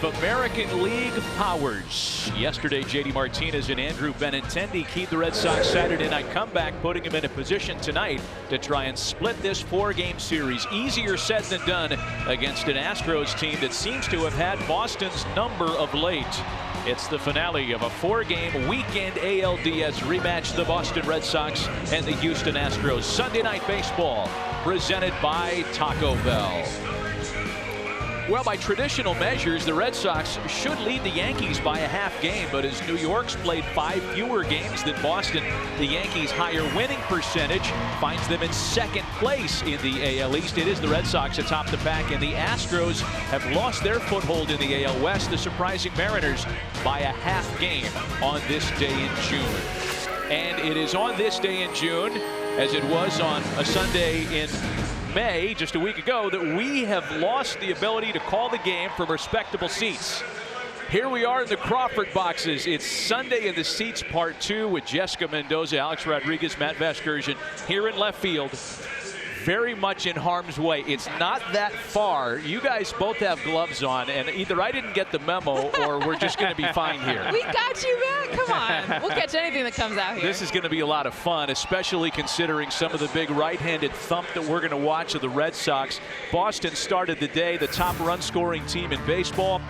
American League powers. Yesterday, J.D. Martinez and Andrew Benintendi keyed the Red Sox Saturday night comeback, putting him in a position tonight to try and split this 4-game series. Easier said than done against an Astros team that seems to have had Boston's number of late. It's the finale of a 4-game weekend ALDS rematch. The Boston Red Sox and the Houston Astros. Sunday Night Baseball, presented by Taco Bell. Well, by traditional measures, the Red Sox should lead the Yankees by a half game, but as New York's played 5 fewer games than Boston, the Yankees' higher winning percentage finds them in second place in the AL East. It is the Red Sox atop the pack, and the Astros have lost their foothold in the AL West, the surprising Mariners by a half game on this day in June. And it is on this day in June, as it was on a Sunday in May, just a week ago, that we have lost the ability to call the game from respectable seats. Here we are in the Crawford boxes. It's Sunday in the Seats Part 2 with Jessica Mendoza, Alex Rodriguez, Matt Vasgersian here in left field. Very much in harm's way. It's not that far. You guys both have gloves on, and either I didn't get the memo or we're just going to be fine here. We got you, Matt. Come on. We'll catch anything that comes out here. This is going to be a lot of fun, especially considering some of the big right-handed thump that we're going to watch of the Red Sox. Boston started the day the top run-scoring team in baseball,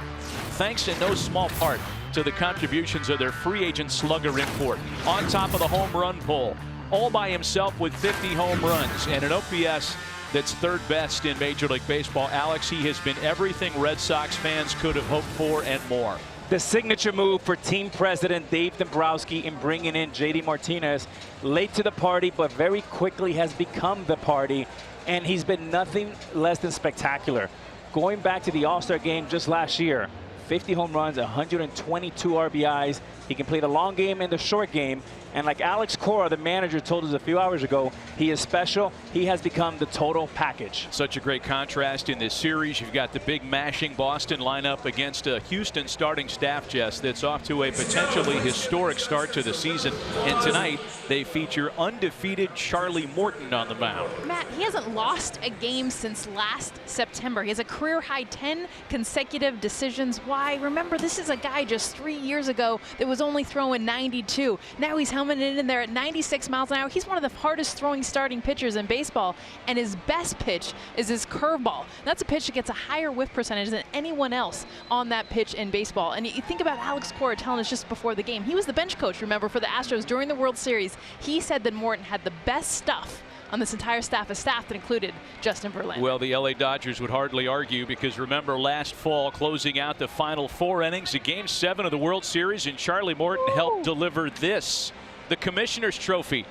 thanks in no small part to the contributions of their free agent slugger import. On top of the home run poll, all by himself with 50 home runs and an OPS that's third best in Major League Baseball. Alex, he has been everything Red Sox fans could have hoped for and more. The signature move for team president Dave Dombrowski in bringing in J.D. Martinez, late to the party, but very quickly has become the party, and he's been nothing less than spectacular. Going back to the All-Star game just last year, 50 home runs, 122 RBIs. He can play the long game and the short game. And like Alex Cora, the manager, told us a few hours ago, he is special. He has become the total package. Such a great contrast in this series. You've got the big mashing Boston lineup against a Houston starting staff, Jess, that's off to a potentially historic start to the season. And tonight, they feature undefeated Charlie Morton on the mound. Matt, he hasn't lost a game since last September. He has a career-high 10 consecutive decisions. Why? Remember, this is a guy just 3 years ago that was only throwing 92. Now he's helmeted in there at 96 miles an hour. He's one of the hardest throwing starting pitchers in baseball, and his best pitch is his curveball. That's a pitch that gets a higher whiff percentage than anyone else on that pitch in baseball. And you think about Alex Cora telling us just before the game, he was the bench coach, remember, for the Astros during the World Series. He said that Morton had the best stuff on this entire staff, a staff that included Justin Verlander. Well, the LA Dodgers would hardly argue, because remember last fall, closing out the final 4 innings of Game 7 of the World Series, and Charlie Morton helped deliver this, the Commissioner's Trophy.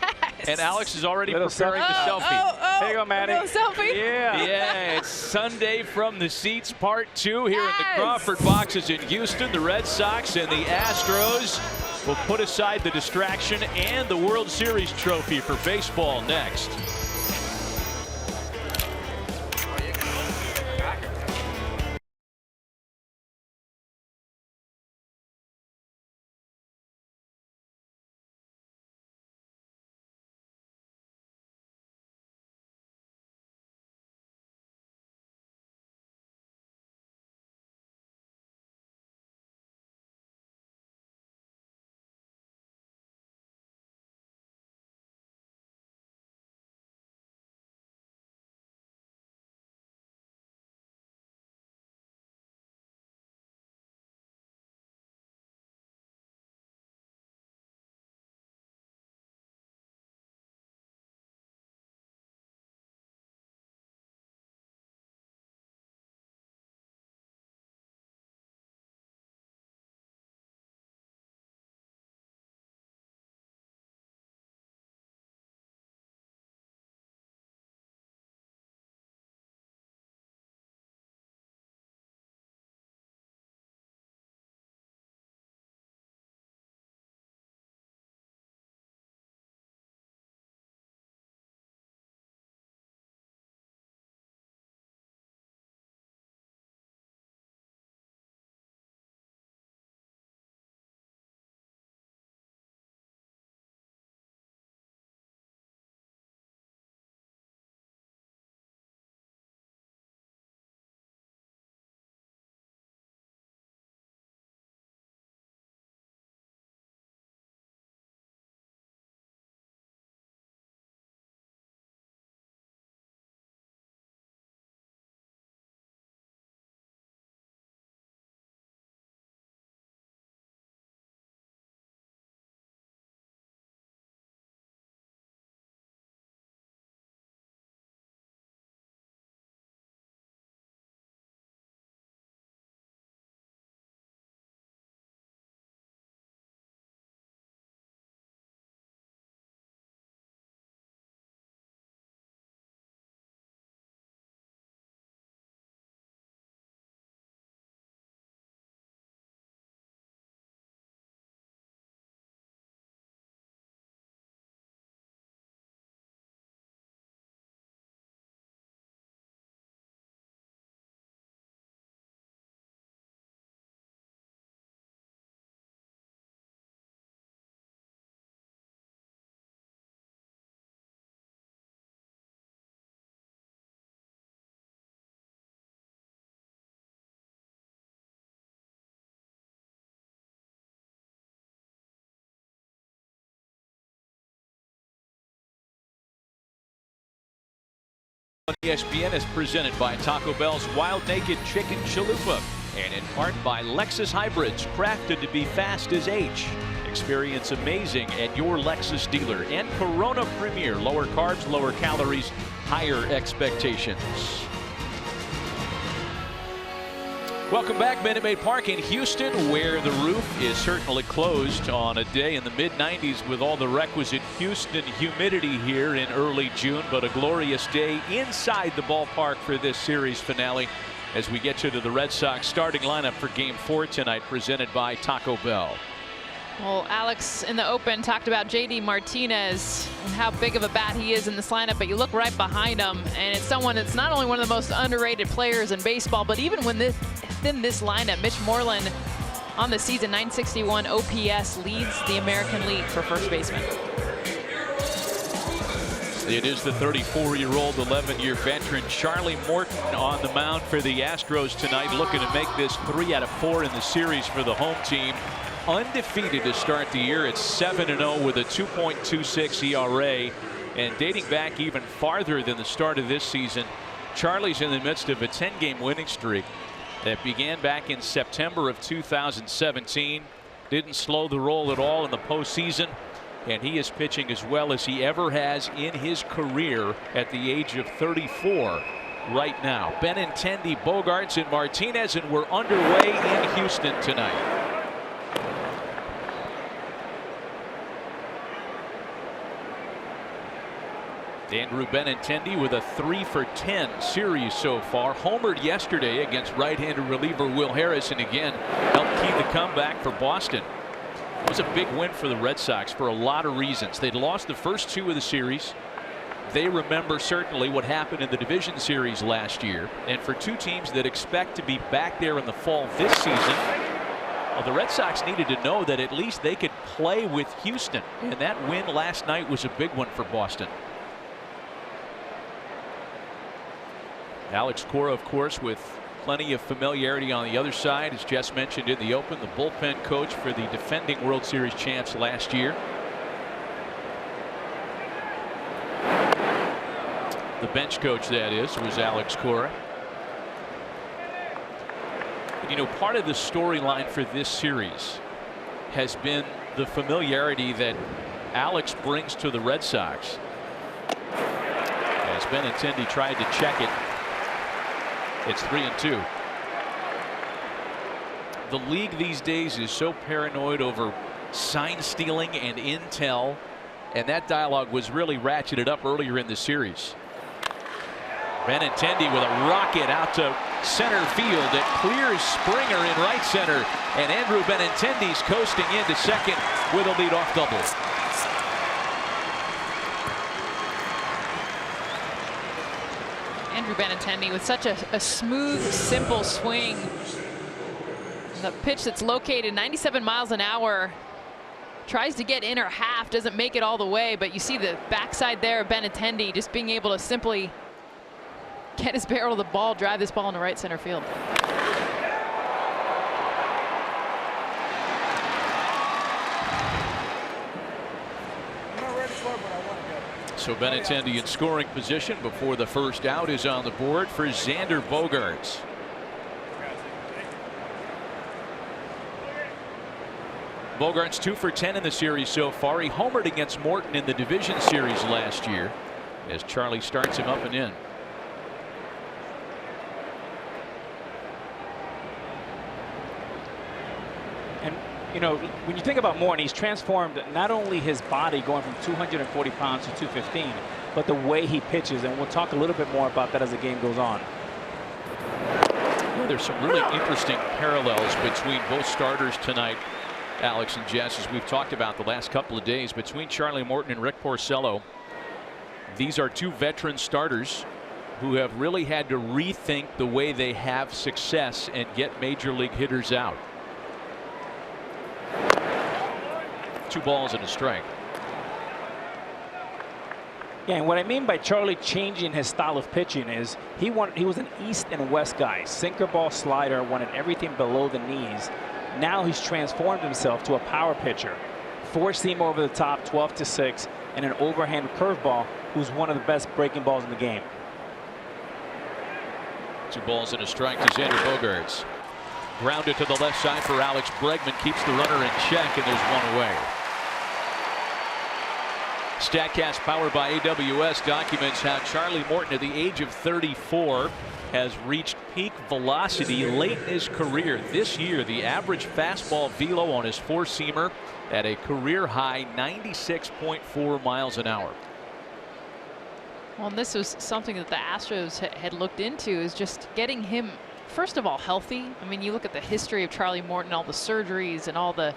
Yes. And Alex is already preparing the selfie. There you go, Matty. Selfie? Yeah, it's Sunday from the Seats Part 2 here in the Crawford boxes in Houston. The Red Sox and the Astros will put aside the distraction and the World Series trophy for baseball next. ESPN is presented by Taco Bell's Wild Naked Chicken Chalupa and in part by Lexus Hybrids, crafted to be fast as H. Experience amazing at your Lexus dealer. And Corona Premier, lower carbs, lower calories, higher expectations. Welcome back, Minute Maid Park in Houston, where the roof is certainly closed on a day in the mid-90s with all the requisite Houston humidity here in early June, but a glorious day inside the ballpark for this series finale as we get you to the Red Sox starting lineup for Game 4 tonight, presented by Taco Bell. Well, Alex in the open talked about JD Martinez and how big of a bat he is in this lineup, but you look right behind him and it's someone that's not only one of the most underrated players in baseball, but even within this lineup, Mitch Moreland on the season, 961 OPS, leads the American League for first baseman. It is the 34-year-old, 11-year veteran Charlie Morton on the mound for the Astros tonight, looking to make this 3 out of 4 in the series for the home team. Undefeated to start the year at 7-0 with a 2.26 ERA, and dating back even farther than the start of this season, Charlie's in the midst of a 10-game winning streak that began back in September of 2017. Didn't slow the roll at all in the postseason, and he is pitching as well as he ever has in his career at the age of 34 right now. Benintendi, Bogaerts, and Martinez, and we're underway in Houston tonight. Andrew Benintendi with a 3-for-10 series so far. Homered yesterday against right-handed reliever Will Harris, and again helped key the comeback for Boston. It was a big win for the Red Sox for a lot of reasons. They'd lost the first 2 of the series. They remember certainly what happened in the division series last year. And for 2 teams that expect to be back there in the fall this season, well, the Red Sox needed to know that at least they could play with Houston. And that win last night was a big one for Boston. Alex Cora, of course, with plenty of familiarity on the other side, as Jess mentioned in the open, the bullpen coach for the defending World Series champs last year. The bench coach, that is, was Alex Cora. And, you know, part of the storyline for this series has been the familiarity that Alex brings to the Red Sox. As Benintendi tried to check it, it's 3-2. The league these days is so paranoid over sign stealing and intel, and that dialogue was really ratcheted up earlier in the series. Benintendi with a rocket out to center field. It clears Springer in right center, and Andrew Benintendi's coasting into second with a leadoff double. Andrew Benintendi with such a smooth, simple swing. The pitch that's located 97 miles an hour. Tries to get inner half, doesn't make it all the way, but you see the backside there of Benintendi just being able to simply get his barrel of the ball, drive this ball into right center field. So Benintendi in scoring position before the first out is on the board for Xander Bogaerts. Bogaerts 2-for-10 in the series so far. He homered against Morton in the division series last year as Charlie starts him up and in. And you know, when you think about Morton, he's transformed not only his body going from 240 pounds to 215, but the way he pitches, and we'll talk a little bit more about that as the game goes on. Well, there's some really interesting parallels between both starters tonight, Alex and Jess, as we've talked about the last couple of days, between Charlie Morton and Rick Porcello. These are 2 veteran starters who have really had to rethink the way they have success and get major league hitters out. 2 balls and a strike. Yeah, and what I mean by Charlie changing his style of pitching is he was an east and west guy. Sinker ball, slider, wanted everything below the knees. Now he's transformed himself to a power pitcher. 4-seam over the top, 12-6, and an overhand curveball, who's one of the best breaking balls in the game. 2 balls and a strike to Xander Bogaerts. Grounded to the left side for Alex Bregman. Keeps the runner in check, and there's 1 away. StatCast powered by AWS documents how Charlie Morton at the age of 34 has reached peak velocity late in his career. This year, the average fastball velo on his 4-seamer at a career high 96.4 miles an hour. Well, and this was something that the Astros had looked into, is just getting him, first of all, healthy. I mean, you look at the history of Charlie Morton, all the surgeries and all the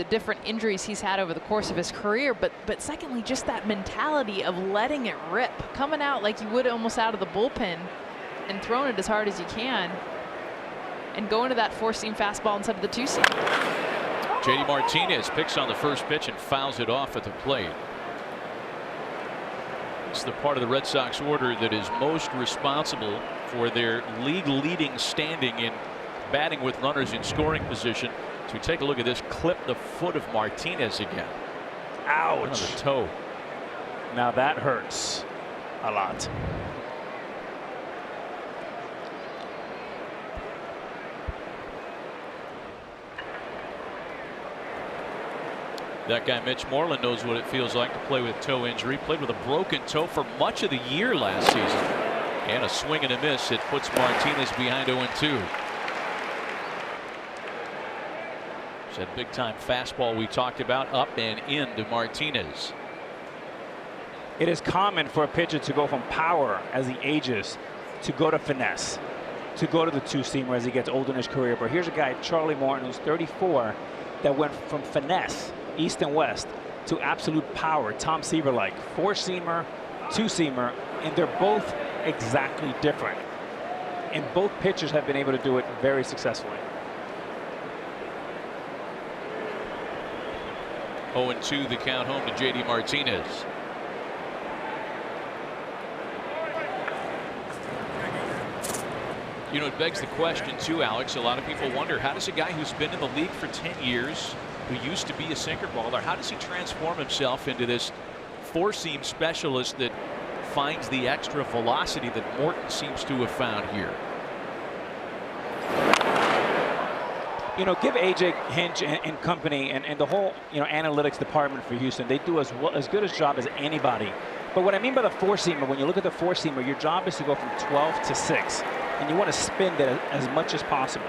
different injuries he's had over the course of his career, but secondly, just that mentality of letting it rip, coming out like you would almost out of the bullpen and throwing it as hard as you can and going to that 4-seam fastball instead of the 2-seam. JD Martinez picks on the first pitch and fouls it off at the plate. It's the part of the Red Sox order that is most responsible for their league-leading standing in batting with runners in scoring position. So take a look at this, clip the foot of Martinez again. Ouch. Another toe. Now that hurts a lot. That guy Mitch Moreland knows what it feels like to play with toe injury. Played with a broken toe for much of the year last season. And a swing and a miss. It puts Martinez behind 0-2. It's that big time fastball we talked about, up and in to Martinez. It is common for a pitcher to go from power as he ages to go to finesse, to go to the 2-seamer as he gets older in his career. But here's a guy, Charlie Morton, who's 34, that went from finesse, east and west, to absolute power, Tom Seaver-like. 4-seamer, 2-seamer, and they're both exactly different. And both pitchers have been able to do it very successfully. 0-2 the count home to JD Martinez. You know, it begs the question too, Alex. A lot of people wonder, how does a guy who's been in the league for 10 years, who used to be a sinker baller, how does he transform himself into this 4-seam specialist that finds the extra velocity that Morton seems to have found here? You know, give AJ Hinch and company and the whole, you know, analytics department for Houston. They do as good a job as anybody. But what I mean by the 4-seamer, when you look at the 4-seamer, your job is to go from 12 to 6. And you want to spin that as much as possible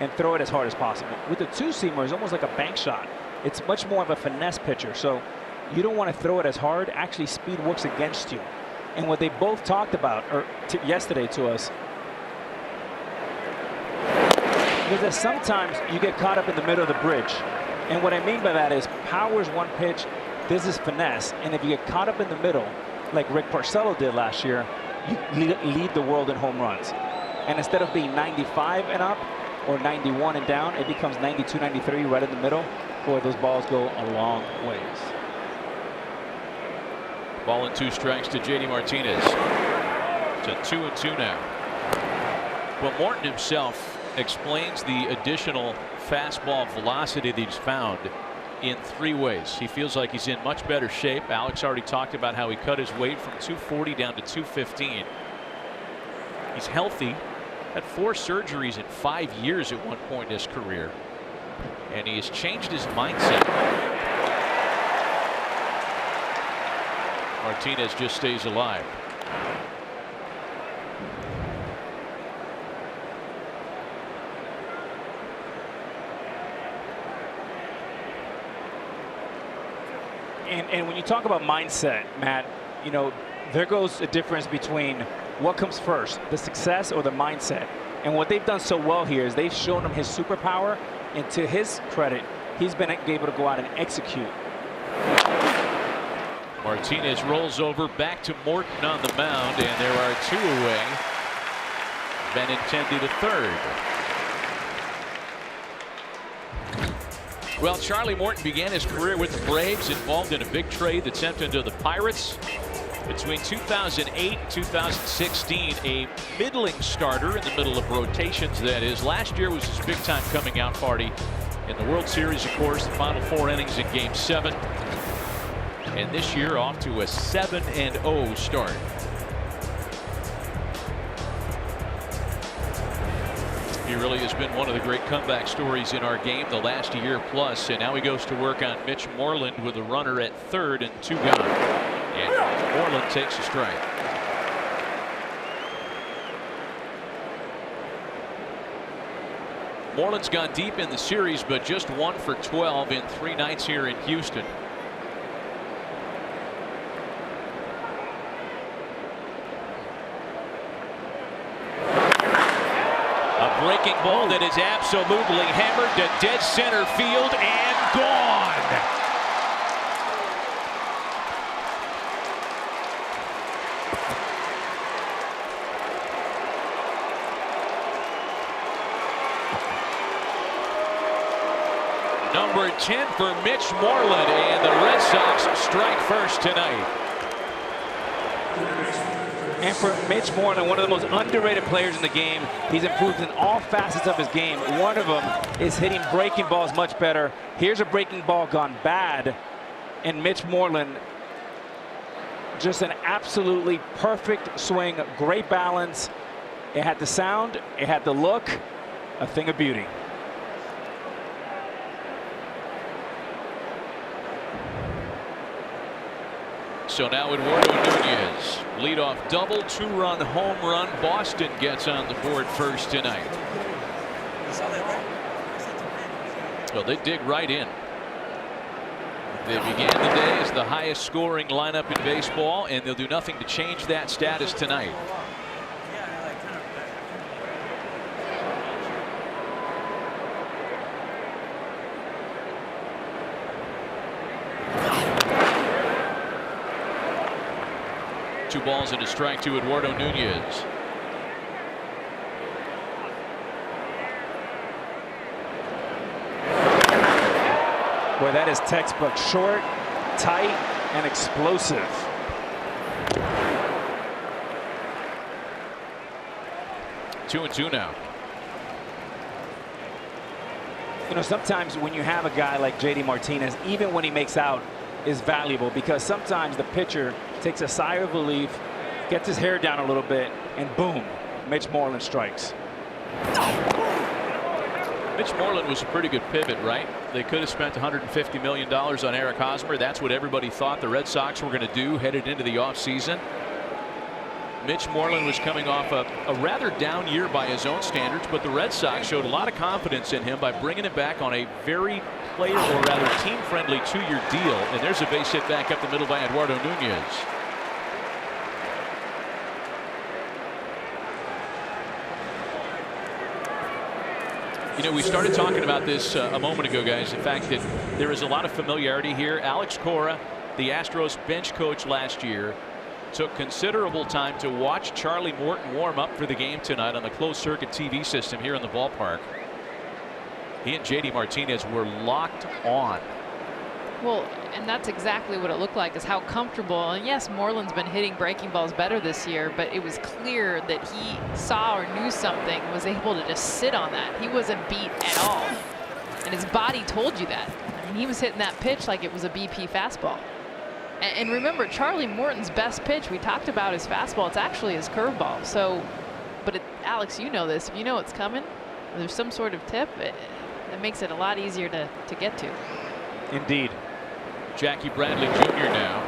and throw it as hard as possible. With the 2-seamer, it's almost like a bank shot. It's much more of a finesse pitcher. So you don't want to throw it as hard. Actually, speed works against you. And what they both talked about yesterday to us, is that sometimes you get caught up in the middle of the bridge. And what I mean by that is power is one pitch, this is finesse. And if you get caught up in the middle, like Rick Porcello did last year, you lead the world in home runs. And instead of being 95 and up or 91 and down, it becomes 92, 93 right in the middle. Boy, those balls go a long ways. Ball and 2 strikes to JD Martinez. It's a 2-2 now. Well, Morton himself explains the additional fastball velocity that he's found in 3 ways. He feels like he's in much better shape. Alex already talked about how he cut his weight from 240 down to 215. He's healthy. Had 4 surgeries in 5 years at one point in his career. And he has changed his mindset. Martinez just stays alive. And when you talk about mindset, Matt, you know, there goes a difference between what comes first, the success or the mindset. And what they've done so well here is they've shown him his superpower, and to his credit, he's been able to go out and execute. Martinez rolls over, back to Morton on the mound, and there are 2 away. Benintendi to third. Well, Charlie Morton began his career with the Braves, involved in a big trade that sent him to the Pirates. Between 2008 and 2016, a middling starter in the middle of rotations, that is. Last year was his big-time coming-out party in the World Series, of course, the final 4 innings in Game 7. And this year off to a 7-0 start. really has been one of the great comeback stories in our game the last year plus. And now he goes to work on Mitch Moreland with a runner at third and 2 gone. And Moreland takes a strike. Moreland's gone deep in the series, but just 1 for 12 in 3 nights here in Houston. A breaking ball that is absolutely hammered to dead center field and gone. Number 10 for Mitch Moreland, and the Red Sox strike first tonight. And for Mitch Moreland, one of the most underrated players in the game. He's improved in all facets of his game. One of them is hitting breaking balls much better. Here's a breaking ball gone bad, and Mitch Moreland, just an absolutely perfect swing, great balance. It had the sound, it had the look, a thing of beauty. So now Eduardo Nunez, leadoff double, 2-run home run. Boston gets on the board first tonight. Well, they dig right in. They began the day as the highest scoring lineup in baseball, and they'll do nothing to change that status tonight. Two balls and a strike to Eduardo Nunez. Boy, that is textbook. Short, tight, and explosive. Two and two now. You know, sometimes when you have a guy like JD Martinez, even when he makes out, is valuable, because sometimes the pitcher takes a sigh of relief, gets his hair down a little bit, and boom, Mitch Moreland strikes. Mitch Moreland was a pretty good pivot, right? They could have spent $150 million on Eric Hosmer. That's what everybody thought the Red Sox were going to do headed into the offseason. Mitch Moreland was coming off a rather down year by his own standards, but the Red Sox showed a lot of confidence in him by bringing him back on a very player, or rather team-friendly 2-year deal. And there's a base hit back up the middle by Eduardo Nunez. You know, we started talking about this a moment ago, guys. The fact that there is a lot of familiarity here. Alex Cora, the Astros bench coach last year, took considerable time to watch Charlie Morton warm up for the game tonight on the closed circuit TV system here in the ballpark. He and JD Martinez were locked on. Well, and that's exactly what it looked like, is how comfortable. And yes, Moreland's been hitting breaking balls better this year, but it was clear that he saw or knew something, was able to just sit on that. He wasn't beat at all. And his body told you that. I mean, he was hitting that pitch like it was a BP fastball. And remember, Charlie Morton's best pitch, we talked about his fastball, it's actually his curveball. So, but Alex, you know this, if you know it's coming, or there's some sort of tip, it makes it a lot easier to get to. Indeed. Jackie Bradley Jr. now,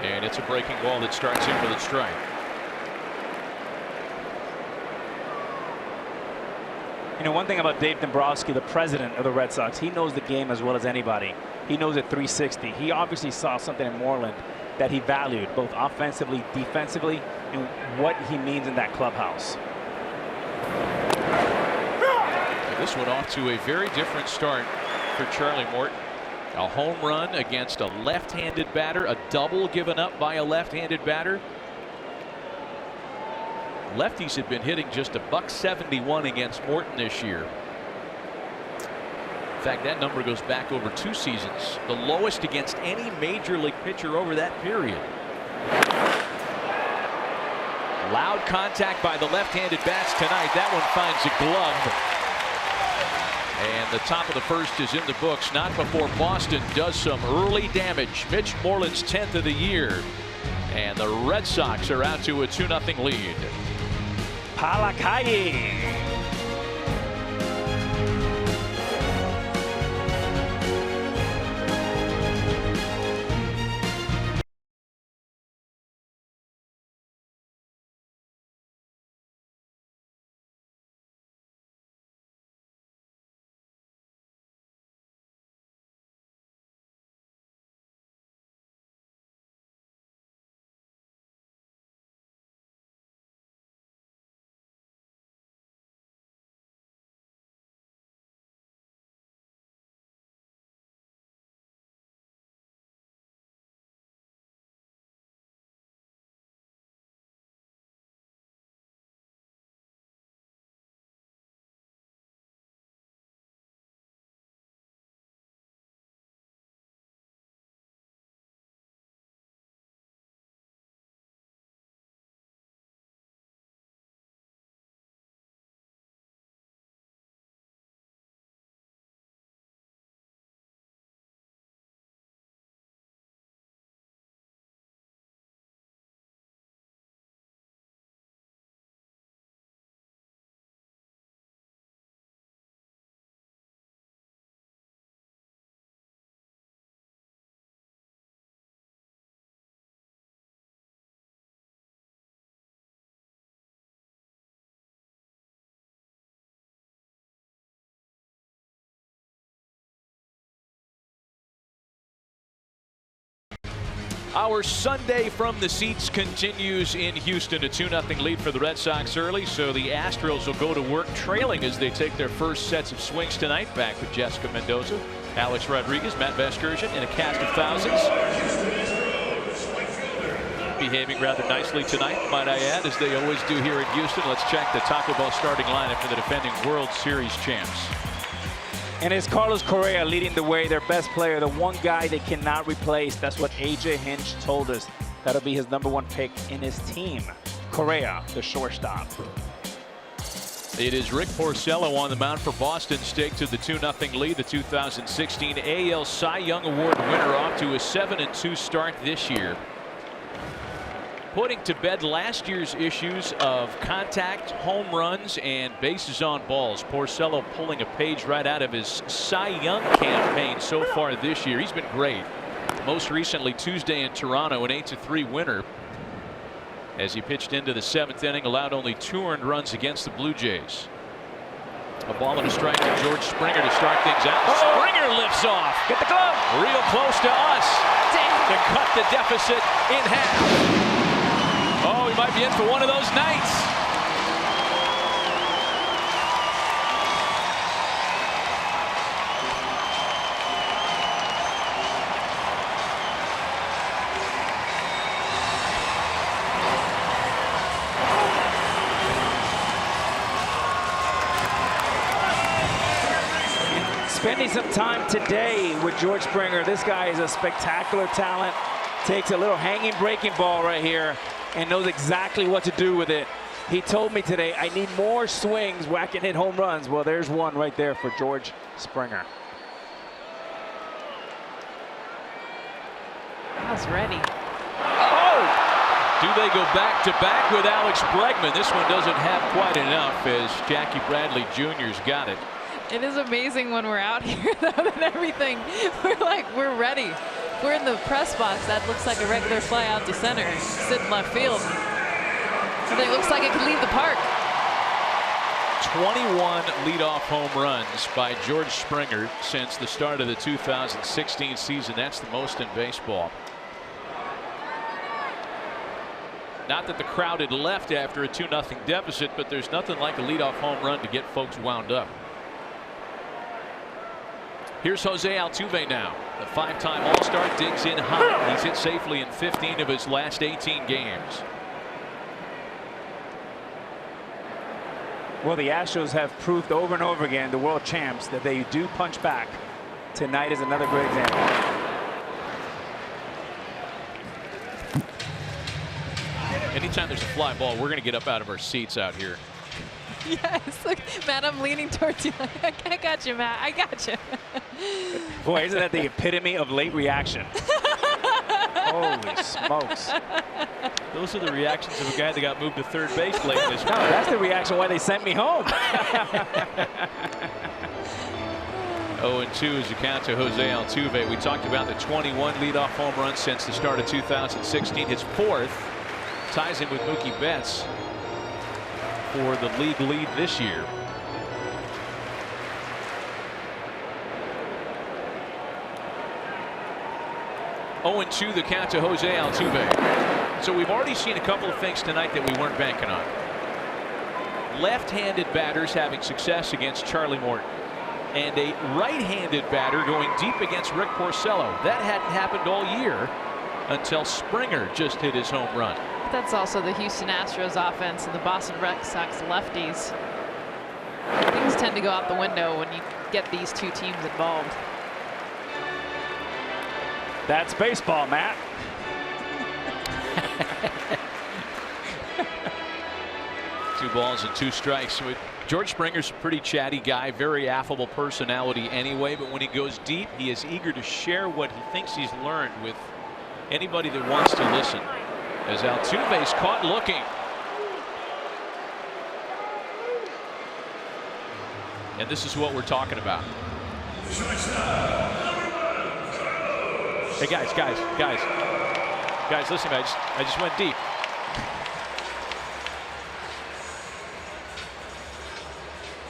and it's a breaking ball that starts him with a strike. You know, one thing about Dave Dombrowski, the president of the Red Sox, he knows the game as well as anybody. He knows it 360. He obviously saw something in Moreland that he valued, both offensively, defensively, and what he means in that clubhouse. This one off to a very different start for Charlie Morton. A home run against a left-handed batter, a double given up by a left-handed batter. Lefties had been hitting just a .171 against Morton this year. In fact, that number goes back over 2 seasons, the lowest against any major league pitcher over that period. Loud contact by the left-handed bats tonight. That one finds a glove. And the top of the first is in the books, not before Boston does some early damage. Mitch Moreland's 10th of the year. And the Red Sox are out to a 2-0 lead. Palacalle. Our Sunday from the seats continues in Houston. A 2-0 lead for the Red Sox early, so the Astros will go to work trailing as they take their first sets of swings tonight. Back with Jessica Mendoza, Alex Rodriguez, Matt Vasgersian, and a cast of thousands. Behaving rather nicely tonight, might I add, as they always do here in Houston. Let's check the Taco Bell starting lineup for the defending World Series champs. And it's Carlos Correa leading the way, their best player, the one guy they cannot replace. That's what AJ Hinch told us. That'll be his #1 pick in his team. Correa, the shortstop. It is Rick Porcello on the mound for Boston, stake to the 2-0 lead. The 2016 AL Cy Young Award winner off to a 7-2 start this year. Putting to bed last year's issues of contact, home runs, and bases on balls. Porcello pulling a page right out of his Cy Young campaign so far this year. He's been great. Most recently Tuesday in Toronto, an 8-3 winner. As he pitched into the 7th inning, allowed only 2 earned runs against the Blue Jays. A ball and a strike to George Springer to start things out. Springer lifts off. Get the glove. Real close to us to cut the deficit in half. Oh, he might be in for one of those nights. Spending some time today with George Springer. This guy is a spectacular talent. Takes a little hanging breaking ball right here and knows exactly what to do with it. He told me today, I need more swings where I can hit home runs. Well, there's one right there for George Springer. That's ready. Oh! Do they go back to back with Alex Bregman? This one doesn't have quite enough as Jackie Bradley Jr.'s got it. It is amazing when we're out here, though, and everything. We're ready. We're in the press box. That looks like a regular fly out to center. Sit in left field. And it looks like it could leave the park. 21 leadoff home runs by George Springer since the start of the 2016 season. That's the most in baseball. Not that the crowd had left after a 2-0 deficit, but there's nothing like a leadoff home run to get folks wound up. Here's Jose Altuve now. The 5-time All-Star digs in hot. He's hit safely in 15 of his last 18 games. Well, the Astros have proved over and over again, the world champs, that they do punch back. Tonight is another great example. Anytime there's a fly ball, we're going to get up out of our seats out here. Yes, look, Matt, I'm leaning towards you. I got you, Matt. I got you. Boy, isn't that the epitome of late reaction? Holy smokes. Those are the reactions of a guy that got moved to third base late this week. No, that's the reaction why they sent me home. 0-2 is the count to Jose Altuve. We talked about the 21 leadoff home runs since the start of 2016. His 4th ties him with Mookie Betts for the league lead this year. Oh, 2 the count to Jose Altuve. So we've already seen a couple of things tonight that we weren't banking on. Left-handed batters having success against Charlie Morton, and a right-handed batter going deep against Rick Porcello. That hadn't happened all year until Springer just hit his home run. That's also the Houston Astros offense and the Boston Red Sox lefties. Things tend to go out the window when you get these two teams involved. That's baseball, Matt. 2 balls and 2 strikes. George Springer's a pretty chatty guy, very affable personality anyway, but when he goes deep, he is eager to share what he thinks he's learned with anybody that wants to listen. As Altuve's caught looking. And this is what we're talking about. Hey guys, listen, I just went deep.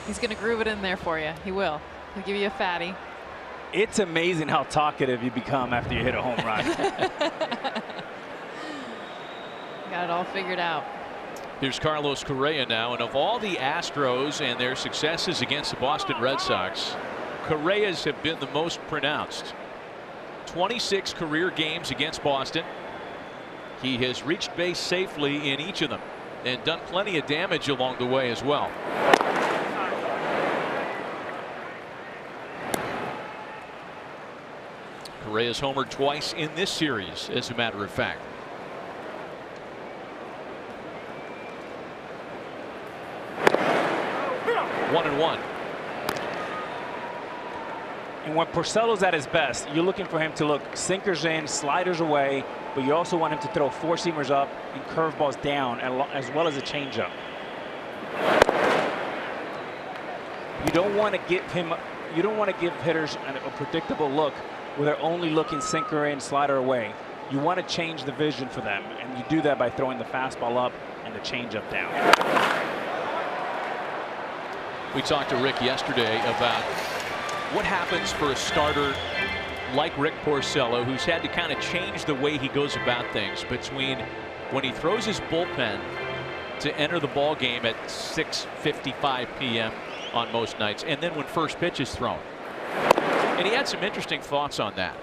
He's going to groove it in there for you. He will. He'll give you a fatty. It's amazing how talkative you become after you hit a home run. Got it all figured out. Here's Carlos Correa now, and of all the Astros and their successes against the Boston Red Sox, Correa's have been the most pronounced. 26 career games against Boston. He has reached base safely in each of them and done plenty of damage along the way as well. Correa's homered twice in this series, as a matter of fact. One and one. And when Porcello's at his best, you're looking for him to look sinkers in, sliders away, but you also want him to throw four-seamers up and curveballs down, as well as a changeup. You don't want to give him, you don't want to give hitters a predictable look where they're only looking sinker in, slider away. You want to change the vision for them, and you do that by throwing the fastball up and the changeup down. We talked to Rick yesterday about what happens for a starter like Rick Porcello, who's had to kind of change the way he goes about things between when he throws his bullpen to enter the ball game at 6:55 p.m. on most nights, and then when first pitch is thrown. And he had some interesting thoughts on that.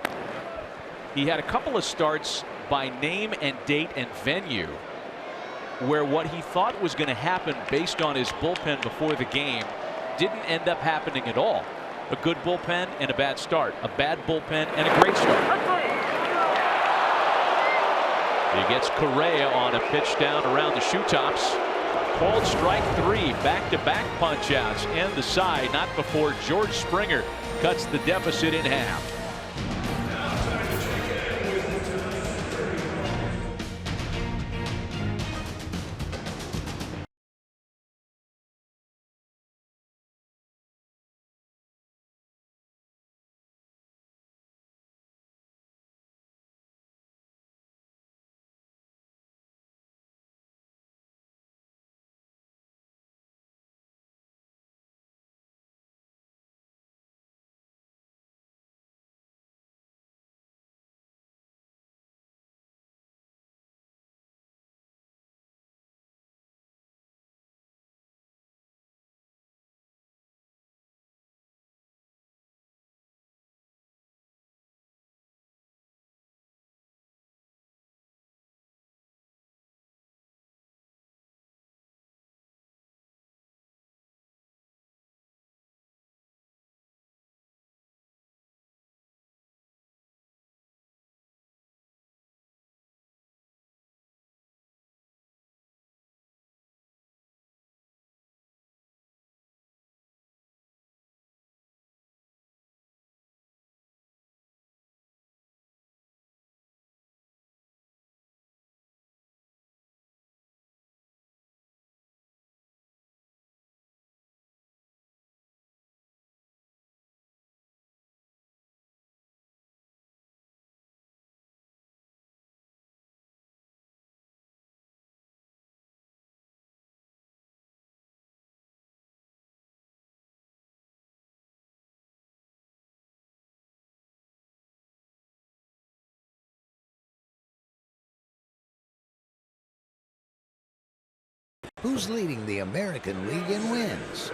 He had a couple of starts by name and date and venue where what he thought was going to happen based on his bullpen before the game didn't end up happening at all. A good bullpen and a bad start. A bad bullpen and a great start. He gets Correa on a pitch down around the shoe tops. Called strike three. Back-to-back punch-outs and the side. Not before George Springer cuts the deficit in half. Who's leading the American League in wins?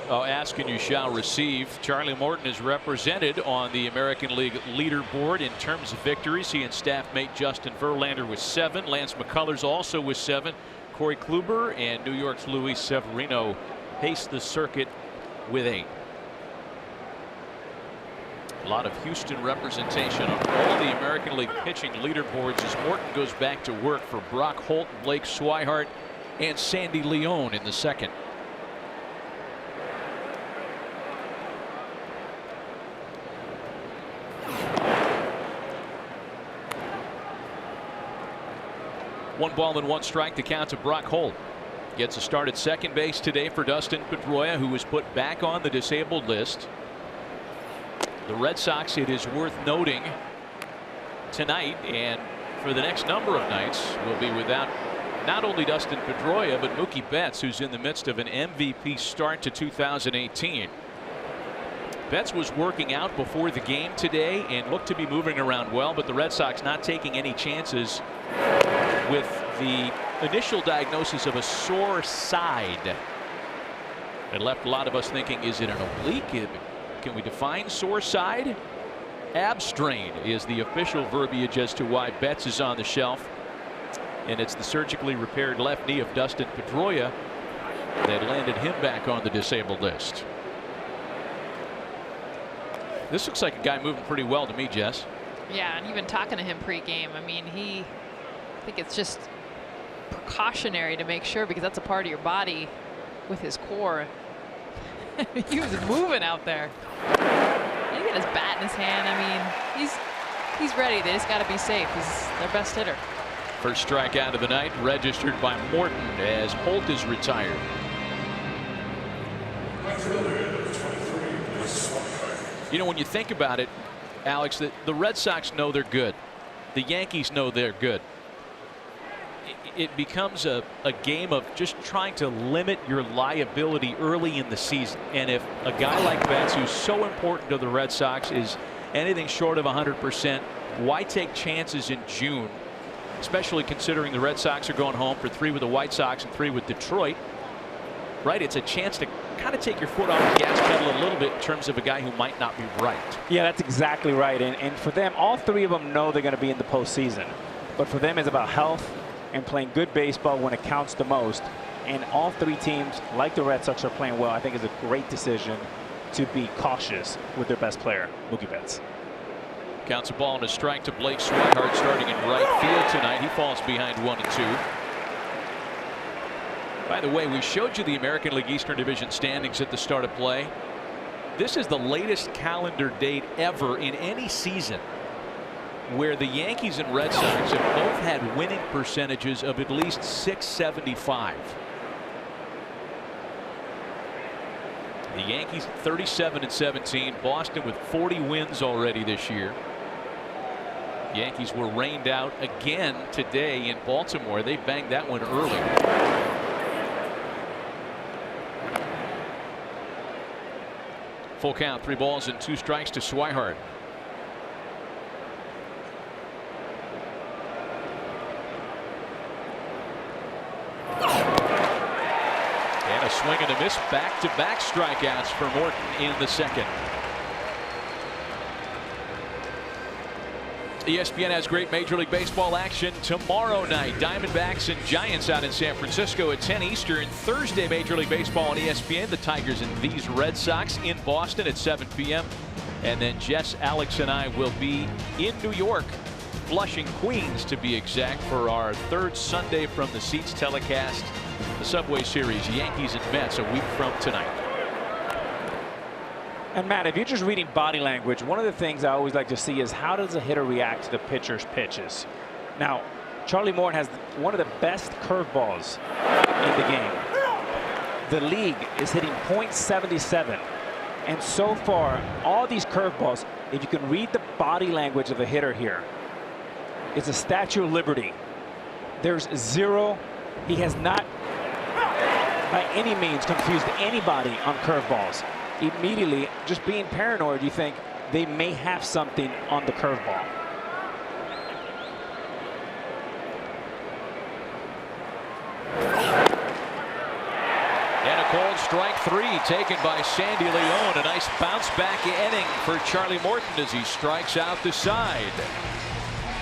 Oh, ask and you shall receive. Charlie Morton is represented on the American League leaderboard in terms of victories. He and staff mate Justin Verlander with 7. Lance McCullers also with 7. Corey Kluber and New York's Luis Severino pace the circuit with 8. A lot of Houston representation on all the American League pitching leaderboards as Morton goes back to work for Brock Holt, Blake Swihart, and Sandy Leone in the second. One ball and one strike, the count to Brock Holt. Gets a start at second base today for Dustin Pedroia, who was put back on the disabled list. The Red Sox, it is worth noting, tonight and for the next number of nights will be without not only Dustin Pedroia but Mookie Betts, who's in the midst of an MVP start to 2018. Betts was working out before the game today and looked to be moving around well, but the Red Sox not taking any chances with the initial diagnosis of a sore side. It left a lot of us thinking, is it an oblique? Can we define sore side? Ab strain is the official verbiage as to why Betts is on the shelf. And it's the surgically repaired left knee of Dustin Pedroia that landed him back on the disabled list. This looks like a guy moving pretty well to me, Jess. Yeah, and even talking to him pre-game, I mean, I think it's just precautionary to make sure, because that's a part of your body with his core. He was moving out there. And he got his bat in his hand. I mean, he's ready. They just got to be safe. He's their best hitter. First strikeout of the night registered by Morton as Holt is retired. You know, when you think about it, Alex, the Red Sox know they're good. The Yankees know they're good. It becomes a game of just trying to limit your liability early in the season. And if a guy like Betts, who's so important to the Red Sox, is anything short of 100%, why take chances in June? Especially considering the Red Sox are going home for 3 with the White Sox and 3 with Detroit. Right? It's a chance to kind of take your foot off the gas pedal a little bit in terms of a guy who might not be right. Yeah, that's exactly right. And for them, all 3 of them know they're going to be in the postseason. But for them, it's about health and playing good baseball when it counts the most. And all 3 teams, like the Red Sox, are playing well. I think it's a great decision to be cautious with their best player, Mookie Betts. Counts a ball and a strike to Blake Swihart, starting in right field tonight. He falls behind 1-2. By the way, we showed you the American League Eastern Division standings at the start of play. This is the latest calendar date ever in any season where the Yankees and Red Sox have both had winning percentages of at least .675. The Yankees 37-17. Boston with 40 wins already this year. Yankees were rained out again today in Baltimore. They banged that one early. Full count, 3 balls and 2 strikes to Swihart. And a swing and a miss, back-to-back strikeouts for Morton in the second. ESPN has great Major League Baseball action tomorrow night. Diamondbacks and Giants out in San Francisco at 10 Eastern. Thursday, Major League Baseball on ESPN. The Tigers and these Red Sox in Boston at 7 p.m. And then Jess, Alex, and I will be in New York, Flushing, Queens, to be exact, for our 3rd Sunday from the Seats telecast. The Subway Series, Yankees and Mets, a week from tonight. And Matt, if you're just reading body language, one of the things I always like to see is how does a hitter react to the pitcher's pitches. Now, Charlie Morton has one of the best curveballs in the game. The league is hitting .77. And so far, all these curveballs, if you can read the body language of a hitter here, it's a Statue of Liberty. There's 0. He has not, by any means, confused anybody on curveballs. Immediately, just being paranoid, you think they may have something on the curveball. And a cold strike 3 taken by Sandy Leon. A nice bounce back inning for Charlie Morton as he strikes out the side.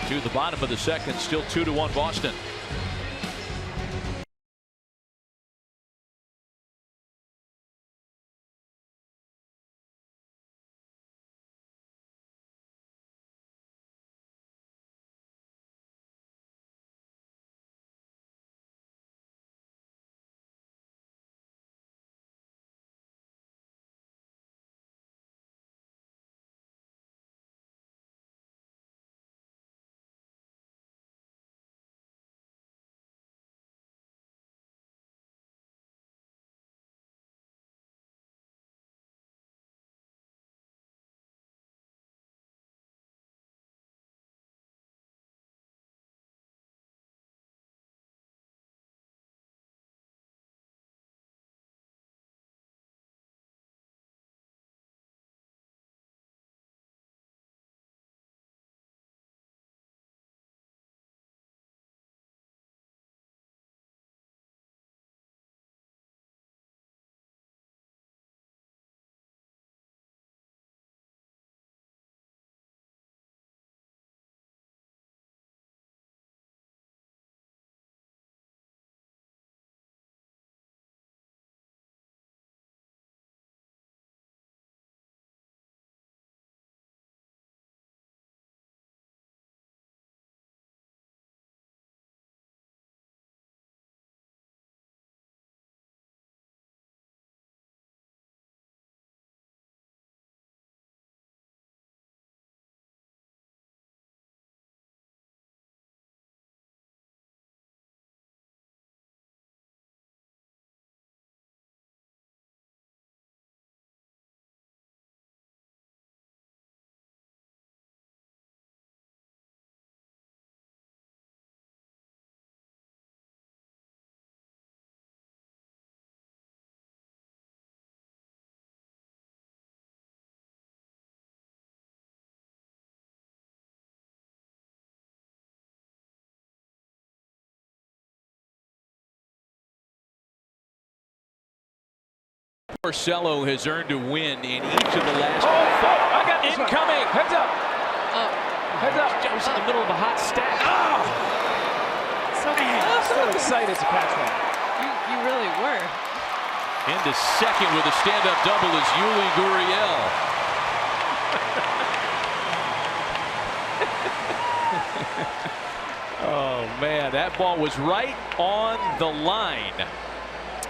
To the bottom of the second, still 2-1 Boston. Porcello has earned a win in each of the last. I got this incoming. One. Heads up. Heads up. I was in the middle of a hot stack. So excited to catch one. You really were. Into second with a stand-up double is Yuli Gurriel. Oh man, that ball was right on the line.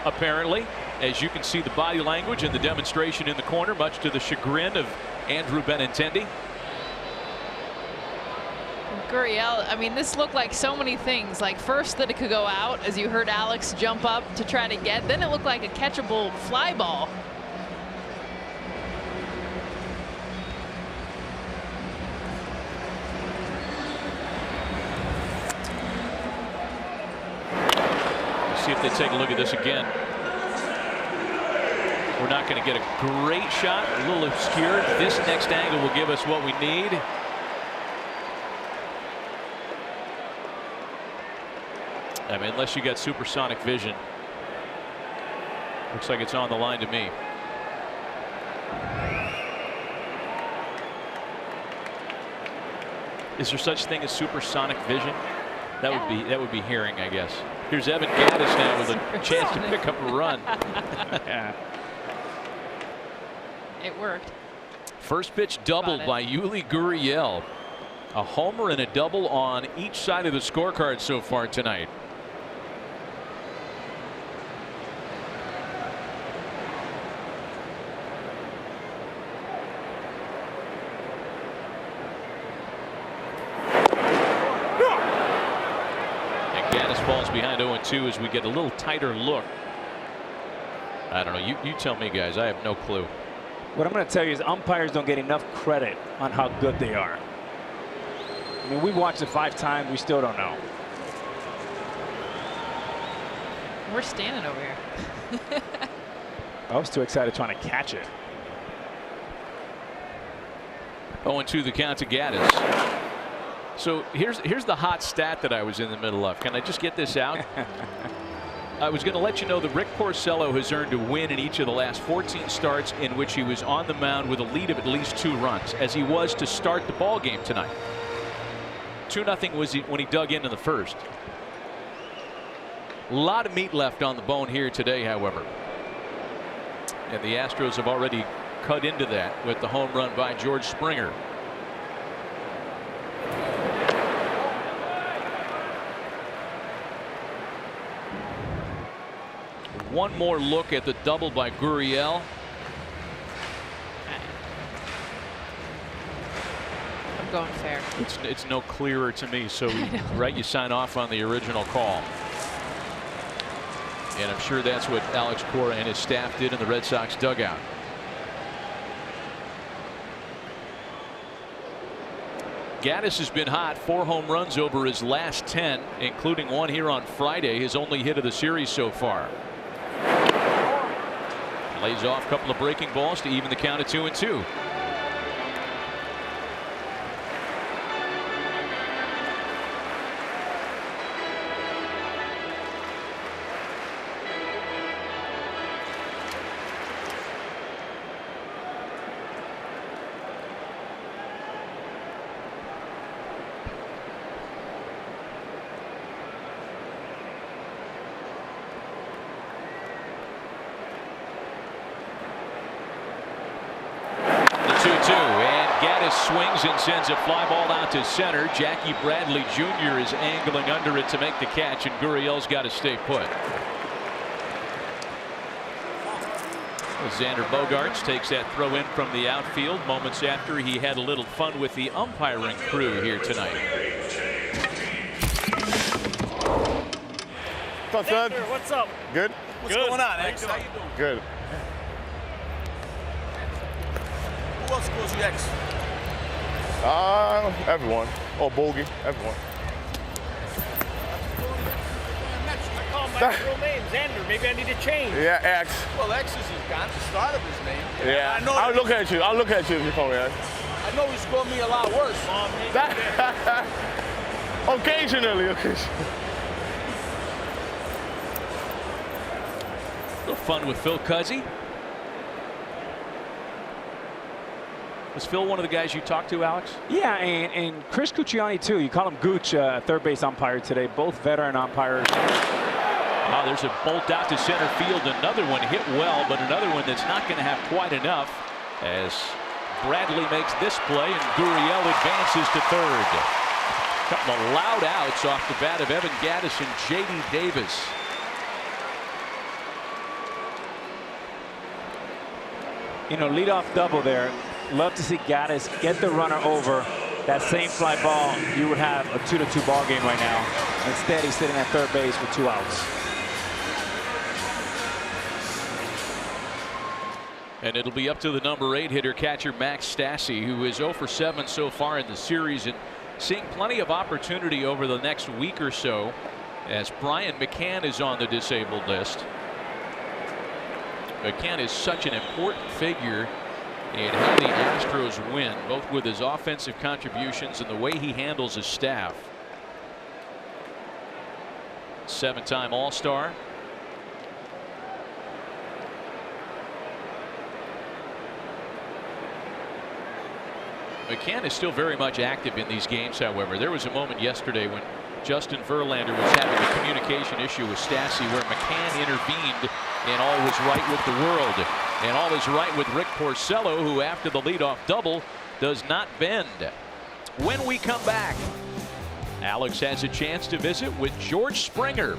Apparently, as you can see the body language and the demonstration in the corner, much to the chagrin of Andrew Benintendi. Gurriel, I mean, this looked like so many things. Like first that it could go out, as you heard Alex jump up to try to get. Then it looked like a catchable fly ball. See if they take a look at this again. We're not going to get a great shot, a little obscured. This next angle will give us what we need. I mean, unless you got supersonic vision. Looks like it's on the line to me. Is there such thing as supersonic vision? That would be hearing, I guess. Here's Evan Gaddis now with a chance to pick up a run. It worked. First pitch doubled by Yuli Gurriel. A homer and a double on each side of the scorecard so far tonight. Falls behind 0-2 as we get a little tighter look. I don't know. You tell me, guys. I have no clue. What I'm going to tell you is umpires don't get enough credit on how good they are. I mean, we watched it 5 times. We still don't know. We're standing over here. I was too excited trying to catch it. 0-2 the count to Gaddis. So here's the hot stat that I was in the middle of. Can I just get this out? I was going to let you know that Rick Porcello has earned a win in each of the last 14 starts in which he was on the mound with a lead of at least 2 runs, as he was to start the ball game tonight. 2-0 was when he dug into the first. A lot of meat left on the bone here today, however. And the Astros have already cut into that with the home run by George Springer. One more look at the double by Gurriel. I'm going fair. It's no clearer to me. So right, you sign off on the original call. And I'm sure that's what Alex Cora and his staff did in the Red Sox dugout. Gaddis has been hot. 4 home runs over his last 10, including one here on Friday, his only hit of the series so far. Lays off a couple of breaking balls to even the count at 2-2. And Gaddis swings and sends a fly ball out to center. Jackie Bradley Jr. is angling under it to make the catch, and Gurriel's got to stay put. Xander Bogaerts takes that throw in from the outfield moments after he had a little fun with the umpiring crew here tonight. What's up, Xander, what's up? Good? What's going on, X? How you doing? Good. Who else calls you X? Everyone. Oh, Bogey. Everyone. I call him by his real name, Xander. Maybe I need to change. Yeah, X. Well, X is the start of his name. Yeah. I know I'll look at you. I'll look at you if you call me X. I know he's called me a lot worse. Occasionally. Little fun with Phil Cuzzy. Was Phil one of the guys you talked to, Alex? Yeah, and Chris Cucciani, too. You call him Gooch, third base umpire today. Both veteran umpires. Oh, there's a bolt out to center field. Another one hit well, but another one that's not going to have quite enough as Bradley makes this play and Gurriel advances to third. A couple of loud outs off the bat of Evan Gattis and J.D. Davis. You know, leadoff double there. Love to see Gattis get the runner over. That same fly ball, you would have a 2-2 ball game right now. Instead, he's sitting at third base with 2 outs. And it'll be up to the number 8 hitter, catcher Max Stassi, who is 0 for 7 so far in the series and seeing plenty of opportunity over the next week or so as Brian McCann is on the disabled list. McCann is such an important figure in how the Astros win, both with his offensive contributions and the way he handles his staff. 7-time All-Star. McCann is still very much active in these games, however. There was a moment yesterday when Justin Verlander was having a communication issue with Stassi where McCann intervened and all was right with the world. And all is right with Rick Porcello, who after the leadoff double does not bend. When we come back, Alex has a chance to visit with George Springer.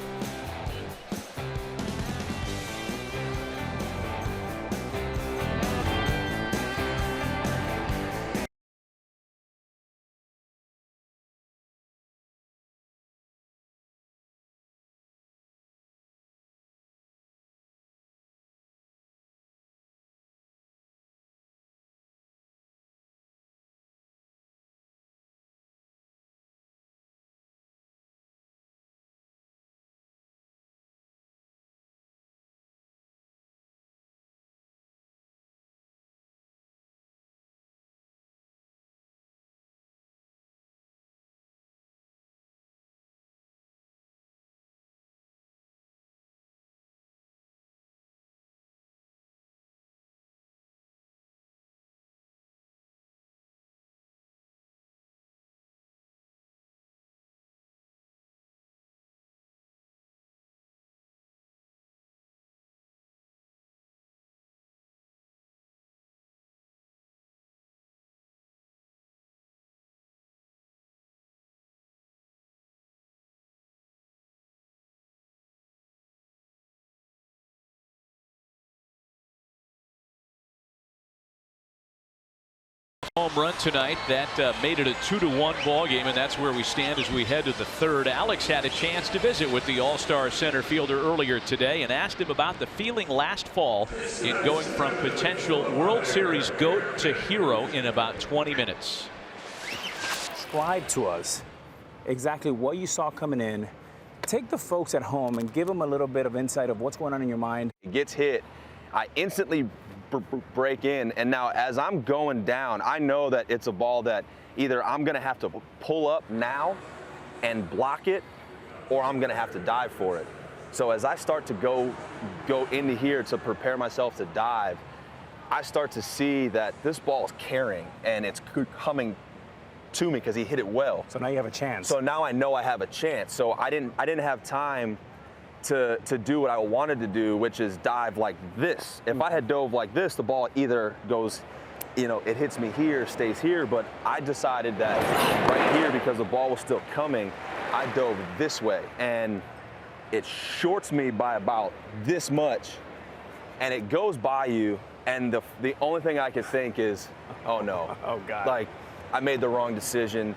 Home run tonight that made it a 2-1 ball game, and that's where we stand as we head to the third. Alex had a chance to visit with the All-Star center fielder earlier today and asked him about the feeling last fall in going from potential World Series GOAT to hero in about 20 minutes. Describe to us exactly what you saw coming in. Take the folks at home and give them a little bit of insight of what's going on in your mind. It gets hit. I instantly break in, and now as I'm going down, I know that it's a ball that either I'm going to have to pull up now and block it, or I'm going to have to dive for it. So as I start to go into here to prepare myself to dive, I start to see that this ball is carrying and it's coming to me because he hit it well. So now you have a chance. So now I know I have a chance. So I didn't have time to do what I wanted to do, which is dive like this. If I had dove like this, the ball either goes, you know, it hits me here, stays here, but I decided that right here, because the ball was still coming, I dove this way, and it shorts me by about this much, and it goes by you, and the only thing I could think is, oh no. Oh God. Like, I made the wrong decision.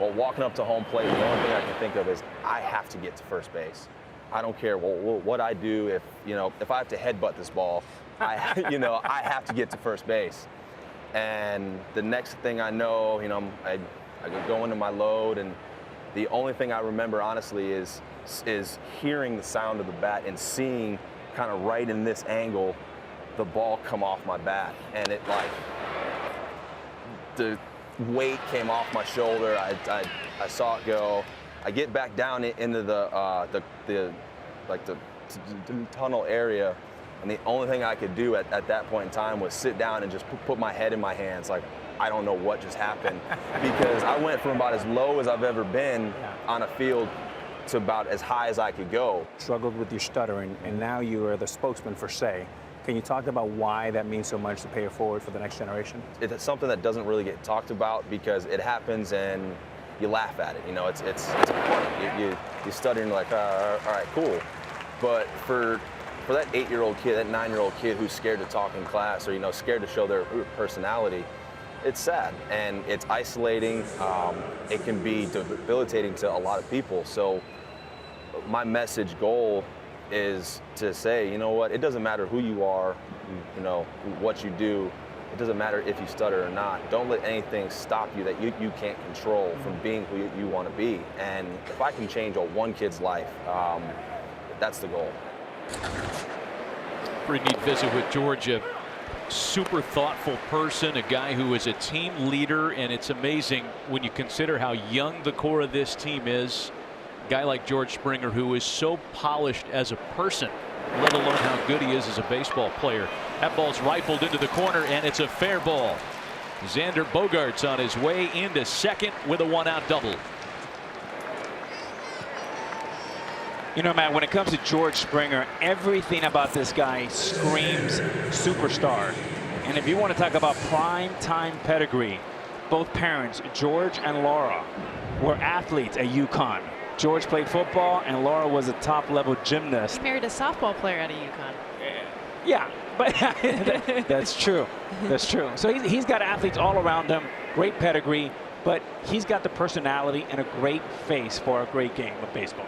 Well, walking up to home plate, the only thing I can think of is I have to get to first base. I don't care what I do. If I have to headbutt this ball, I have to get to first base. And the next thing I know, I go into my load, and the only thing I remember honestly is hearing the sound of the bat and seeing kind of right in this angle the ball come off my bat, and it like the weight came off my shoulder. I saw it go. I get back down into the tunnel area, and the only thing I could do at that point in time was sit down and just put my head in my hands, like, I don't know what just happened, because I went from about as low as I've ever been on a field to about as high as I could go. Struggled with your stuttering, and now you are the spokesman for Say. Can you talk about why that means so much to pay it forward for the next generation? It's something that doesn't really get talked about because it happens and you laugh at it. You know, it's funny. You stutter and you're like, all right, cool. But for that 8-year-old kid, that 9-year-old kid who's scared to talk in class or, you know, scared to show their personality, it's sad and it's isolating. It can be debilitating to a lot of people. So my message goal is to say, you know what, it doesn't matter who you are, you know, what you do. It doesn't matter if you stutter or not. Don't let anything stop you that you can't control from being who you want to be. And if I can change one kid's life, that's the goal. Pretty neat visit with Georgia. Super thoughtful person, a guy who is a team leader, and it's amazing when you consider how young the core of this team is. A guy like George Springer, who is so polished as a person, let alone how good he is as a baseball player. That ball's rifled into the corner, and it's a fair ball. Xander Bogaerts on his way into second with a 1-out double. You know, Matt, when it comes to George Springer, everything about this guy screams superstar. And if you want to talk about prime time pedigree, both parents, George and Laura, were athletes at UConn. George played football, and Laura was a top-level gymnast. He married a softball player out of UConn. Yeah, but that's true. That's true. So he's got athletes all around him, great pedigree, but he's got the personality and a great face for a great game of baseball.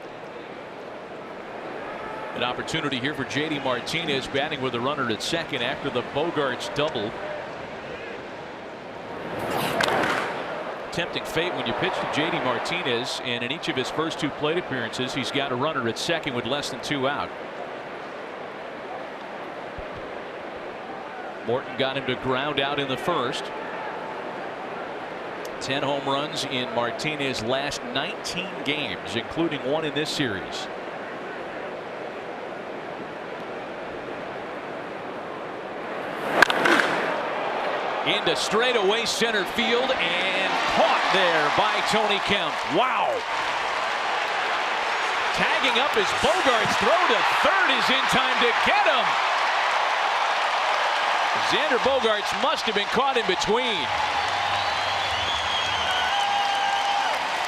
An opportunity here for J.D. Martinez, batting with a runner at second after the Bogaerts double. Tempting fate when you pitch to J.D. Martinez, and in each of his first 2 plate appearances, he's got a runner at second with less than 2 out. Morton got him to ground out in the first. 10 home runs in Martinez's last 19 games, including 1 in this series. Into straightaway center field and caught there by Tony Kemp. Wow. Tagging up as Bogaerts' throw to third is in time to get him. Xander Bogaerts must have been caught in between.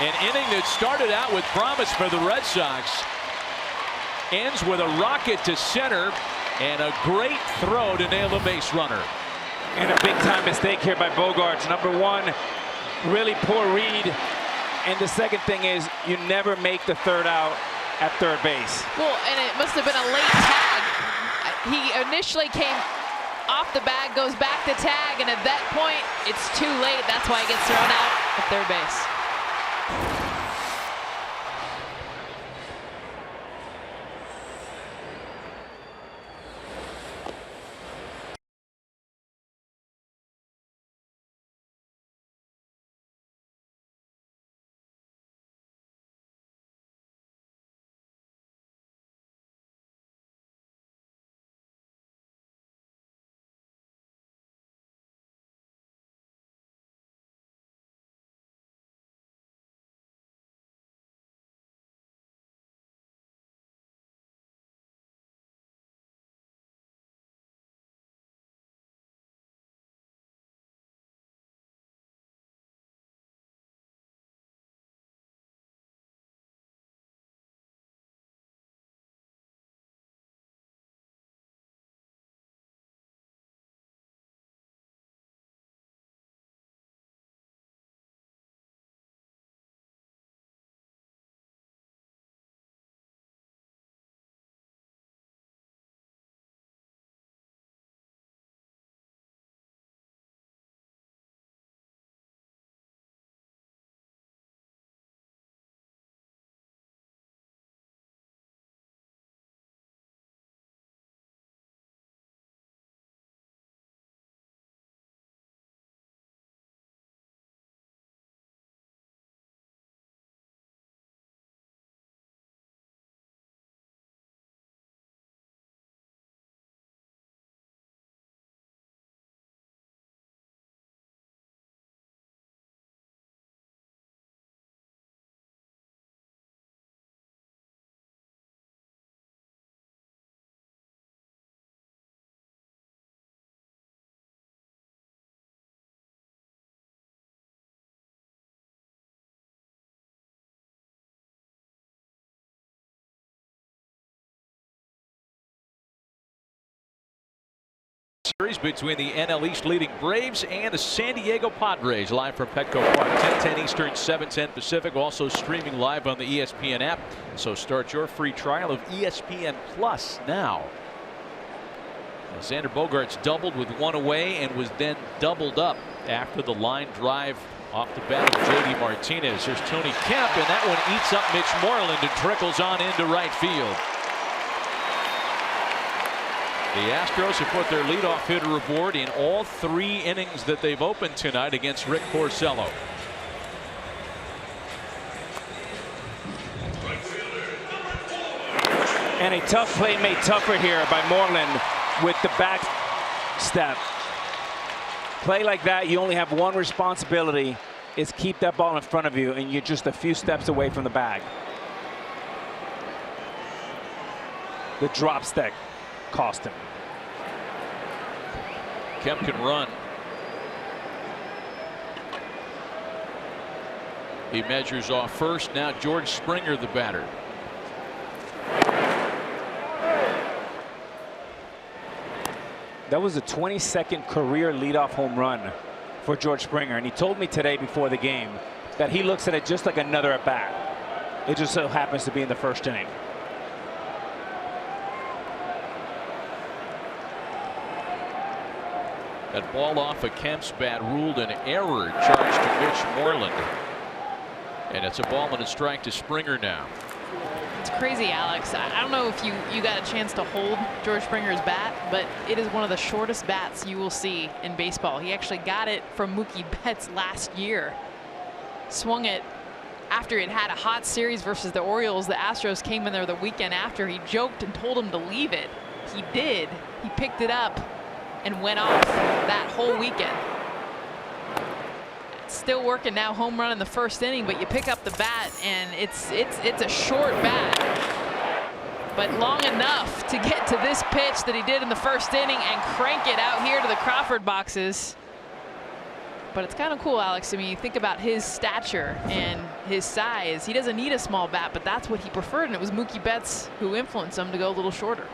An inning that started out with promise for the Red Sox ends with a rocket to center and a great throw to nail a base runner. And a big-time mistake here by Bogaerts. Number 1, really poor read. And the second thing is you never make the third out at third base. Well, and it must have been a late tag. He initially came off the bag, goes back to tag, and at that point, it's too late. That's why he gets thrown out at third base. Series between the NL East leading Braves and the San Diego Padres, live from Petco Park, 10:10 Eastern, 7:10 Pacific. Also streaming live on the ESPN app. So start your free trial of ESPN Plus now. Xander Bogaerts doubled with one away and was then doubled up after the line drive off the bat of JD Martinez. Here's Tony Kemp, and that one eats up Mitch Moreland and trickles on into right field. The Astros have put their leadoff hitter aboard in all 3 innings that they've opened tonight against Rick Porcello. And a tough play made tougher here by Moreland with the back step. Play like that, you only have one responsibility, is keep that ball in front of you, and you're just a few steps away from the bag. The drop stick cost him. Kemp can run. He measures off first. Now George Springer, the batter. That was a 22nd career leadoff home run for George Springer, and he told me today before the game that he looks at it just like another at bat. It just so happens to be in the first inning. That ball off of Kemp's bat ruled an error, charged to Mitch Moreland. And it's a ball and a strike to Springer now. It's crazy, Alex. I don't know if you got a chance to hold George Springer's bat, but it is one of the shortest bats you will see in baseball. He actually got it from Mookie Betts last year. Swung it after it had a hot series versus the Orioles. The Astros came in there the weekend after. He joked and told him to leave it. He did. He picked it up and went off that whole weekend. It's still working now, home run in the first inning, but you pick up the bat and it's a short bat, but long enough to get to this pitch that he did in the first inning and crank it out here to the Crawford boxes. But it's kind of cool, Alex. I mean, you think about his stature and his size. He doesn't need a small bat, but that's what he preferred, and it was Mookie Betts who influenced him to go a little shorter.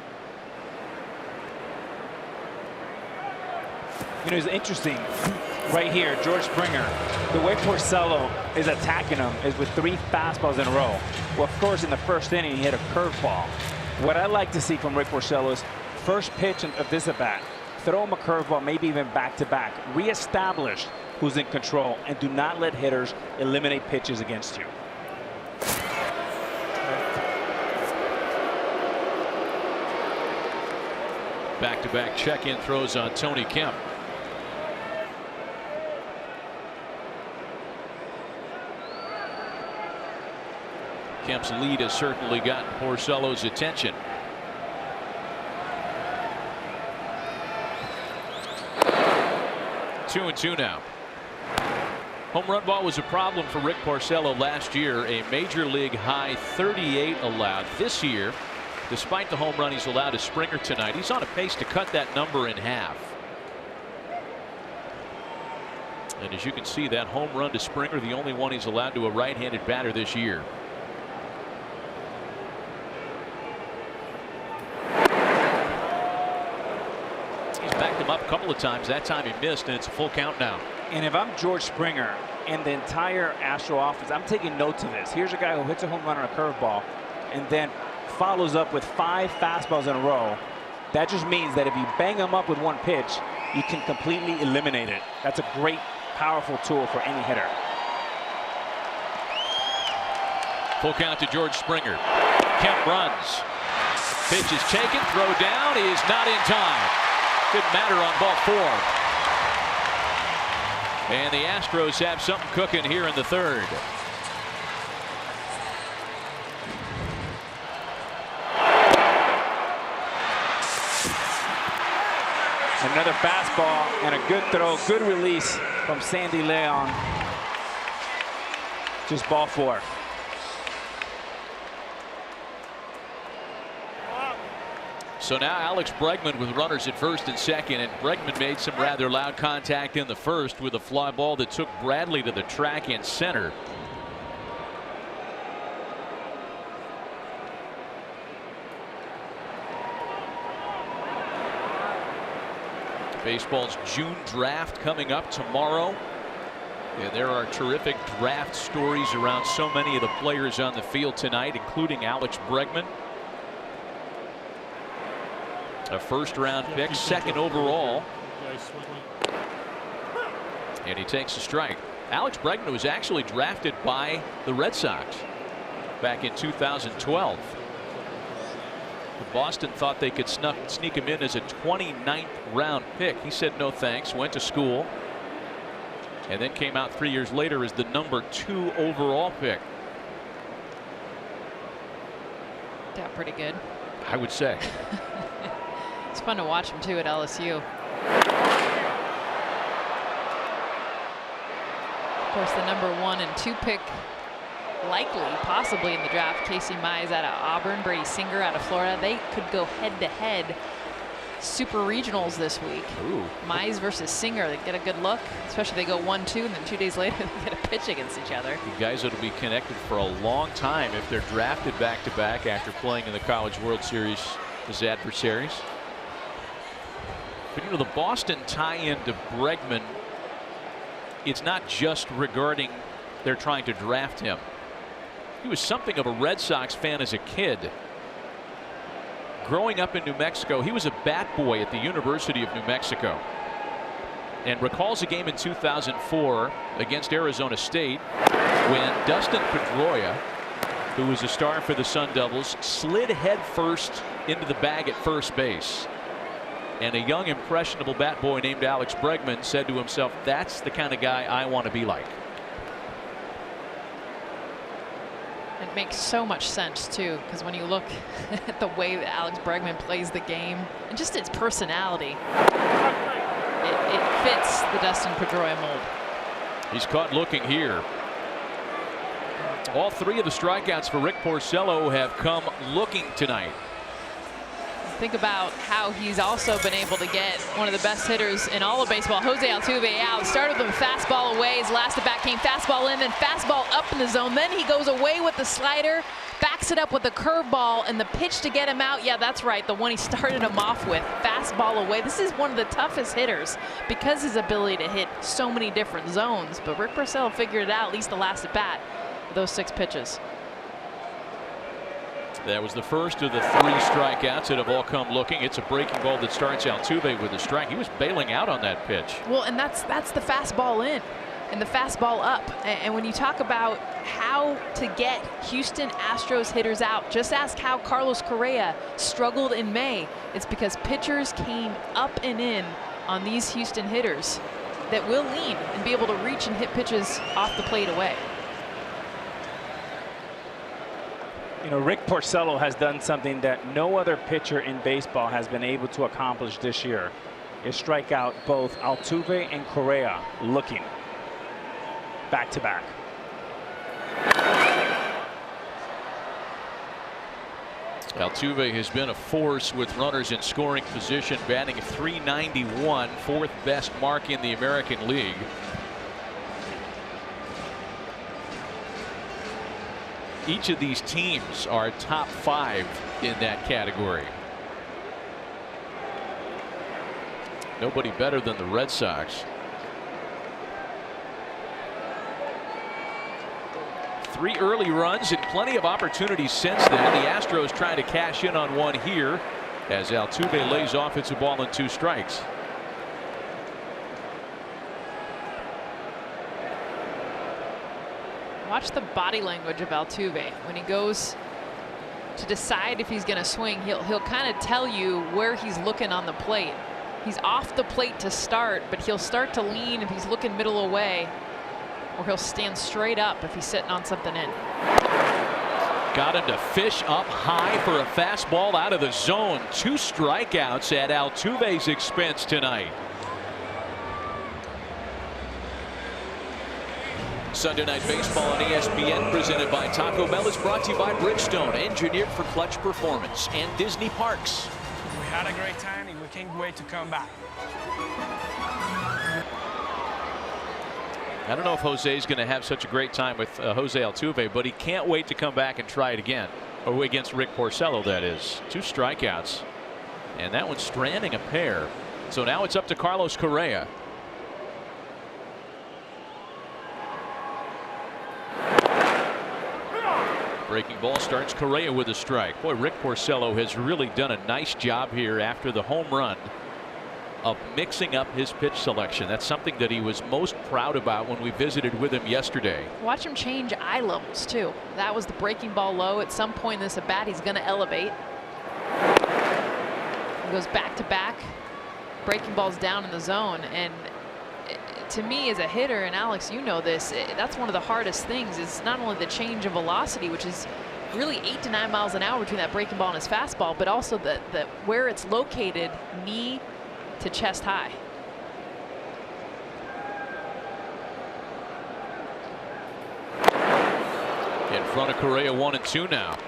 You know, it's interesting right here, George Springer, the way Porcello is attacking him is with 3 fastballs in a row. Well, of course, in the first inning, he hit a curveball. What I like to see from Rick Porcello is first pitch of this at-bat, throw him a curveball, maybe even back-to-back, reestablish who's in control, and do not let hitters eliminate pitches against you. Back-to-back check-in throws on Tony Kemp. Kemp's lead has certainly gotten Porcello's attention. Two and two now. Home run ball was a problem for Rick Porcello last year. A major league high 38 allowed. This year, despite the home run he's allowed to Springer tonight, he's on a pace to cut that number in half. And as you can see, that home run to Springer, the only one he's allowed to a right-handed batter this year. Him up a couple of times. That time he missed, and it's a full count now. And if I'm George Springer and the entire Astro offense, I'm taking notes of this. Here's a guy who hits a home run on a curveball and then follows up with 5 fastballs in a row. That just means that if you bang him up with one pitch, you can completely eliminate it. That's a great, powerful tool for any hitter. Full count to George Springer. Kemp runs. Pitch is taken. Throw down. He is not in time. Didn't matter on ball 4. And the Astros have something cooking here in the third. Another fastball and a good throw, good release from Sandy Leon. Just ball 4. So now Alex Bregman with runners at first and second, and Bregman made some rather loud contact in the first with a fly ball that took Bradley to the track and center. Baseball's June draft coming up tomorrow. And there are terrific draft stories around so many of the players on the field tonight, including Alex Bregman. A first-round pick, second overall. And he takes a strike. Alex Bregman was actually drafted by the Red Sox back in 2012. Boston thought they could sneak him in as a 29th round pick. He said no thanks, went to school, and then came out 3 years later as the number 2 overall pick. Got pretty good, I would say. It's fun to watch him too at LSU. Of course, the number 1 and 2 pick likely, possibly in the draft. Casey Mize out of Auburn, Brady Singer out of Florida. They could go head-to-head super regionals this week. Ooh. Mize versus Singer. They get a good look, especially they go 1-2, and then 2 days later they get a pitch against each other. The guys that'll be connected for a long time if they're drafted back-to-back after playing in the College World Series as adversaries. But you know, the Boston tie-in to Bregman, it's not just regarding they're trying to draft him. He was something of a Red Sox fan as a kid. Growing up in New Mexico, he was a bat boy at the University of New Mexico, and recalls a game in 2004 against Arizona State when Dustin Pedroia, who was a star for the Sun Devils, slid headfirst into the bag at first base. And a young, impressionable bat boy named Alex Bregman said to himself, "That's the kind of guy I want to be like." It makes so much sense too, because when you look at the way that Alex Bregman plays the game and just his personality, it fits the Dustin Pedroia mold. He's caught looking here. All 3 of the strikeouts for Rick Porcello have come looking tonight. Think about how he's also been able to get one of the best hitters in all of baseball, Jose Altuve, out. Started with a fastball away. His last at bat came fastball in, then fastball up in the zone. Then he goes away with the slider, backs it up with a curveball, and the pitch to get him out. Yeah, that's right, the one he started him off with, fastball away. This is one of the toughest hitters because his ability to hit so many different zones. But Rick Porcello figured it out, at least the last at bat, with those 6 pitches. That was the first of the 3 strikeouts that have all come looking. It's a breaking ball that starts Altuve with a strike. He was bailing out on that pitch. Well, and that's the fastball in and the fastball up. And when you talk about how to get Houston Astros hitters out, just ask how Carlos Correa struggled in May. It's because pitchers came up and in on these Houston hitters that will lean and be able to reach and hit pitches off the plate away. You know, Rick Porcello has done something that no other pitcher in baseball has been able to accomplish this year, is strike out both Altuve and Correa looking back to back. Altuve has been a force with runners in scoring position, batting at .391, 4th best mark in the American League. Each of these teams are top 5 in that category. Nobody better than the Red Sox. 3 early runs and plenty of opportunities since then. The Astros trying to cash in on one here as Altuve lays off. It's a ball and 2 strikes. Watch the body language of Altuve when he goes to decide if he's going to swing. He'll kind of tell you where he's looking on the plate. He's off the plate to start, but he'll start to lean if he's looking middle away, or he'll stand straight up if he's sitting on something in. Got him to fish up high for a fastball out of the zone. 2 strikeouts at Altuve's expense tonight. Sunday Night Baseball on ESPN, presented by Taco Bell, is brought to you by Bridgestone, engineered for clutch performance, and Disney Parks. We had a great time and we can't wait to come back. I don't know if Jose is going to have such a great time with Jose Altuve, but he can't wait to come back and try it again. Or against Rick Porcello, that is. 2 strikeouts. And that one's stranding a pair. So now it's up to Carlos Correa. Breaking ball starts Correa with a strike. Boy, Rick Porcello has really done a nice job here after the home run of mixing up his pitch selection. That's something that he was most proud about when we visited with him yesterday. Watch him change eye levels too. That was the breaking ball low. At some point in this at bat, he's going to elevate. He goes back to back. Breaking balls down in the zone. And to me as a hitter, and Alex, you know this, that's one of the hardest things is not only the change of velocity, which is really 8 to 9 miles an hour between that breaking ball and his fastball, but also the where it's located, knee to chest high. In front of Correa, 1 and 2 now.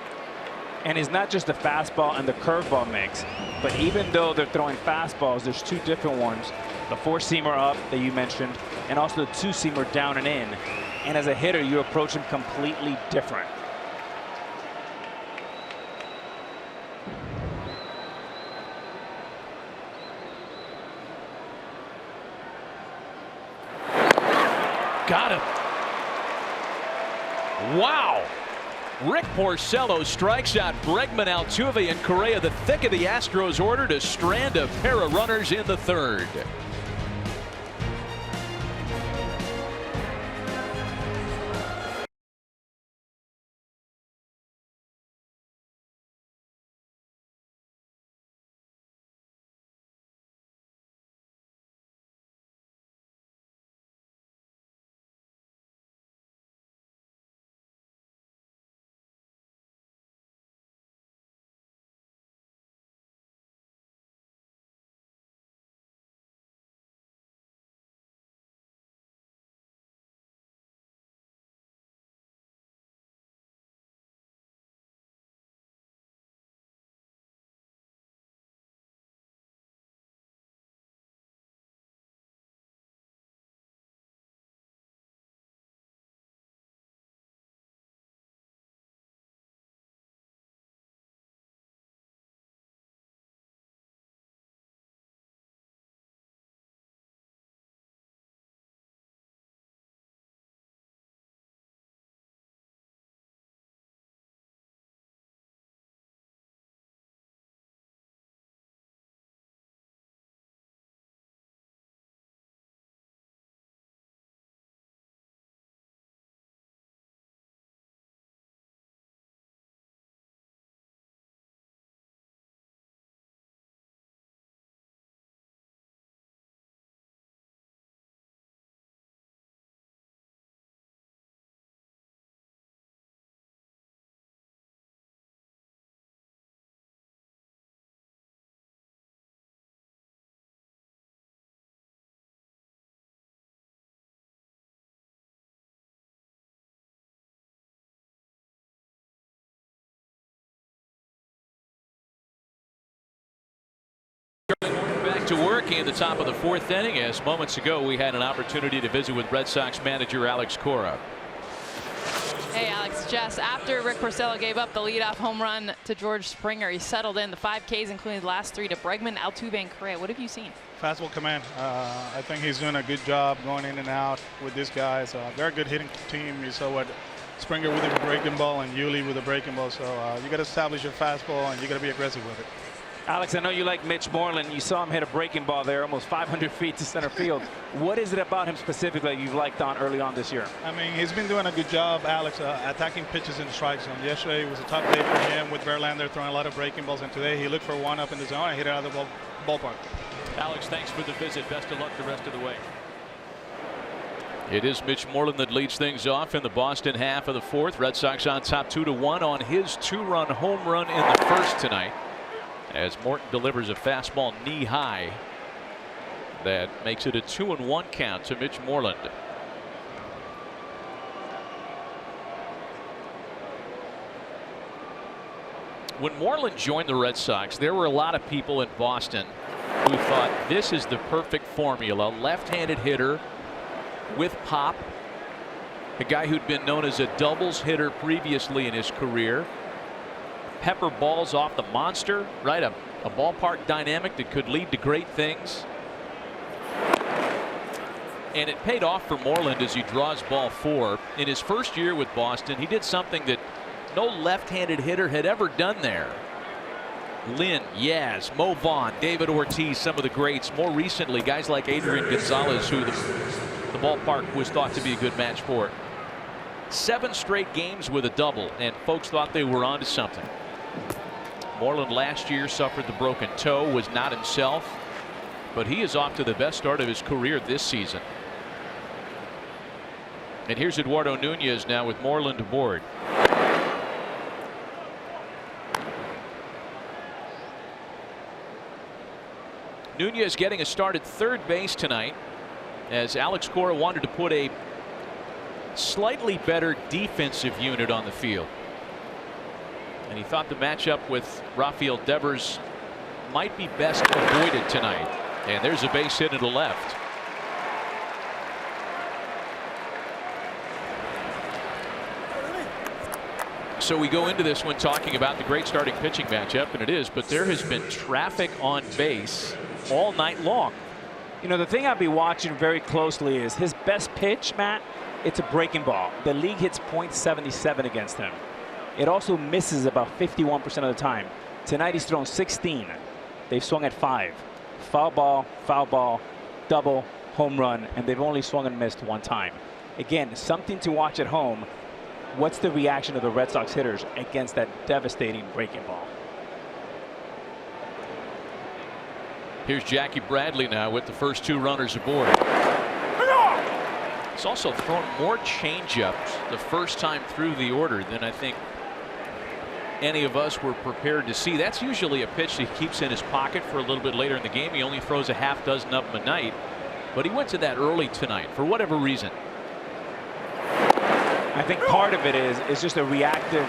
And it's not just the fastball and the curveball mix, but even though they're throwing fastballs, there's 2 different ones. The 4-seamer up that you mentioned, and also the 2-seamer down and in. And as a hitter, you approach them completely different. Got him. Wow. Rick Porcello strikes out Bregman, Altuve, and Correa. The thick of the Astros order to strand a pair of runners in the 3rd. Back to work in the top of the 4th inning, as moments ago we had an opportunity to visit with Red Sox manager Alex Cora. Hey Alex, Jess, after Rick Porcello gave up the leadoff home run to George Springer, he settled in the 5 Ks, including the last 3 to Bregman, Altuve, and Correa. What have you seen? Fastball command. I think he's doing a good job going in and out with these guys. Very good hitting team. You saw what Springer with a breaking ball and Yuli with a breaking ball. So you got to establish your fastball and you got to be aggressive with it. Alex, I know you like Mitch Moreland. You saw him hit a breaking ball there, almost 500 feet to center field. What is it about him specifically you've liked on early on this year? I mean, he's been doing a good job, Alex, attacking pitches in the strike zone. Yesterday was a tough day for him with Verlander throwing a lot of breaking balls, and today he looked for one up in the zone and hit it out of the ballpark. Alex, thanks for the visit. Best of luck the rest of the way. It is Mitch Moreland that leads things off in the Boston half of the 4th. Red Sox on top 2-1 on his 2-run home run in the 1st tonight, as Morton delivers a fastball knee high that makes it a 2-1 count to Mitch Moreland. When Moreland joined the Red Sox, there were a lot of people in Boston who thought this is the perfect formula. Left-handed hitter with pop, a guy who'd been known as a doubles hitter previously in his career. Pepper balls off the monster, right? A ballpark dynamic that could lead to great things. And it paid off for Moreland as he draws ball 4. In his first year with Boston, he did something that no left-handed hitter had ever done there. Lynn, Yaz, Mo Vaughn, David Ortiz, some of the greats. More recently, guys like Adrian Gonzalez, who the ballpark was thought to be a good match for. 7 straight games with a double, and folks thought they were onto something. Moreland last year suffered the broken toe, was not himself, but he is off to the best start of his career this season. And here's Eduardo Nunez now with Moreland aboard. Nunez getting a start at third base tonight, as Alex Cora wanted to put a slightly better defensive unit on the field. And he thought the matchup with Rafael Devers might be best avoided tonight. And there's a base hit to the left. So we go into this one talking about the great starting pitching matchup, and it is, but there has been traffic on base all night long. You know, the thing I'll be watching very closely is his best pitch, Matt. It's a breaking ball. The league hits .77 against him. It also misses about 51% of the time. Tonight he's thrown 16. They've swung at 5. Foul ball, double, home run, and they've only swung and missed 1 time. Again, something to watch at home. What's the reaction of the Red Sox hitters against that devastating breaking ball? Here's Jackie Bradley now with the first 2 runners aboard. He's also thrown more changeups the first time through the order than I think any of us were prepared to see. That's usually a pitch he keeps in his pocket for a little bit later in the game. He only throws a half dozen of them a night, but he went to that early tonight for whatever reason. I think part of it is just a reaction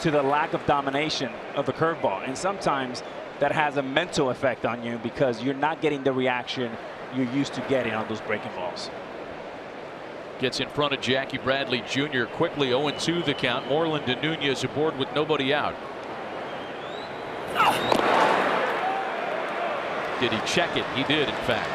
to the lack of domination of the curveball, and sometimes that has a mental effect on you because you're not getting the reaction you're used to getting on those breaking balls. Gets in front of Jackie Bradley Jr. quickly. 0-2 the count. Moreland and Nunez aboard with nobody out. Did he check it? He did, in fact.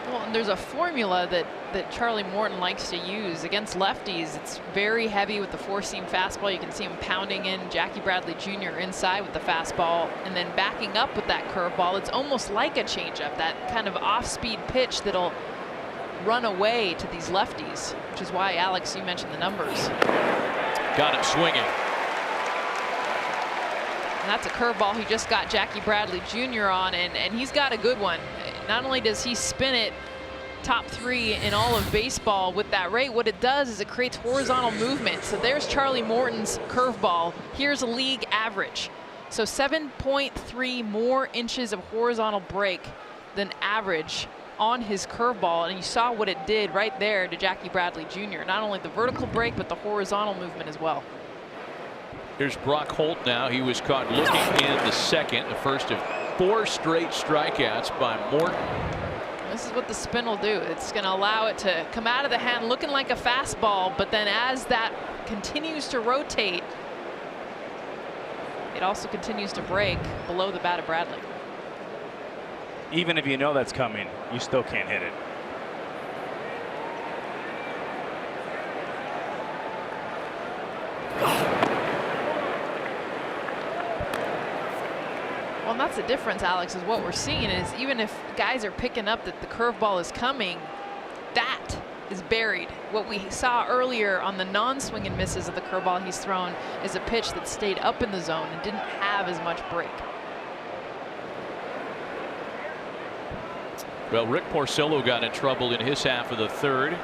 Well, and there's a formula that Charlie Morton likes to use against lefties. It's very heavy with the 4-seam fastball. You can see him pounding in Jackie Bradley Jr. inside with the fastball and then backing up with that curveball. It's almost like a changeup, that kind of off-speed pitch that'll run away to these lefties, which is why, Alex, you mentioned the numbers. Got him swinging. And that's a curveball he just got Jackie Bradley Jr. on, and he's got a good one. Not only does he spin it top 3 in all of baseball with that rate, what it does is it creates horizontal movement. So there's Charlie Morton's curveball. Here's a league average. So 7.3 more inches of horizontal break than average on his curveball, and you saw what it did right there to Jackie Bradley Jr. Not only the vertical break, but the horizontal movement as well. Here's Brock Holt now. He was caught looking in the second, the first of 4 straight strikeouts by Morton. This is what the spin will do. It's going to allow it to come out of the hand looking like a fastball, but then as that continues to rotate, it also continues to break below the bat of Bradley. Even if you know that's coming, you still can't hit it. Well, and that's the difference, Alex, is what we're seeing is even if guys are picking up that the curveball is coming, that is buried. What we saw earlier on the non-swing and misses of the curveball he's thrown is a pitch that stayed up in the zone and didn't have as much break. Well, Rick Porcello got in trouble in his half of the third.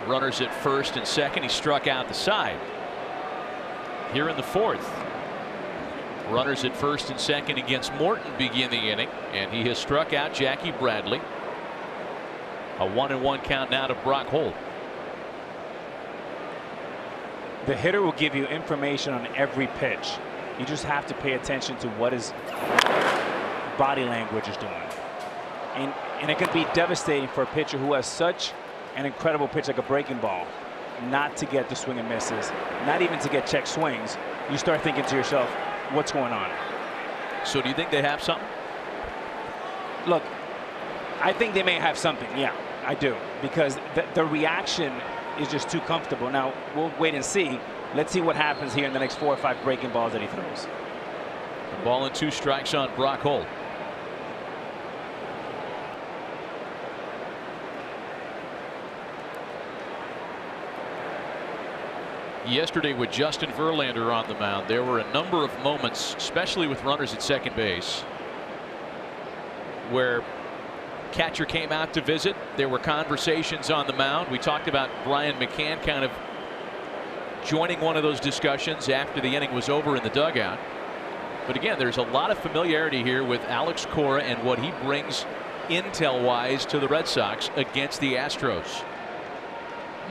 Runners at first and second. He struck out the side. Here in the fourth, runners at first and second against Morton begin the inning, and he has struck out Jackie Bradley. A 1-1 count now to Brock Holt. The hitter will give you information on every pitch. You just have to pay attention to what his body language is doing. And it can be devastating for a pitcher who has such an incredible pitch like a breaking ball not to get the swing and misses, not even to get check swings. You start thinking to yourself, what's going on? So do you think they have something? Look, I think they may have something, yeah, I do. Because the reaction is just too comfortable. Now, we'll wait and see. Let's see what happens here in the next 4 or 5 breaking balls that he throws. Ball and 2 strikes on Brock Holt. Yesterday with Justin Verlander on the mound, there were a number of moments, especially with runners at second base, where catcher came out to visit. There were conversations on the mound. We talked about Brian McCann kind of joining one of those discussions after the inning was over in the dugout. But again, there's a lot of familiarity here with Alex Cora and what he brings intel-wise to the Red Sox against the Astros.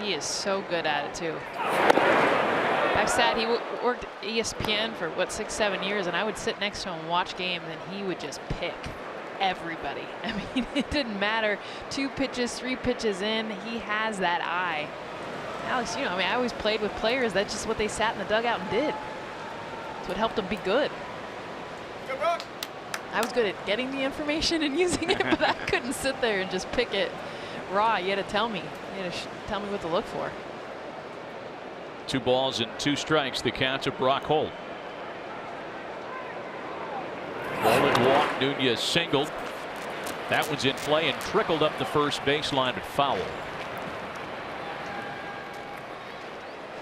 He is so good at it too. I've sat, he worked ESPN for what, 6-7 years, and I would sit next to him and watch games, and he would just pick everybody. I mean, it didn't matter 2 pitches, 3 pitches in, he has that eye. Alex, you know, I mean, I always played with players. That's just what they sat in the dugout and did. That's what helped them be good. I was good at getting the information and using it, but I couldn't sit there and just pick it raw. You had to tell me. You had to tell me what to look for. 2 balls and 2 strikes. The count to Brock Holt. Ball and walk. Nunez singled. That one's in play and trickled up the first baseline, but foul.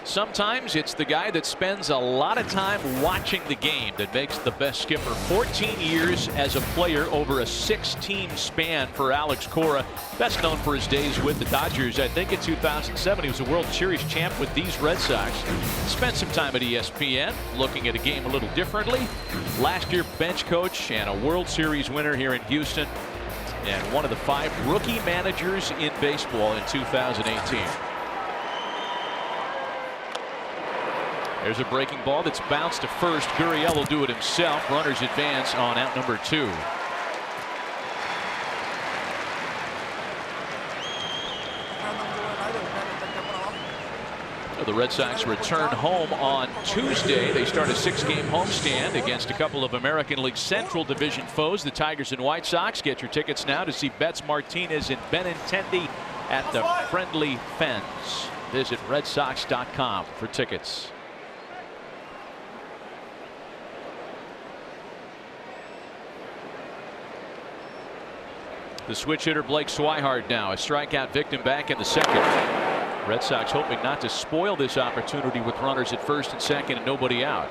Sometimes it's the guy that spends a lot of time watching the game that makes the best skipper. 14 years as a player over a 6-team span for Alex Cora. Best known for his days with the Dodgers. I think in 2007 he was a World Series champ with these Red Sox. Spent some time at ESPN looking at a game a little differently. Last year bench coach and a World Series winner here in Houston. And one of the 5 rookie managers in baseball in 2018. There's a breaking ball that's bounced to first. Gurriel will do it himself. Runners advance on out number 2. The Red Sox return home on Tuesday. They start a 6-game homestand against a couple of American League Central Division foes, the Tigers and White Sox. Get your tickets now to see Betts Martinez and Benintendi at the Friendly Fens. Visit redsox.com for tickets. The switch hitter Blake Swihart now a strikeout victim back in the second. Red Sox hoping not to spoil this opportunity with runners at first and second and nobody out.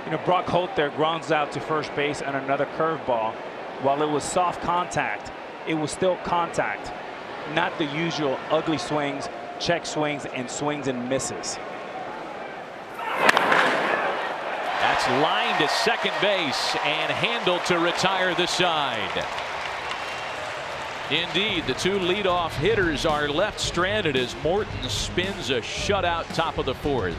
You know, Brock Holt there grounds out to first base on another curveball. While it was soft contact, it was still contact, not the usual ugly swings, check swings, and swings and misses. That's lined to second base and handled to retire the side. Indeed, the 2 leadoff hitters are left stranded as Morton spins a shutout top of the 4th.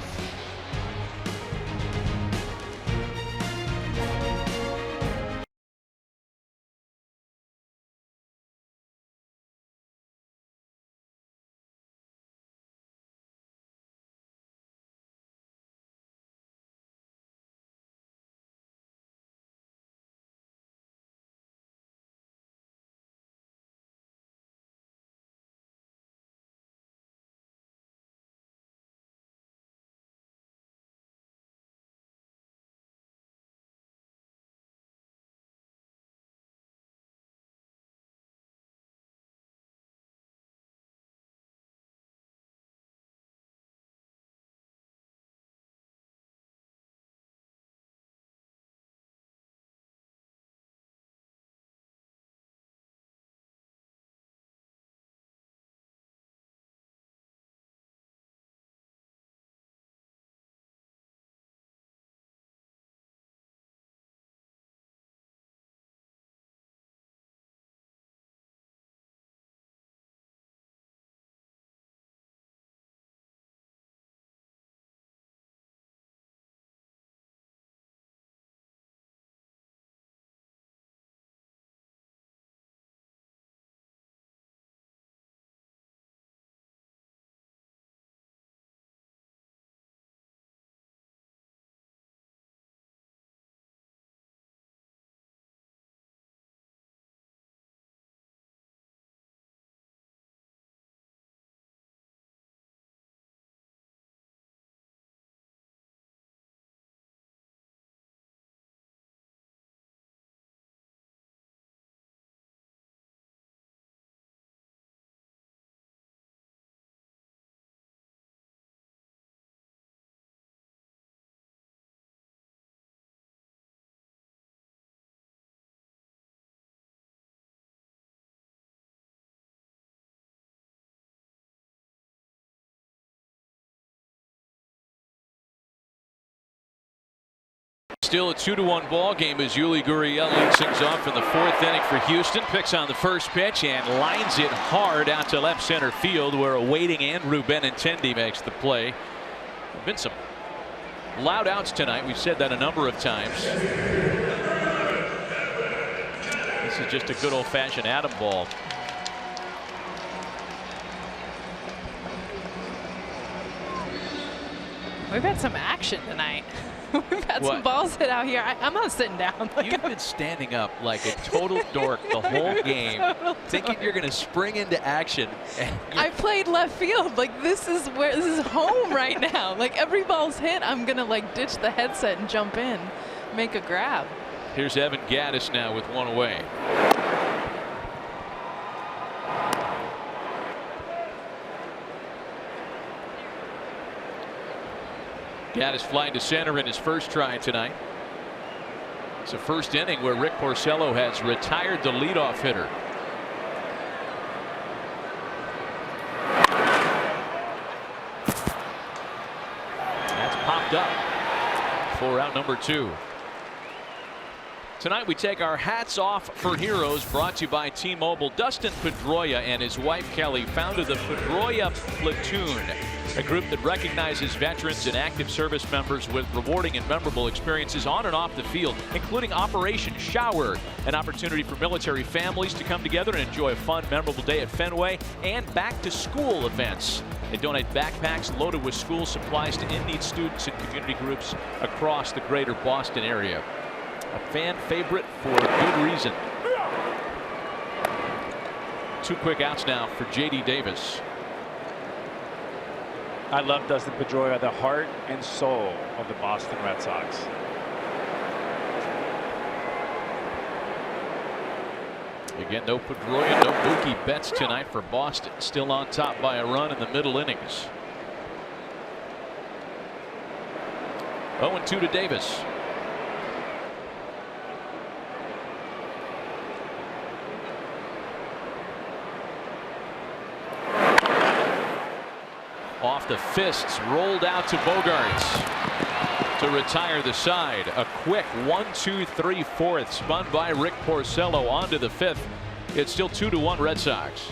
Still a 2-1 ball game as Yuli Gurriel leads things off in the 4th inning for Houston. Picks on the first pitch and lines it hard out to left center field, where a waiting Andrew Benintendi makes the play. There have been some loud outs tonight. We've said that a number of times. This is just a good old-fashioned atom ball. We've had some action tonight. We've had some balls hit out here. I'm not sitting down. You've been standing up like a total dork the whole game, thinking you're going to spring into action. I played left field. Like, this is home right now. Like, every ball's hit, I'm going to like ditch the headset and jump in, make a grab. Here's Evan Gattis now with one away. Gattis flying to center in his first try tonight. It's the first inning where Rick Porcello has retired the leadoff hitter. That's popped up for out number 2. Tonight we take our hats off for heroes, brought to you by T-Mobile. Dustin Pedroia and his wife Kelly founded the Pedroia Platoon, a group that recognizes veterans and active service members with rewarding and memorable experiences on and off the field, including Operation Shower, an opportunity for military families to come together and enjoy a fun, memorable day at Fenway, and back-to-school events. They donate backpacks loaded with school supplies to in-need students and community groups across the greater Boston area. A fan favorite for good reason. 2 quick outs now for J.D. Davis. I love Dustin Pedroia, the heart and soul of the Boston Red Sox. Again, no Pedroia, no Mookie Betts tonight for Boston. Still on top by a run in the middle innings. 0-2 to Davis. Off the fists, rolled out to Bogaerts to retire the side. A quick 1-2-3-4 spun by Rick Porcello onto the 5th. It's still 2-1 Red Sox.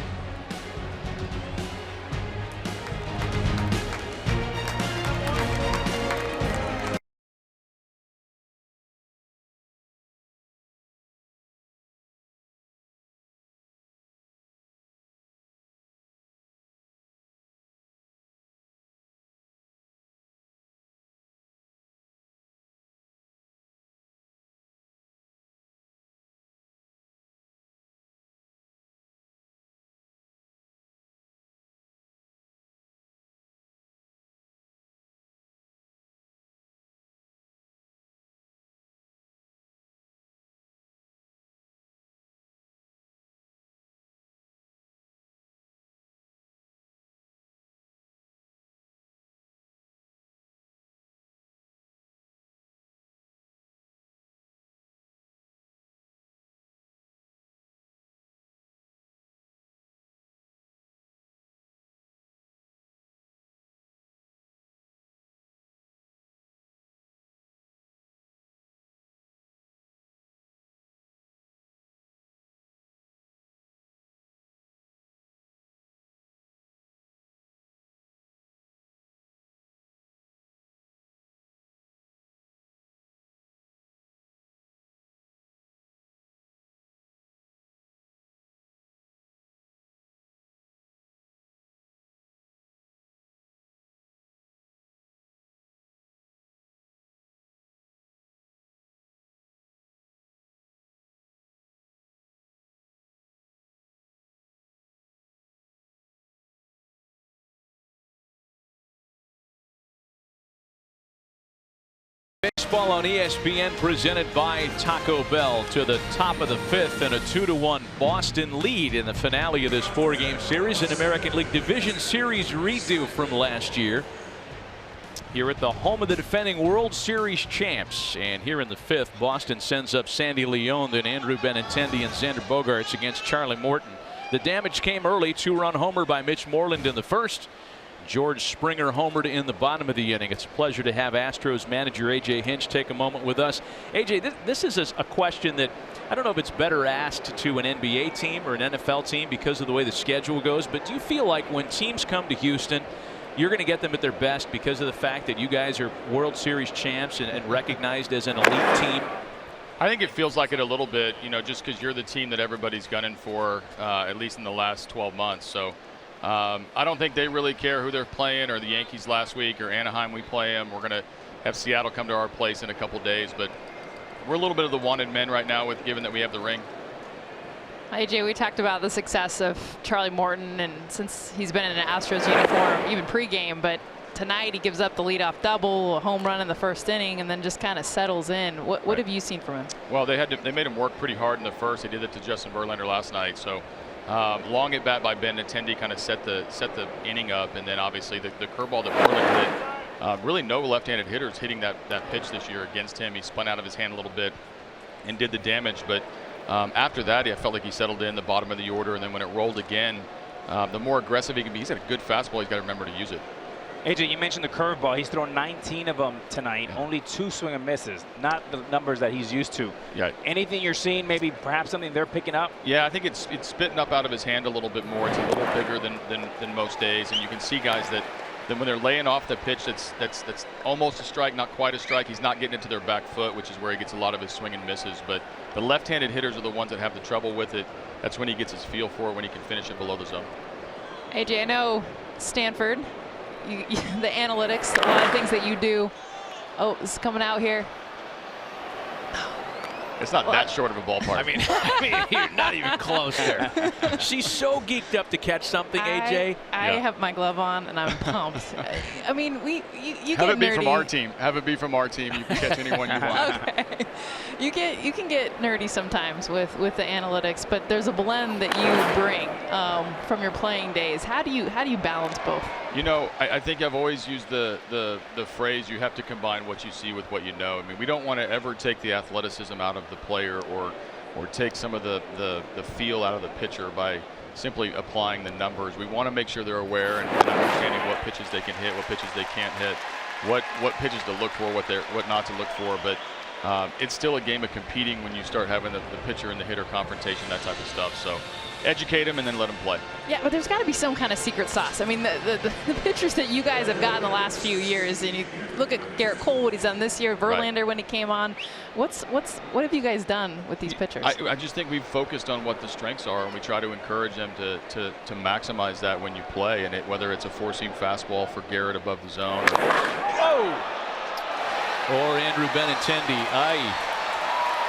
Baseball on ESPN presented by Taco Bell to the top of the 5th, and a 2-1 Boston lead in the finale of this 4-game series, an American League Division Series redo from last year. Here at the home of the defending World Series champs, and here in the 5th, Boston sends up Sandy Leon, then Andrew Benintendi and Xander Bogaerts against Charlie Morton. The damage came early, 2-run homer by Mitch Moreland in the 1st. George Springer homered in the bottom of the inning. It's a pleasure to have Astros manager A.J. Hinch take a moment with us. A.J., this is a question that I don't know if it's better asked to an NBA team or an NFL team because of the way the schedule goes, but do you feel like when teams come to Houston, you're going to get them at their best because of the fact that you guys are World Series champs and recognized as an elite team? I think it feels like it a little bit, you know, just because you're the team that everybody's gunning for, at least in the last 12 months. So I don't think they really care who they're playing, or the Yankees last week, or Anaheim we play them. We're going to have Seattle come to our place in a couple days, but we're a little bit of the wanted men right now, with given that we have the ring. AJ, we talked about the success of Charlie Morton, and since he's been in an Astros uniform, even pregame, but tonight he gives up the leadoff double, a home run in the first inning, and then just kind of settles in. What have you seen from him? Well, they made him work pretty hard in the first. They did it to Justin Verlander last night. So long at bat by Benintendi kind of set the inning up, and then obviously the curveball that Verlander hit. Really no left-handed hitters hitting that pitch this year against him. He spun out of his hand a little bit and did the damage, but after that, I felt like he settled in the bottom of the order, and then when it rolled again, the more aggressive he can be. He's got a good fastball. He's got to remember to use it. AJ, you mentioned the curveball. He's thrown 19 of them tonight. Only 2 swing and misses, not the numbers that he's used to. Yeah. Anything you're seeing, maybe perhaps something they're picking up? Yeah, I think it's spitting up out of his hand a little bit more. It's a little bigger than most days, and you can see guys that when they're laying off the pitch that's almost a strike, not quite a strike, he's not getting into their back foot, which is where he gets a lot of his swing and misses. But the left-handed hitters are the ones that have the trouble with it. That's when he gets his feel for it, when he can finish it below the zone. AJ, I know Stanford, the analytics, a lot of things that you do. Oh, this is coming out here. It's not that short of a ballpark. I mean, you're not even close there. She's so geeked up to catch something, AJ. I have my glove on and I'm pumped. I mean, you have get it be nerdy. from our team. Have it be from our team. You can catch anyone you want. Okay. You can get nerdy sometimes with the analytics, but there's a blend that you bring from your playing days. How do you balance both? You know, I think I've always used the phrase, you have to combine what you see with what you know. I mean, we don't want to ever take the athleticism out of the player or take some of the feel out of the pitcher by simply applying the numbers. We want to make sure they're aware and understanding what pitches they can hit, what pitches they can't hit, what pitches to look for, what not to look for. But it's still a game of competing when you start having the pitcher and the hitter confrontation, that type of stuff. So educate them and then let them play. Yeah, but there's got to be some kind of secret sauce. I mean, the pitchers that you guys have gotten the last few years, and you look at Garrett Cole, what he's done this year, Verlander when he came on. What have you guys done with these pitchers? I just think we've focused on what the strengths are, and we try to encourage them to maximize that when you play, and whether it's a four-seam fastball for Garrett above the zone. Or Andrew Benintendi.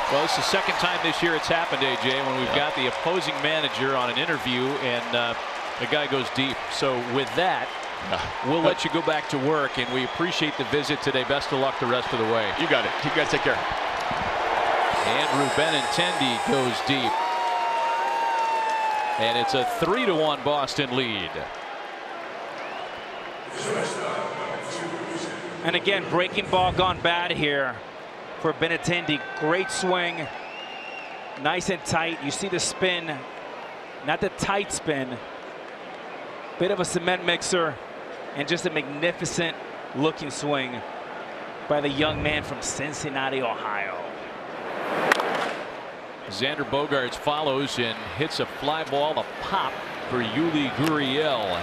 Well, it's the second time this year it's happened, AJ, when we've got the opposing manager on an interview and the guy goes deep. So with that, we'll let you go back to work, and we appreciate the visit today. Best of luck the rest of the way. You got it. You guys take care. Andrew Benintendi goes deep. And it's a 3-1 Boston lead. And again, breaking ball gone bad here for Benintendi. Great swing, nice and tight. You see the spin, not the tight spin, bit of a cement mixer, and just a magnificent looking swing by the young man from Cincinnati, Ohio. Xander Bogaerts follows and hits a fly ball, a pop for Yuli Gurriel.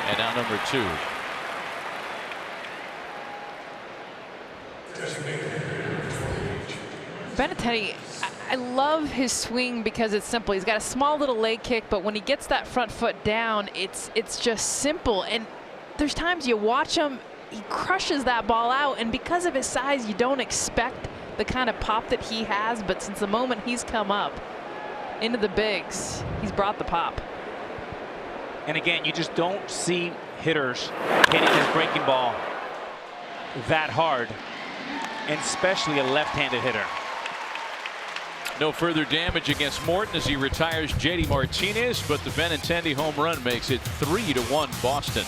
And now number 2. Benintendi, I love his swing because it's simple. He's got a small little leg kick, but when he gets that front foot down, it's just simple. And there's times you watch him, he crushes that ball out, and because of his size, you don't expect the kind of pop that he has, but since the moment he's come up into the bigs, he's brought the pop. And again, you just don't see hitters hitting his breaking ball that hard, and especially a left-handed hitter. No further damage against Morton as he retires JD Martinez, but the Benintendi home run makes it 3-1 Boston.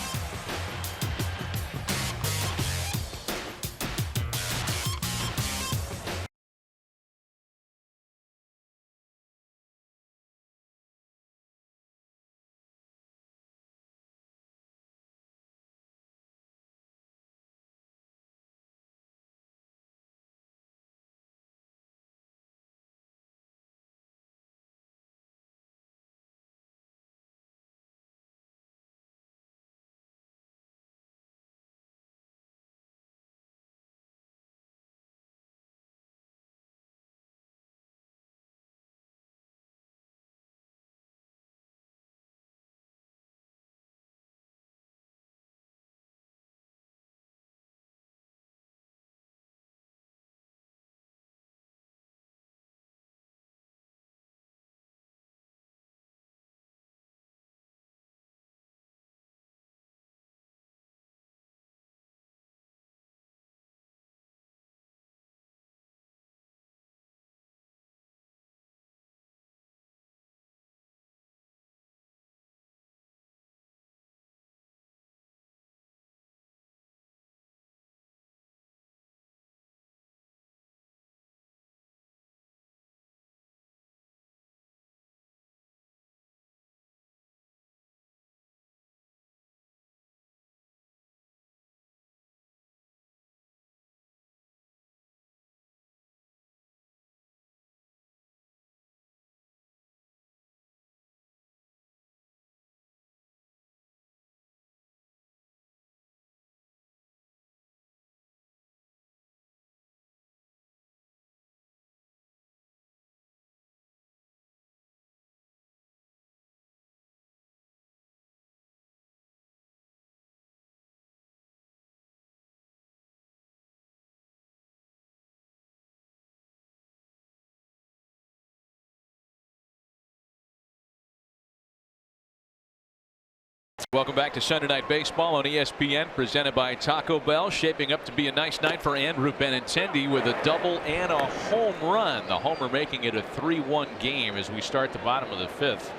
Welcome back to Sunday Night Baseball on ESPN, presented by Taco Bell. Shaping up to be a nice night for Andrew Benintendi with a double and a home run. The homer making it a 3-1 game as we start the bottom of the 5th.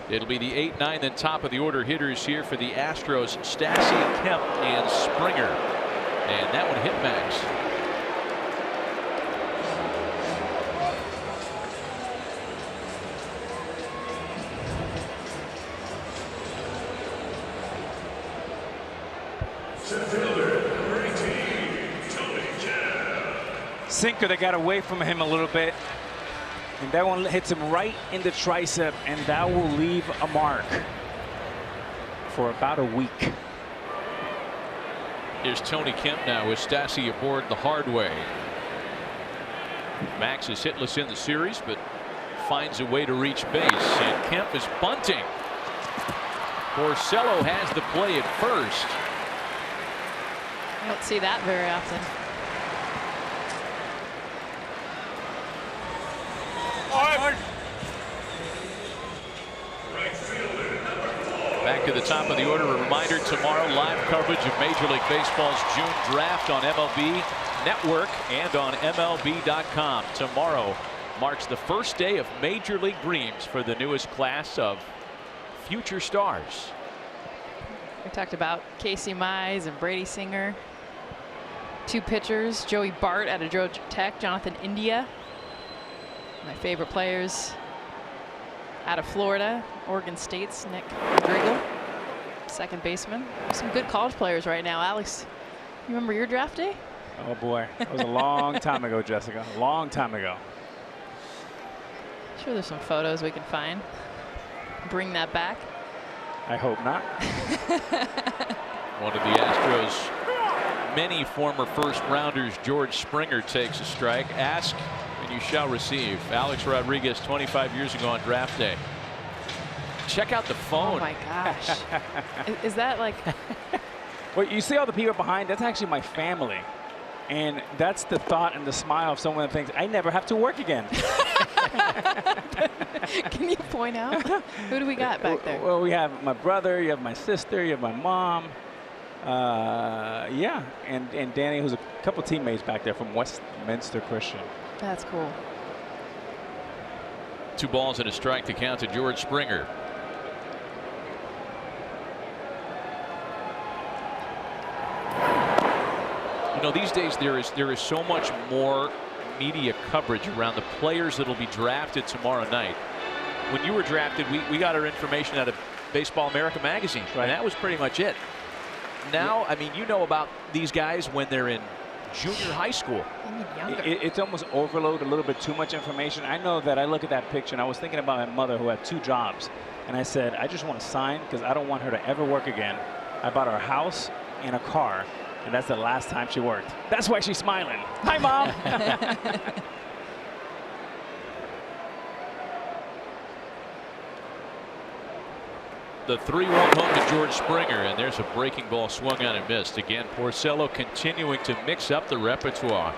It'll be the 8, 9, then top of the order hitters here for the Astros, Stassi, Kemp, and Springer. And that one hit Max. Sinker that got away from him a little bit, and that one hits him right in the tricep, and that will leave a mark for about a week. Here's Tony Kemp now with Stassi aboard the hard way. Max is hitless in the series, but finds a way to reach base, and Kemp is bunting. Porcello has the play at first. I don't see that very often. Back to the top of the order. A reminder, tomorrow live coverage of Major League Baseball's June draft on MLB Network and on MLB.com. Tomorrow marks the first day of Major League dreams for the newest class of future stars. We talked about Casey Mize and Brady Singer. 2 pitchers, Joey Bart out of Georgia Tech, Jonathan India. My favorite players out of Florida, Oregon State's Nick Griggle, second baseman. Some good college players right now. Alex, you remember your draft day? Oh boy, that was a long time ago, Jessica. A long time ago. Sure, there's some photos we can find. Bring that back. I hope not. One of the Astros' many former first-rounders, George Springer, takes a strike. Ask and you shall receive. Alex Rodriguez 25 years ago on draft day. Check out the phone. Oh my gosh. is that like? Well, you see all the people behind? That's actually my family. And that's the thought and the smile of someone that thinks I never have to work again. Can you point out? Who do we got back there? Well, we have my brother, you have my sister, you have my mom. Yeah, and Danny, who's a couple teammates back there from Westminster Christian. That's cool. 2 balls and a strike to count to George Springer. You know, these days there is so much more media coverage around the players that will be drafted tomorrow night. When you were drafted, we got our information out of Baseball America magazine, right? And that was pretty much it. Now, I mean, you know about these guys when they're in junior high school. It's almost overload, a little bit too much information. I know that I look at that picture and I was thinking about my mother who had 2 jobs. And I said, I just want to sign because I don't want her to ever work again. I bought her a house and a car, and that's the last time she worked. That's why she's smiling. Hi, Mom. The 3-1 home to George Springer, and there's a breaking ball swung on and missed. Again, Porcello continuing to mix up the repertoire.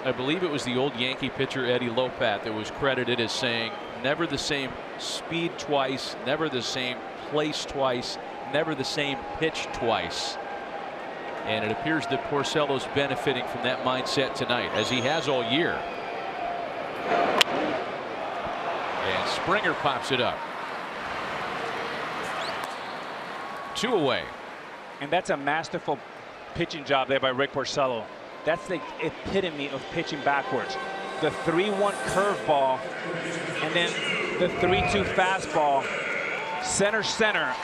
I believe it was the old Yankee pitcher Eddie Lopat that was credited as saying, never the same speed twice, never the same place twice, never the same pitch twice. And it appears that Porcello's benefiting from that mindset tonight, as he has all year. And Springer pops it up. 2 away. And that's a masterful pitching job there by Rick Porcello. That's the epitome of pitching backwards. The 3-1 curveball, and then the 3-2 fastball. Center,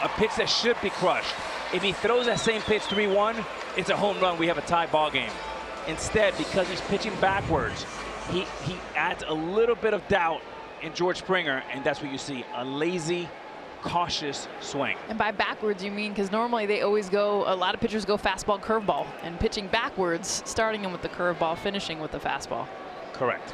a pitch that should be crushed. If he throws that same pitch 3-1, it's a home run. We have a tie ball game. Instead, because he's pitching backwards, he adds a little bit of doubt in George Springer, and that's what you see, a lazy, cautious swing. And by backwards, you mean because normally they always go, a lot of pitchers go fastball, curveball, and pitching backwards, starting them with the curveball, finishing with the fastball. Correct.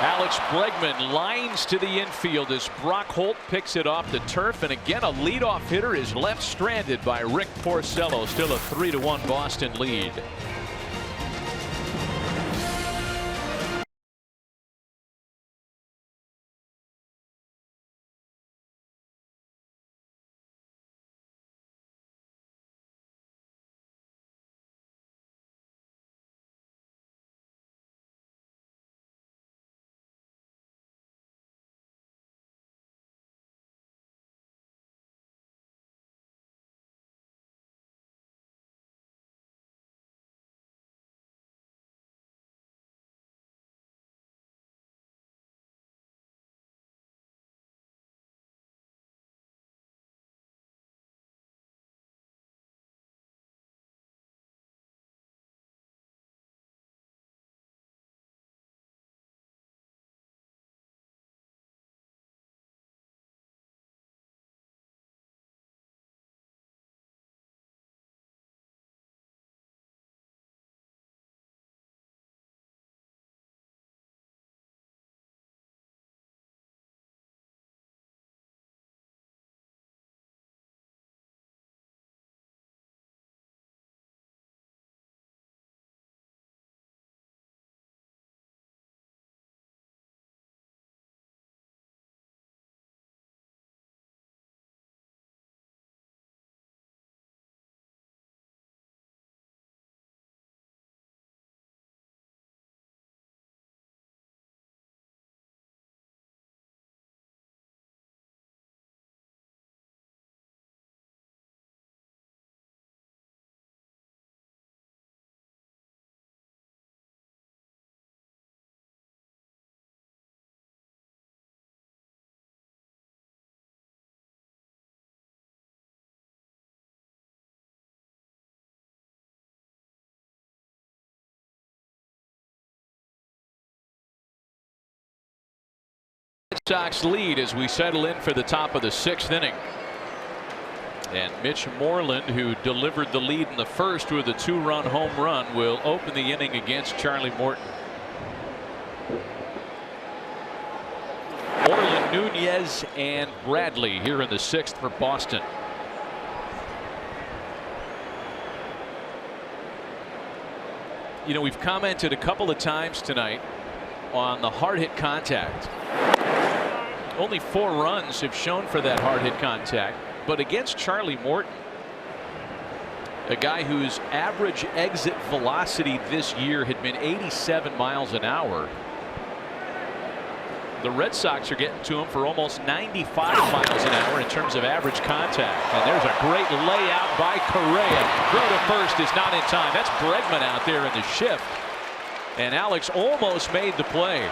Alex Bregman lines to the infield as Brock Holt picks it off the turf, and again a leadoff hitter is left stranded by Rick Porcello. Still a 3-1 Boston lead. Red Sox lead as we settle in for the top of the 6th inning. And Mitch Moreland, who delivered the lead in the first with a 2-run home run, will open the inning against Charlie Morton. Moreland, Nunez, and Bradley here in the 6th for Boston. You know, we've commented a couple of times tonight on the hard hit contact. Only 4 runs have shown for that hard hit contact, but against Charlie Morton, a guy whose average exit velocity this year had been 87 miles an hour. The Red Sox are getting to him for almost 95 miles an hour in terms of average contact. And there's a great layout by Correa. Throw to first is not in time. That's Bregman out there in the shift. And Alex almost made the play.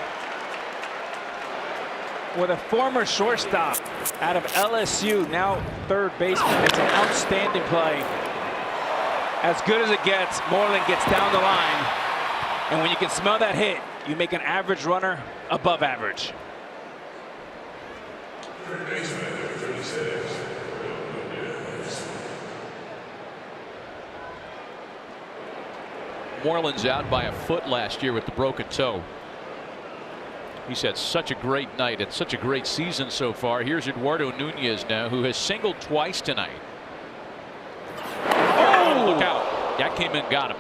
With a former shortstop out of LSU, now third baseman, it's an outstanding play. As good as it gets, Moreland gets down the line. And when you can smell that hit, you make an average runner above average. Moreland's out by a foot last year with the broken toe. He's had such a great night and such a great season so far. Here's Eduardo Nunez now, who has singled twice tonight. Oh, look out. That came in and got him.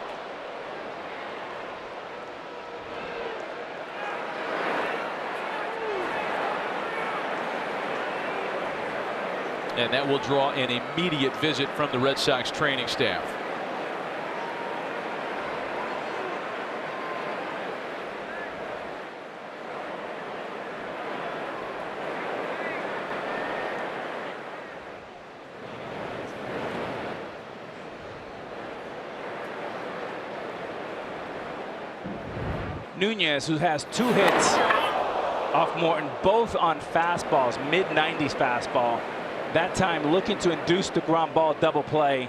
And that will draw an immediate visit from the Red Sox training staff. Nunez, who has 2 hits off Morton, both on fastballs, mid-90s fastball. That time looking to induce the ground ball double play,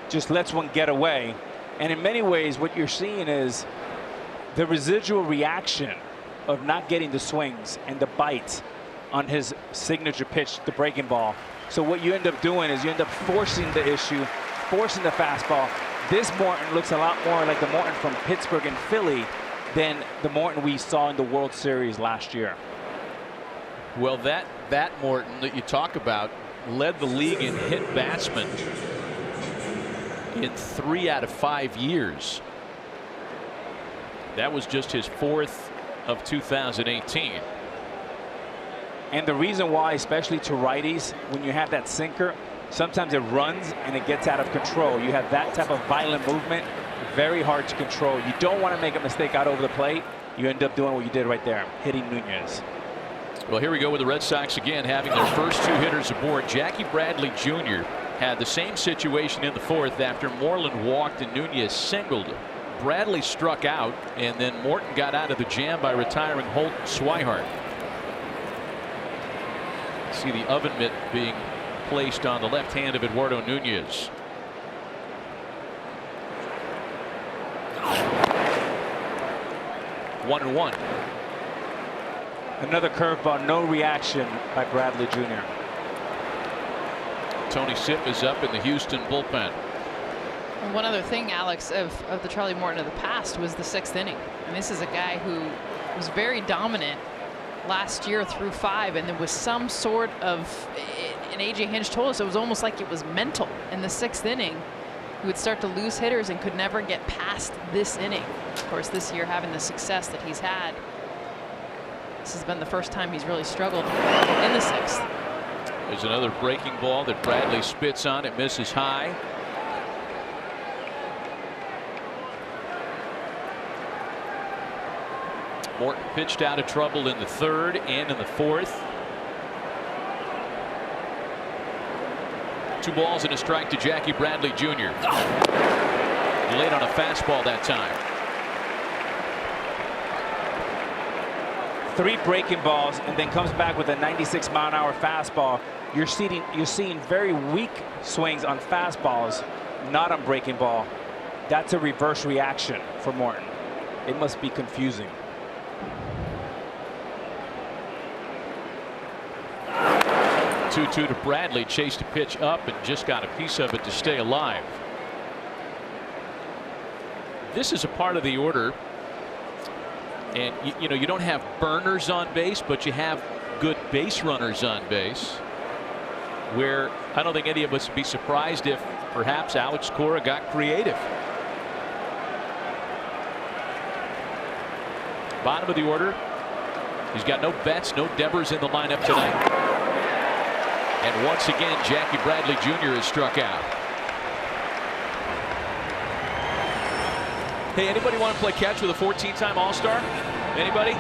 just lets one get away. And in many ways, what you're seeing is the residual reaction of not getting the swings and the bite on his signature pitch, the breaking ball. So what you end up doing is you end up forcing the issue, forcing the fastball. This Morton looks a lot more like the Morton from Pittsburgh and Philly than the Morton we saw in the World Series last year. Well, that Morton that you talk about led the league in hit batsmen in 3 out of 5 years. That was just his 4th of 2018. And the reason why, especially to righties, when you have that sinker, sometimes it runs and it gets out of control. You have that type of violent movement, very hard to control. You don't want to make a mistake out over the plate. You end up doing what you did right there, hitting Nunez. Well, here we go with the Red Sox again, having their first 2 hitters aboard. Jackie Bradley Jr. had the same situation in the 4th after Moreland walked and Nunez singled. Bradley struck out, and then Morton got out of the jam by retiring Holt Swihart. See the oven mitt being placed on the left hand of Eduardo Nunez. One and one. Another curveball, no reaction by Bradley Jr. Tony Sipp is up in the Houston bullpen. And one other thing, Alex, of the Charlie Morton of the past was the 6th inning. And this is a guy who was very dominant last year through 5, and there was some sort of, and AJ Hinch told us it was almost like it was mental in the 6th inning. He would start to lose hitters and could never get past this inning. Of course, this year having the success that he's had, this has been the first time he's really struggled in the 6th. There's another breaking ball that Bradley spits on. It misses high. Morton pitched out of trouble in the 3rd and in the 4th. 2 balls and a strike to Jackie Bradley Jr. Late on a fastball that time. 3 breaking balls and then comes back with a 96-mile-an-hour fastball. You're seeing very weak swings on fastballs, not on breaking ball. That's a reverse reaction for Morton. It must be confusing. 2-2 to Bradley. Chased a pitch up and just got a piece of it to stay alive. This is a part of the order, and you know, you don't have burners on base, but you have good base runners on base, where I don't think any of us would be surprised if perhaps Alex Cora got creative. Bottom of the order. He's got no Betts, no Devers in the lineup tonight. And once again, Jackie Bradley Jr. is struck out. Hey, anybody want to play catch with a 14-time All-Star? Anybody?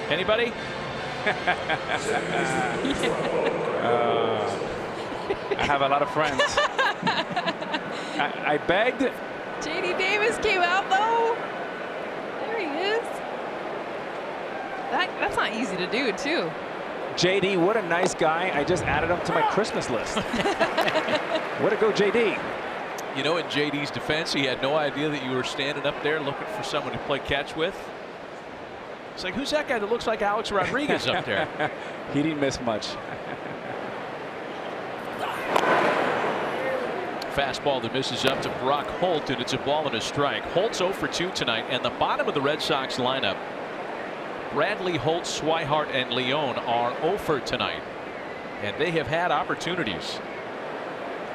Anybody? I have a lot of friends. I begged. J.D. Davis came out though. There he is. That's not easy to do too. JD, what a nice guy. I just added him to my Christmas list. Way to go, JD. You know, in JD's defense, he had no idea that you were standing up there looking for someone to play catch with. It's like, who's that guy that looks like Alex Rodriguez up there? He didn't miss much. Fastball that misses up to Brock Holt, and it's a ball and a strike. Holt's 0 for 2 tonight, and the bottom of the Red Sox lineup, Bradley, Holt, Swihart, and Leone are 0 for tonight, and they have had opportunities.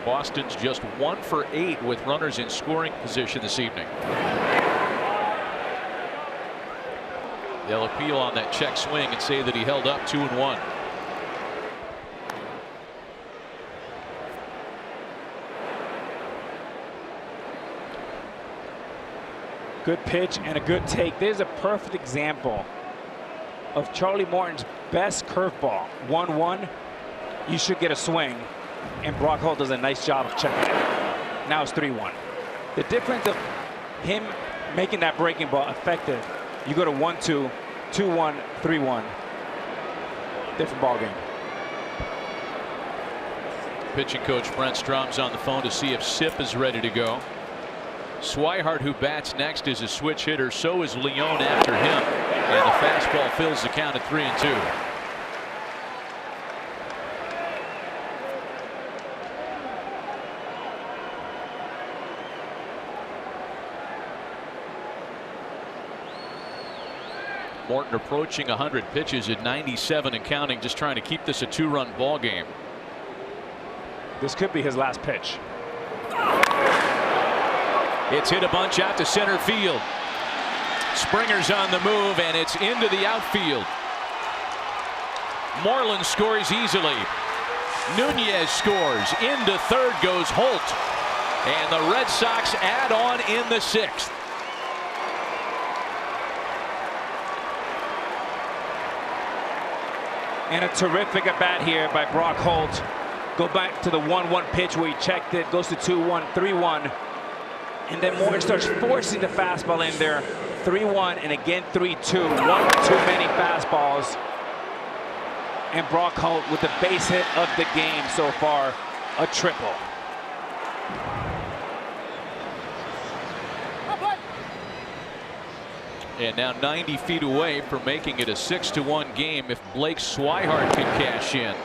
Boston's just 1 for 8 with runners in scoring position this evening. They'll appeal on that check swing and say that he held up 2-1. Good pitch and a good take. There's a perfect example of Charlie Morton's best curveball. 1-1. You should get a swing. And Brock Holt does a nice job of checking it. Now it's 3-1. The difference of him making that breaking ball effective, you go to 1-2, 2-1, 3-1. Different ball game. Pitching coach Brent Strom's on the phone to see if Sip is ready to go. Swihart, who bats next, is a switch hitter. So is Leone after him. And the fastball fills the count at 3-2. Morton approaching 100 pitches at 97 and counting, just trying to keep this a 2-run ball game. This could be his last pitch. It's hit a bunch out to center field. Springer's on the move, and it's into the outfield. Moreland scores easily. Nunez scores. Into third goes Holt. And the Red Sox add on in the 6th. And a terrific at bat here by Brock Holt. Go back to the 1-1 pitch where he checked it. Goes to 2-1, 3-1. And then Morton starts forcing the fastball in there. 3-1 and again 3-2. One too many fastballs. And Brock Holt with the base hit of the game so far, a triple. And now 90 feet away from making it a 6-1 game if Blake Swihart can cash in.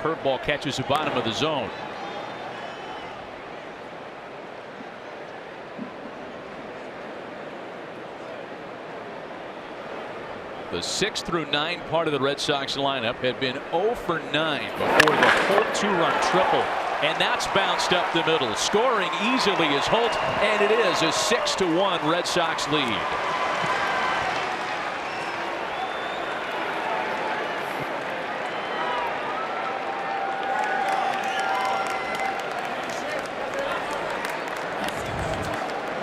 Curveball catches the bottom of the zone. The 6 through 9 part of the Red Sox lineup had been 0 for 9 before the Holt 2-run triple. And that's bounced up the middle. Scoring easily is Holt, and it is a 6-1 Red Sox lead.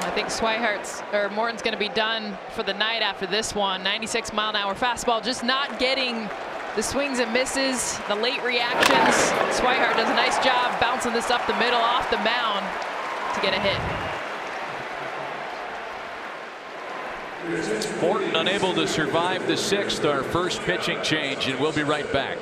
I think Morton's going to be done for the night after this one. 96-mile-an-hour fastball, just not getting the swings and misses, the late reactions. Swihart does a nice job bouncing this up the middle off the mound to get a hit. Morton unable to survive the 6th, our first pitching change, and we'll be right back.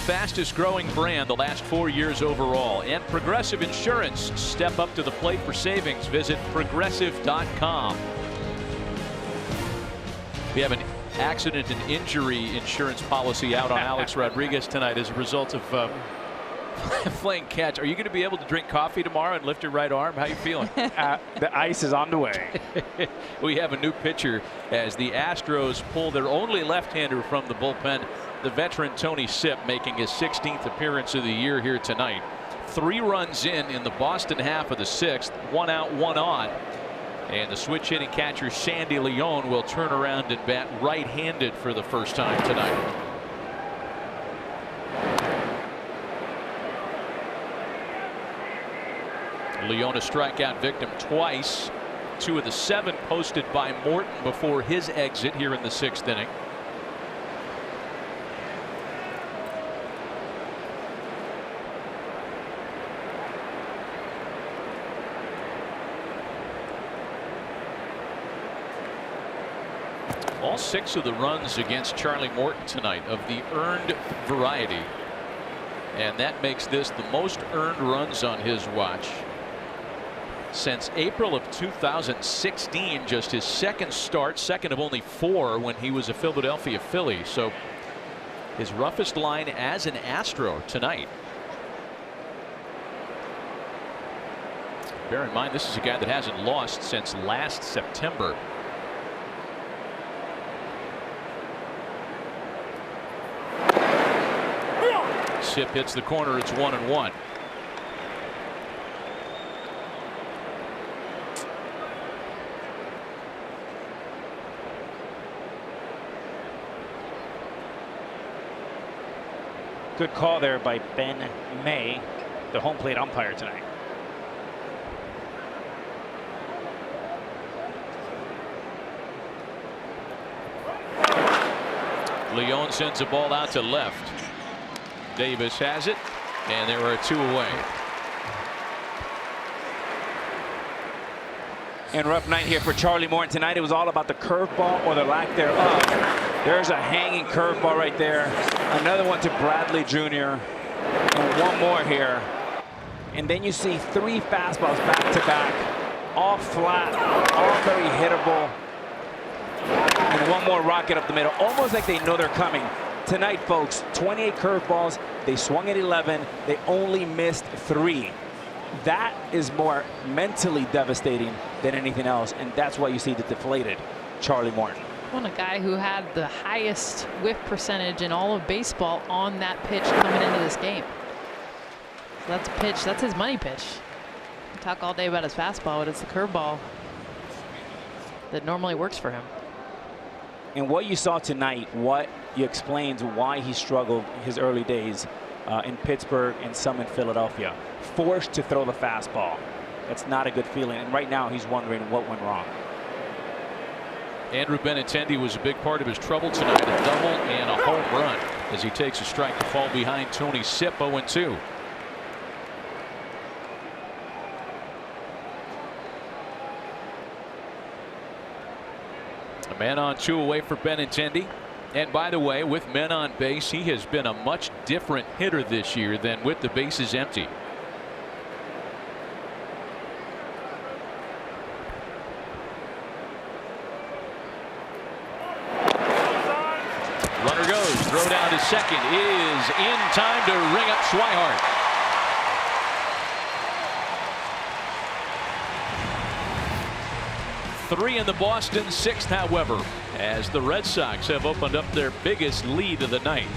fastest growing brand the last 4 years overall. And Progressive Insurance. Step up to the plate for savings. Visit progressive.com. We have an accident and injury insurance policy out on Alex Rodriguez tonight as a result of playing catch. Are you going to be able to drink coffee tomorrow and lift your right arm? How you feeling? The ice is on the way. We have a new pitcher as the Astros pull their only left-hander from the bullpen. The veteran Tony Sipp making his 16th appearance of the year here tonight. 3 runs in the Boston half of the 6th. 1 out, 1 on. And the switch hitting catcher Sandy Leon will turn around and bat right-handed for the first time tonight. Leon a strikeout victim twice. 2 of the 7 posted by Morton before his exit here in the 6th inning. All 6 of the runs against Charlie Morton tonight of the earned variety. And that makes this the most earned runs on his watch since April of 2016. Just his 2nd start, 2nd of only 4 when he was a Philadelphia Philly. So his roughest line as an Astro tonight. Bear in mind, this is a guy that hasn't lost since last September. Sipp hits the corner. It's 1-1. Good call there by Ben May, the home plate umpire tonight. Leon sends a ball out to left. Davis has it, and there are 2 away. And rough night here for Charlie Morton tonight. It was all about the curveball or the lack thereof. There's a hanging curveball right there. Another one to Bradley Jr. And 1 more here. And then you see 3 fastballs back to back, all flat, all very hittable. And 1 more rocket up the middle, almost like they know they're coming. Tonight, folks, 28 curveballs. They swung at 11. They only missed 3. That is more mentally devastating than anything else, and that's why you see the deflated Charlie Morton. Well, a guy who had the highest whiff percentage in all of baseball on that pitch coming into this game. So that's a pitch. That's his money pitch. We talk all day about his fastball, but it's the curveball that normally works for him. And what you saw tonight, what you explains why he struggled his early days in Pittsburgh and some in Philadelphia. Forced to throw the fastball. That's not a good feeling. And right now he's wondering what went wrong. Andrew Benintendi was a big part of his trouble tonight. A double and a home run as he takes a strike to fall behind Tony Sipp. 0-2. A man on 2 away for Benintendi. And by the way, with men on base, he has been a much different hitter this year than with the bases empty. Runner goes. Throw down to second is in time to ring up Swihart. Three in the Boston 6th, however, as the Red Sox have opened up their biggest lead of the night.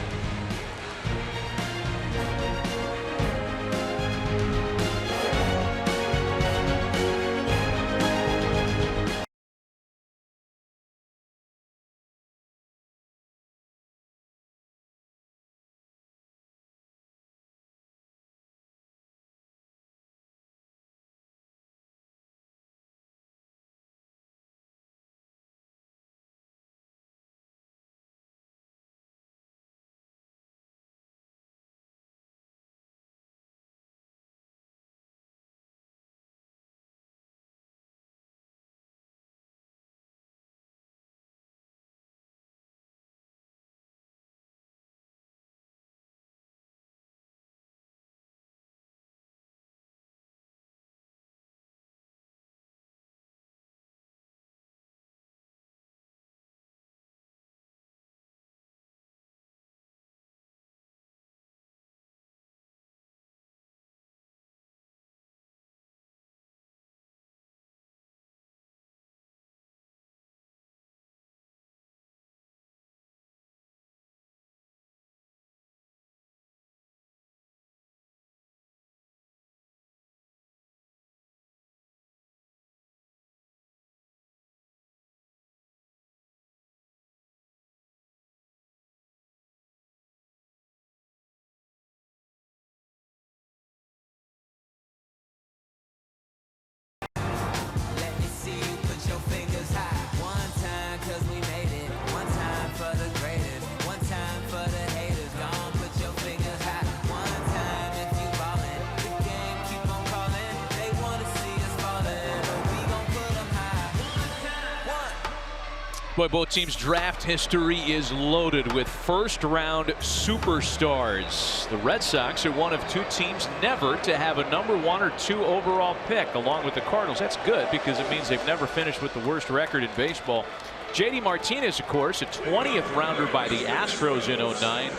Boy, both teams' draft history is loaded with first-round superstars. The Red Sox are one of 2 teams never to have a number 1 or 2 overall pick, along with the Cardinals. That's good because it means they've never finished with the worst record in baseball. JD Martinez, of course, a 20th rounder by the Astros in '09.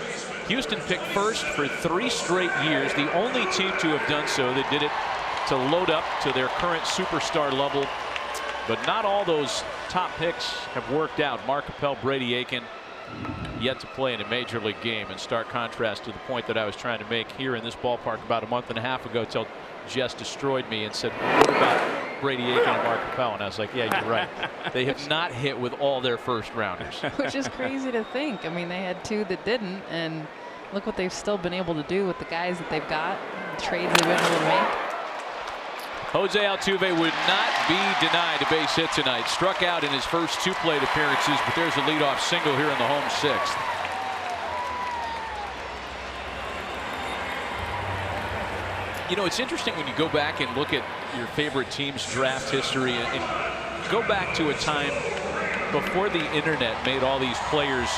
Houston picked first for 3 straight years, the only team to have done so. They did it to load up to their current superstar level. But not all those top picks have worked out. Mark Appel, Brady Aiken, yet to play in a major league game. In stark contrast to the point that I was trying to make here in this ballpark about a month and a half ago, till Jess destroyed me and said, what about Brady Aiken and Mark Appel? And I was like, yeah, you're right. They have not hit with all their first rounders. Which is crazy to think. I mean, they had 2 that didn't, and look what they've still been able to do with the guys that they've got, the trades they've been able to make. Jose Altuve would not be denied a base hit tonight. Struck out in his first 2 plate appearances, but there's a leadoff single here in the home 6th. You know, it's interesting when you go back and look at your favorite team's draft history and go back to a time before the internet made all these players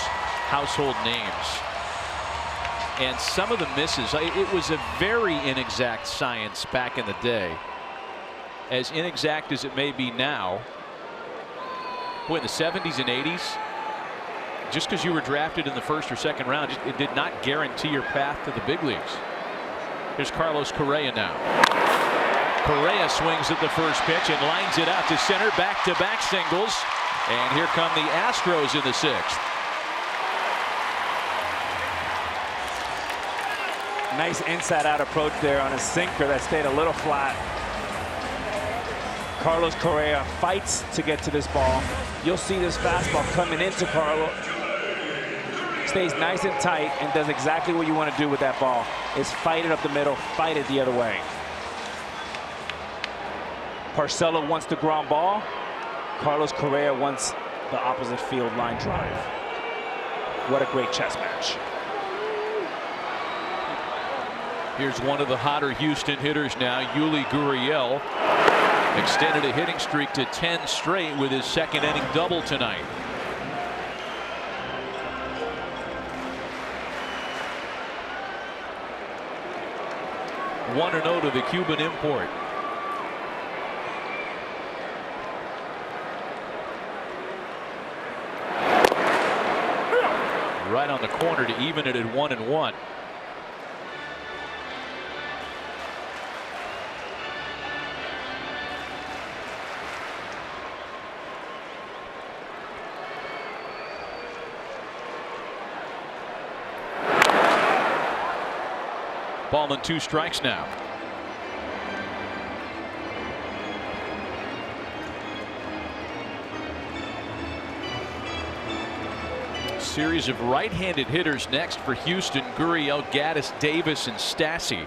household names. And some of the misses, it was a very inexact science back in the day. As inexact as it may be now, boy, in the 70s and 80s, just because you were drafted in the 1st or 2nd round, it did not guarantee your path to the big leagues. Here's Carlos Correa now. Correa swings at the first pitch and lines it out to center. Back-to-back singles. And here come the Astros in the 6th. Nice inside-out approach there on a sinker that stayed a little flat. Carlos Correa fights to get to this ball. You'll see this fastball coming into Carlos. Stays nice and tight and does exactly what you want to do with that ball. Is fight it up the middle, fight it the other way. Porcello wants the ground ball. Carlos Correa wants the opposite field line drive. What a great chess match. Here's one of the hotter Houston hitters now, Yuli Gurriel. Extended a hitting streak to 10 straight with his 2nd inning double tonight. One 1-0 to the Cuban import. Right on the corner to even it at 1-1. Ball and 2 strikes now. Series of right-handed hitters next for Houston. Gurriel, Gaddis, Davis, and Stassi.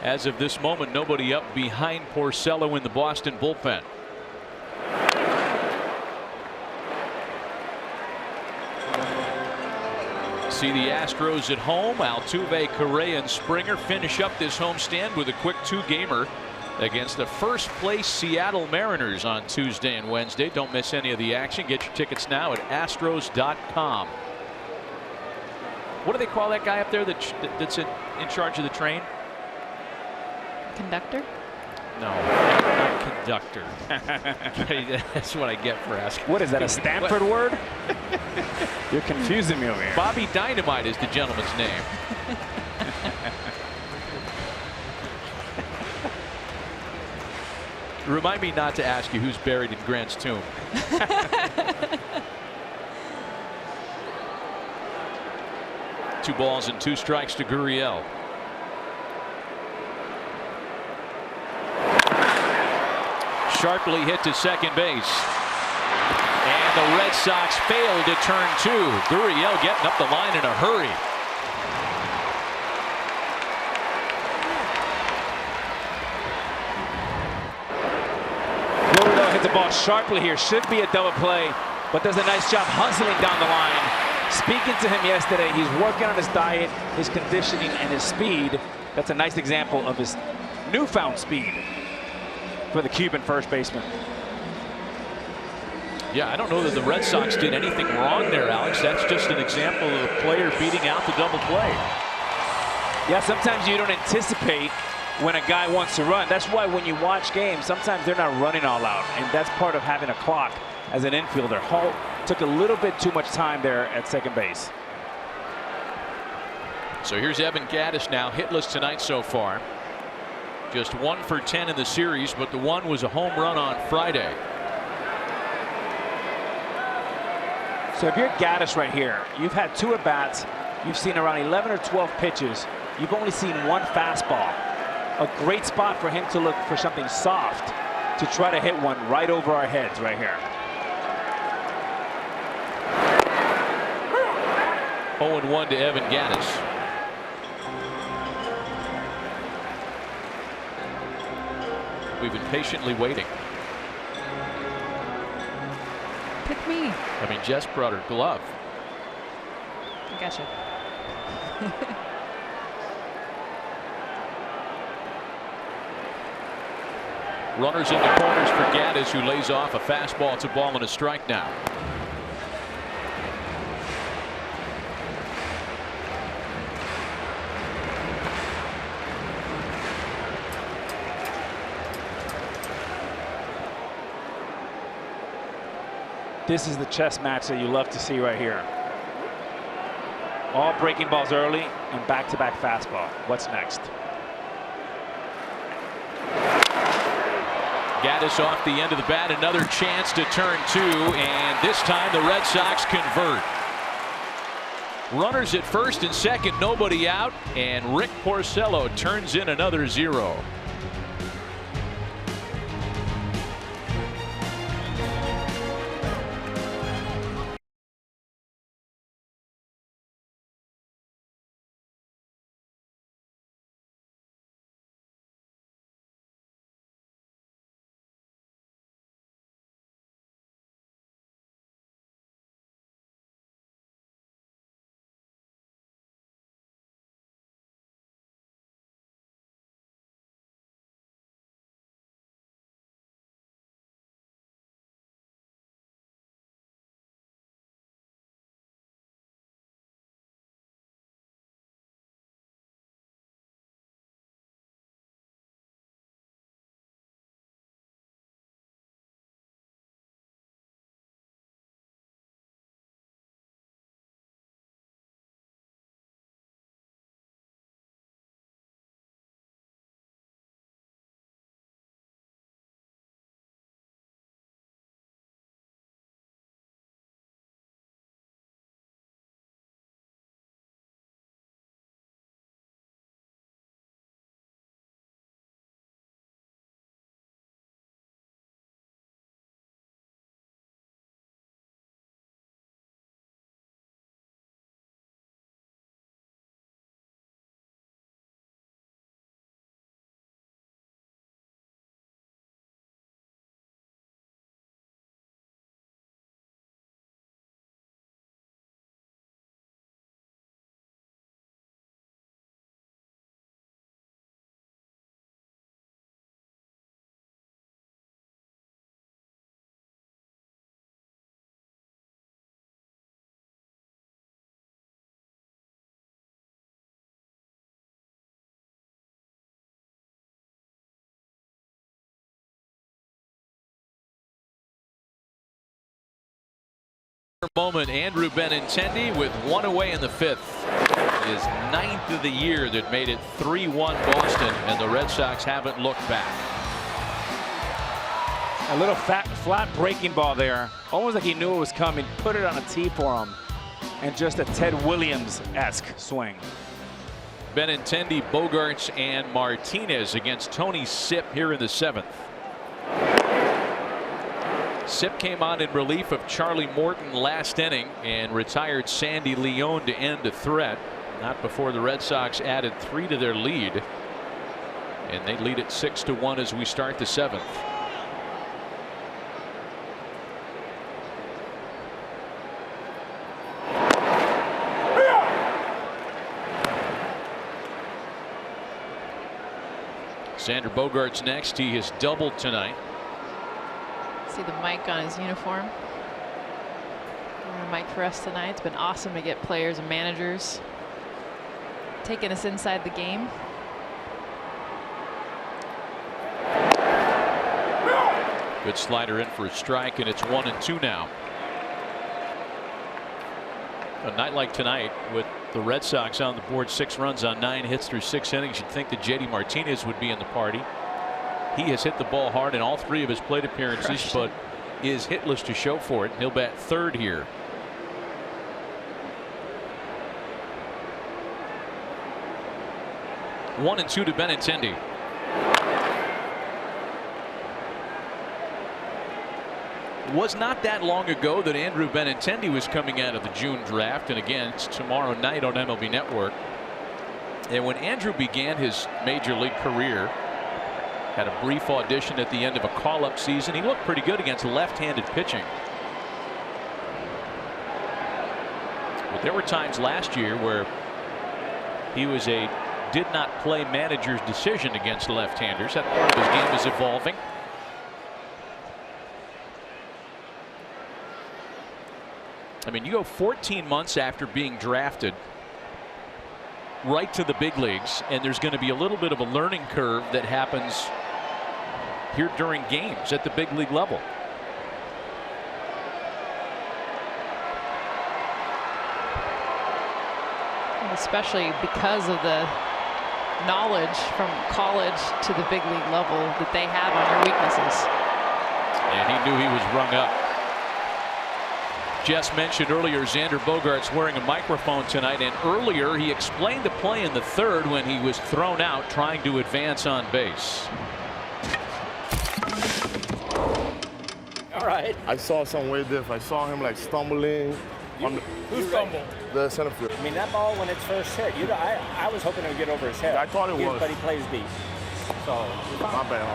As of this moment, nobody up behind Porcello in the Boston bullpen. See the Astros at home. Altuve, Correa, and Springer finish up this homestand with a quick 2-gamer against the first-place Seattle Mariners on Tuesday and Wednesday. Don't miss any of the action. Get your tickets now at Astros.com. What do they call that guy up there that's in charge of the train? Conductor? No, not conductor. That's what I get for asking. What is that, a Stanford word? You're confusing me over here. Bobby Dynamite is the gentleman's name. Remind me not to ask you who's buried in Grant's tomb. 2 balls and 2 strikes to Gurriel. Sharply hit to second base. And the Red Sox failed to turn 2. Gurriel getting up the line in a hurry. Gurriel hits the ball sharply here. Should be a double play, but does a nice job hustling down the line. Speaking to him yesterday, he's working on his diet, his conditioning, and his speed. That's a nice example of his newfound speed for the Cuban first baseman. Yeah, I don't know that the Red Sox did anything wrong there, Alex. That's just an example of the player beating out the double play. Yeah, sometimes you don't anticipate when a guy wants to run. That's why when you watch games, sometimes they're not running all out, and that's part of having a clock as an infielder. Hall took a little bit too much time there at second base. So here's Evan Gattis now, hitless tonight so far. Just 1 for 10 in the series, but the one was a home run on Friday. So if you're Gattis right here, you've had 2 at-bats, you've seen around 11 or 12 pitches, you've only seen 1 fastball. A great spot for him to look for something soft to try to hit one right over our heads right here. 0-1 to Evan Gattis. We've been patiently waiting. Pick me. I mean, Jess brought her glove. I gotcha. Runners in the corners for Gattis, who lays off a fastball. It's a ball and a strike now. This is the chess match that you love to see right here. All breaking balls early and back-to-back fastball. What's next? Gattis off the end of the bat, another chance to turn 2, and this time the Red Sox convert. Runners at first and second, nobody out, and Rick Porcello turns in another 0. Moment, Andrew Benintendi with 1 away in the 5th. His 9th of the year that made it 3-1 Boston, and the Red Sox haven't looked back. A little flat breaking ball there, almost like he knew it was coming, put it on a tee for him, and just a Ted Williams-esque swing. Benintendi, Bogarts, and Martinez against Tony Sipp here in the 7th. Sipp came on in relief of Charlie Morton last inning and retired Sandy Leon to end a threat. Not before the Red Sox added 3 to their lead, and they lead it 6-1 as we start the 7th. Xander Bogaerts next. He has doubled tonight. See the mic on his uniform. Mike for us tonight. It's been awesome to get players and managers taking us inside the game. Good slider in for a strike, and it's 1-2 now. A night like tonight with the Red Sox on the board, 6 runs on 9 hits through 6 innings, you'd think that JD Martinez would be in the party. He has hit the ball hard in all 3 of his plate appearances, but is hitless to show for it. He'll bat 3rd here. One and 2 to Benintendi. Was not that long ago that Andrew Benintendi was coming out of the June draft, and again it's tomorrow night on MLB Network. And when Andrew began his major league career, had a brief audition at the end of a call-up season. He looked pretty good against left-handed pitching. But there were times last year where he was a did not play manager's decision against left-handers. That part of his game is evolving. I mean, you go 14 months after being drafted right to the big leagues, and there's going to be a little bit of a learning curve that happens here during games at the big league level. Especially because of the knowledge from college to the big league level that they have on your weaknesses. And he knew he was rung up. Jess mentioned earlier Xander Bogaerts wearing a microphone tonight, and earlier he explained the play in the 3rd when he was thrown out trying to advance on base. All right. I saw something way different. I saw him like stumbling. Who stumbled? The center field. I mean, that ball when it's first hit, I was hoping it would get over his head. Yeah, I thought it was. But he plays deep. So My bad.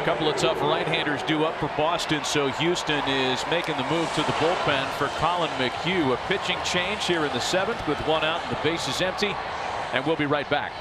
A couple of tough right-handers due up for Boston, so Houston is making the move to the bullpen for Colin McHugh. A pitching change here in the 7th with 1 out and the base is empty, and we'll be right back.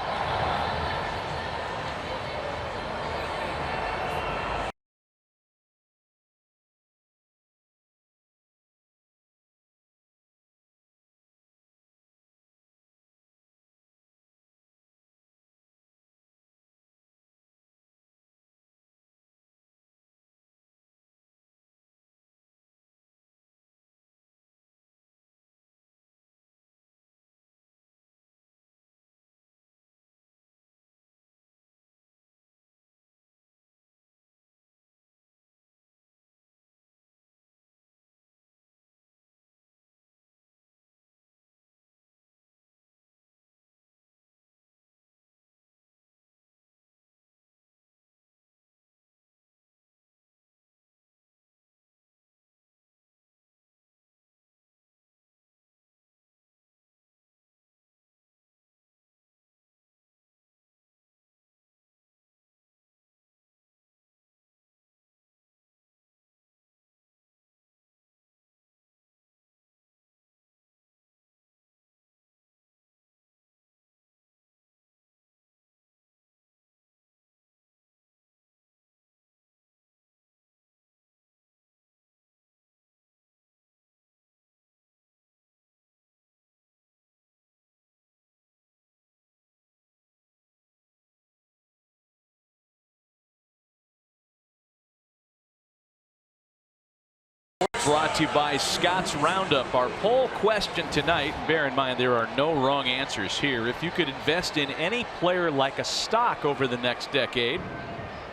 Brought to you by Scott's Roundup. Our poll question tonight, bear in mind there are no wrong answers here. If you could invest in any player like a stock over the next decade,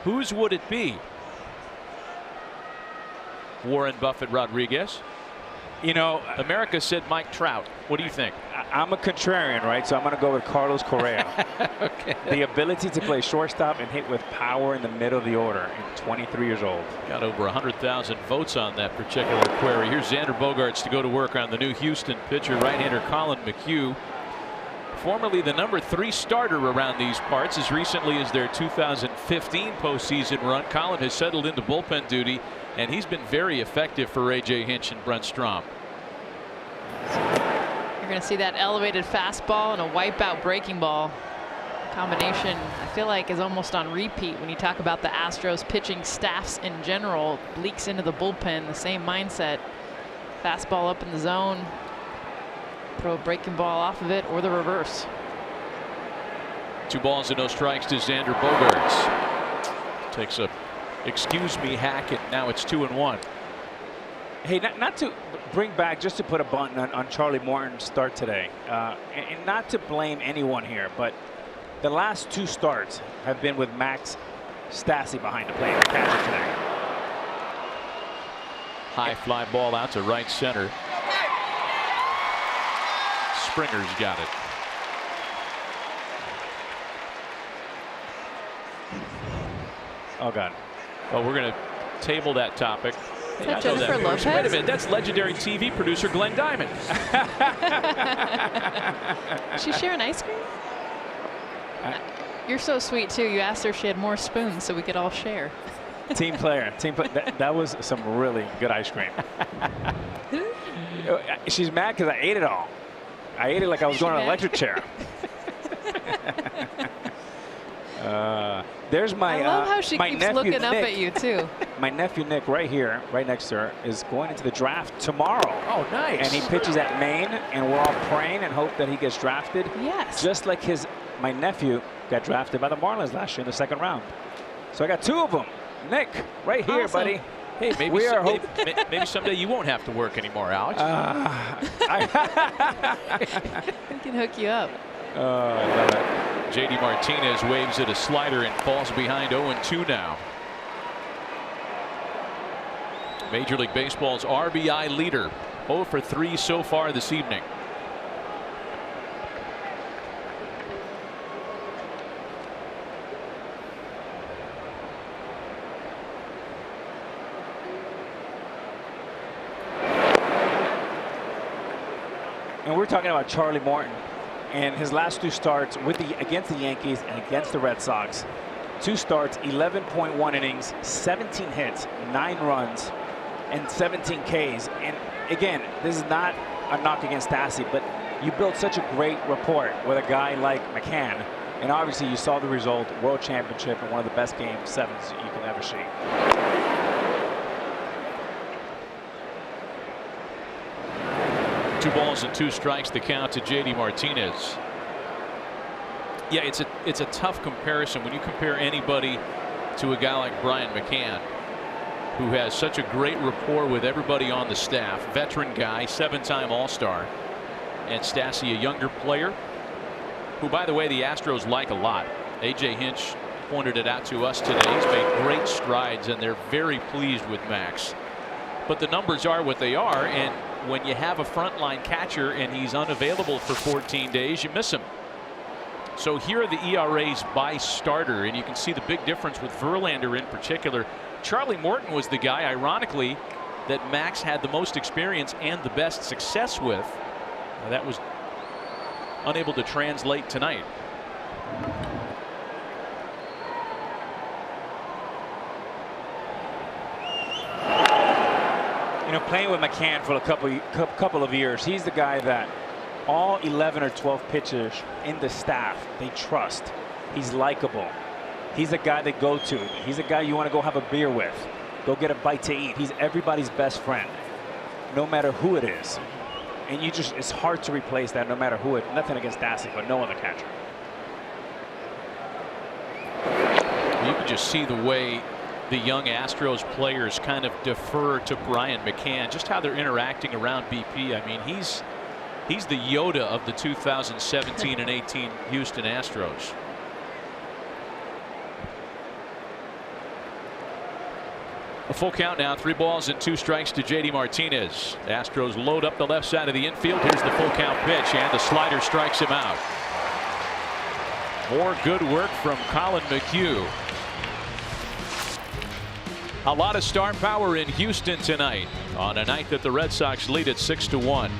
whose would it be? Warren Buffett Rodriguez. You know, America said Mike Trout. What do you think? I'm a contrarian, right? So I'm going to go with Carlos Correa. Okay. The ability to play shortstop and hit with power in the middle of the order. And 23 years old. Got over 100,000 votes on that particular query. Here's Xander Bogaerts to go to work on the new Houston pitcher, right-hander Colin McHugh. Formerly the number 3 starter around these parts as recently as their 2015 postseason run. Colin has settled into bullpen duty, and he's been very effective for A.J. Hinch and Brent Strom. You're going to see that elevated fastball and a wipeout breaking ball. combination, I feel like, is almost on repeat when you talk about the Astros pitching staffs in general. Leaks into the bullpen, the same mindset. Fastball up in the zone, throw a breaking ball off of it, or the reverse. 2 balls and no strikes to Xander Bogaerts. Takes a excuse me hack, and now it's 2-1. Hey, not to bring back, just to put a button on Charlie Morton's start today, and not to blame anyone here, but the last 2 starts have been with Max Stassi behind the plate, the catcher today. High fly ball out to right center. Springer's got it. Oh, God. Well, we're going to table that topic. Is that Jennifer Lopez? Wait a minute, that's legendary TV producer Glenn Diamond. Is she sharing ice cream? You're so sweet, too. You asked her if she had more spoons so we could all share. Team player. That was some really good ice cream. She's mad because I ate it all. I ate it like I was going on an electric chair. There's my. I love how she keeps looking Nick. up at you too. My nephew Nick, right here, right next to her, is going into the draft tomorrow. Oh, nice! And he pitches at Maine, and we're all praying and hope that he gets drafted. Yes. Just like my nephew got drafted by the Marlins last year in the 2nd round. So I got 2 of them. Nick, right here, Awesome. buddy. Hey, maybe someday you won't have to work anymore, Alex. We can hook you up. I love it. JD Martinez waves at a slider and falls behind 0-2 now. Major League Baseball's RBI leader, 0 for 3 so far this evening. And we're talking about Charlie Morton and his last 2 starts against the Yankees and against the Red Sox. 2 starts, 11.1 innings, 17 hits, 9 runs, and 17 Ks. And again, this is not a knock against Stassi, but you built such a great rapport with a guy like McCann. And obviously you saw the result, World Championship, and one of the best Game 7s you can ever see. 2 balls and 2 strikes the count to JD Martinez. Yeah, it's a tough comparison when you compare anybody to a guy like Brian McCann, who has such a great rapport with everybody on the staff. Veteran guy, 7-time All-Star. And Stassi, a younger player, who, by the way, the Astros like a lot. A.J. Hinch pointed it out to us today. He's made great strides, and they're very pleased with Max. But the numbers are what they are, and when you have a frontline catcher and he's unavailable for 14 days, you miss him. So here are the ERAs by starter, and you can see the big difference with Verlander in particular. Charlie Morton was the guy, ironically, that Max had the most experience and the best success with. That was unable to translate tonight. You know, playing with McCann for a couple of years, he's the guy that all 11 or 12 pitchers in the staff, they trust. He's likable. He's a guy they go to. He's a guy you want to go have a beer with, go get a bite to eat. He's everybody's best friend, no matter who it is. And it's hard to replace that, no matter who it. Nothing against Stassi, but no other catcher. You can just see the way the young Astros players kind of defer to Brian McCann, just how they're interacting around BP. I mean, he's the Yoda of the 2017 and 18 Houston Astros. A full count now, 3 balls and 2 strikes to JD Martinez. The Astros load up the left side of the infield. Here's the full count pitch, and the slider strikes him out. More good work from Colin McHugh. A lot of star power in Houston tonight on a night that the Red Sox lead at 6-1.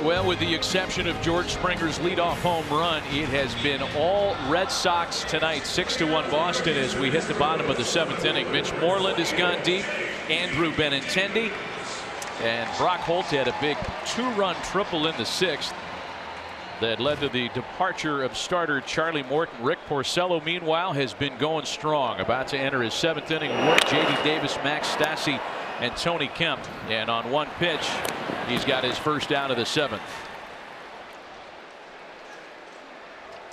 Well, with the exception of George Springer's leadoff home run, it has been all Red Sox tonight. 6-1 Boston as we hit the bottom of the 7th inning. Mitch Moreland has gone deep. Andrew Benintendi and Brock Holt had a big 2-run triple in the 6th that led to the departure of starter Charlie Morton. Rick Porcello, meanwhile, has been going strong, about to enter his 7th inning work. J.D. Davis, Max Stassi, and Tony Kemp. And on one pitch, he's got his first out of the 7th.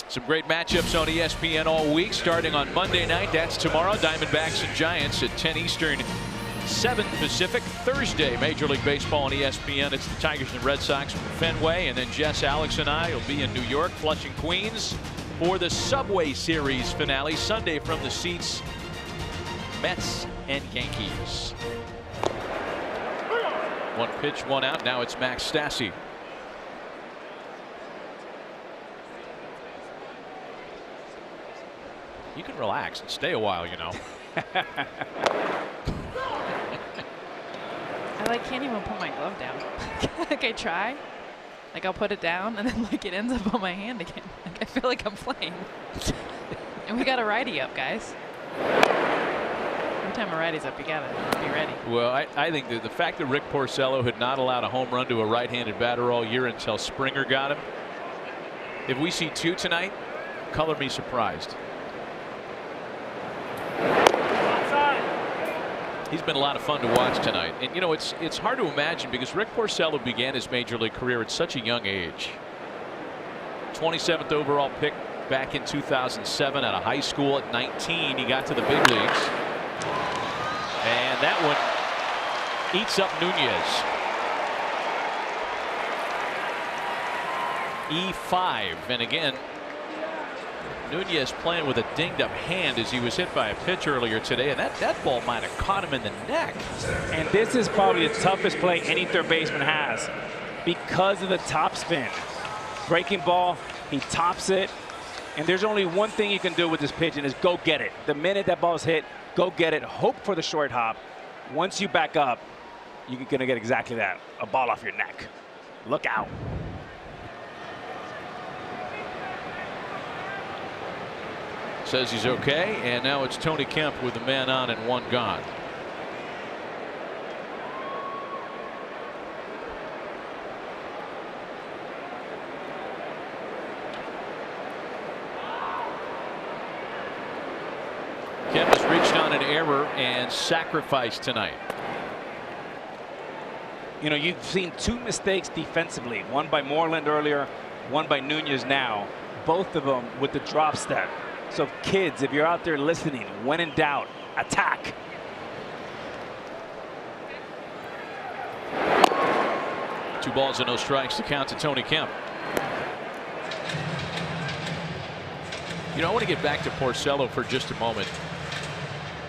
Some great matchups on ESPN all week, starting on Monday night. That's tomorrow. Diamondbacks and Giants at 10 Eastern, 7 Pacific. Thursday, Major League Baseball on ESPN. It's the Tigers and Red Sox from Fenway. And then Jess, Alex, and I will be in New York, Flushing, Queens for the Subway Series finale. Sunday from the seats, Mets and Yankees. One pitch, one out. Now it's Max Stassi. You can relax and stay a while, you know. I can't even put my glove down. Like I try, like I'll put it down and then like it ends up on my hand again. Like I feel like I'm playing. And we got a righty up, guys. Every time a righty's up, you gotta be ready. Well, I think that the fact that Rick Porcello had not allowed a home run to a right-handed batter all year until Springer got him. If we see 2 tonight, color me surprised. He's been a lot of fun to watch tonight. And, you know, it's hard to imagine because Rick Porcello began his major league career at such a young age. 27th overall pick back in 2007 out of high school. At 19, he got to the big leagues. And that one eats up Nunez. E5. And again, Nunez playing with a dinged up hand as he was hit by a pitch earlier today, and that ball might have caught him in the neck. And this is probably the toughest play any third baseman has because of the top spin. Breaking ball, he tops it, and there's only one thing you can do with this pitch, and is go get it. The minute that ball's hit, go get it, hope for the short hop. Once you back up, you're going to get exactly that, a ball off your neck. Look out. Says he's okay, and now it's Tony Kemp with the man on and one gone. Kemp has reached on an error and sacrificed tonight. You know, you've seen 2 mistakes defensively, one by Moreland earlier, one by Nunez now, both of them with the drop step. So kids, if you're out there listening, when in doubt, attack. Two balls and no strikes to count to Tony Kemp. You know, I want to get back to Porcello for just a moment.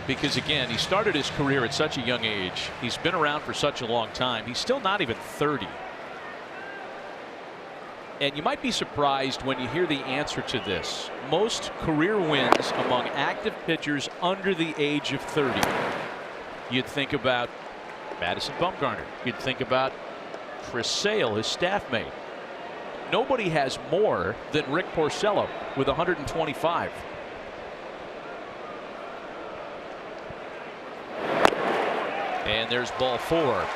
Because again, he started his career at such a young age. He's been around for such a long time. He's still not even 30. And you might be surprised when you hear the answer to this. Most career wins among active pitchers under the age of 30. You'd think about Madison Bumgarner. You'd think about Chris Sale, his staff mate. Nobody has more than Rick Porcello with 125. And there's ball 4.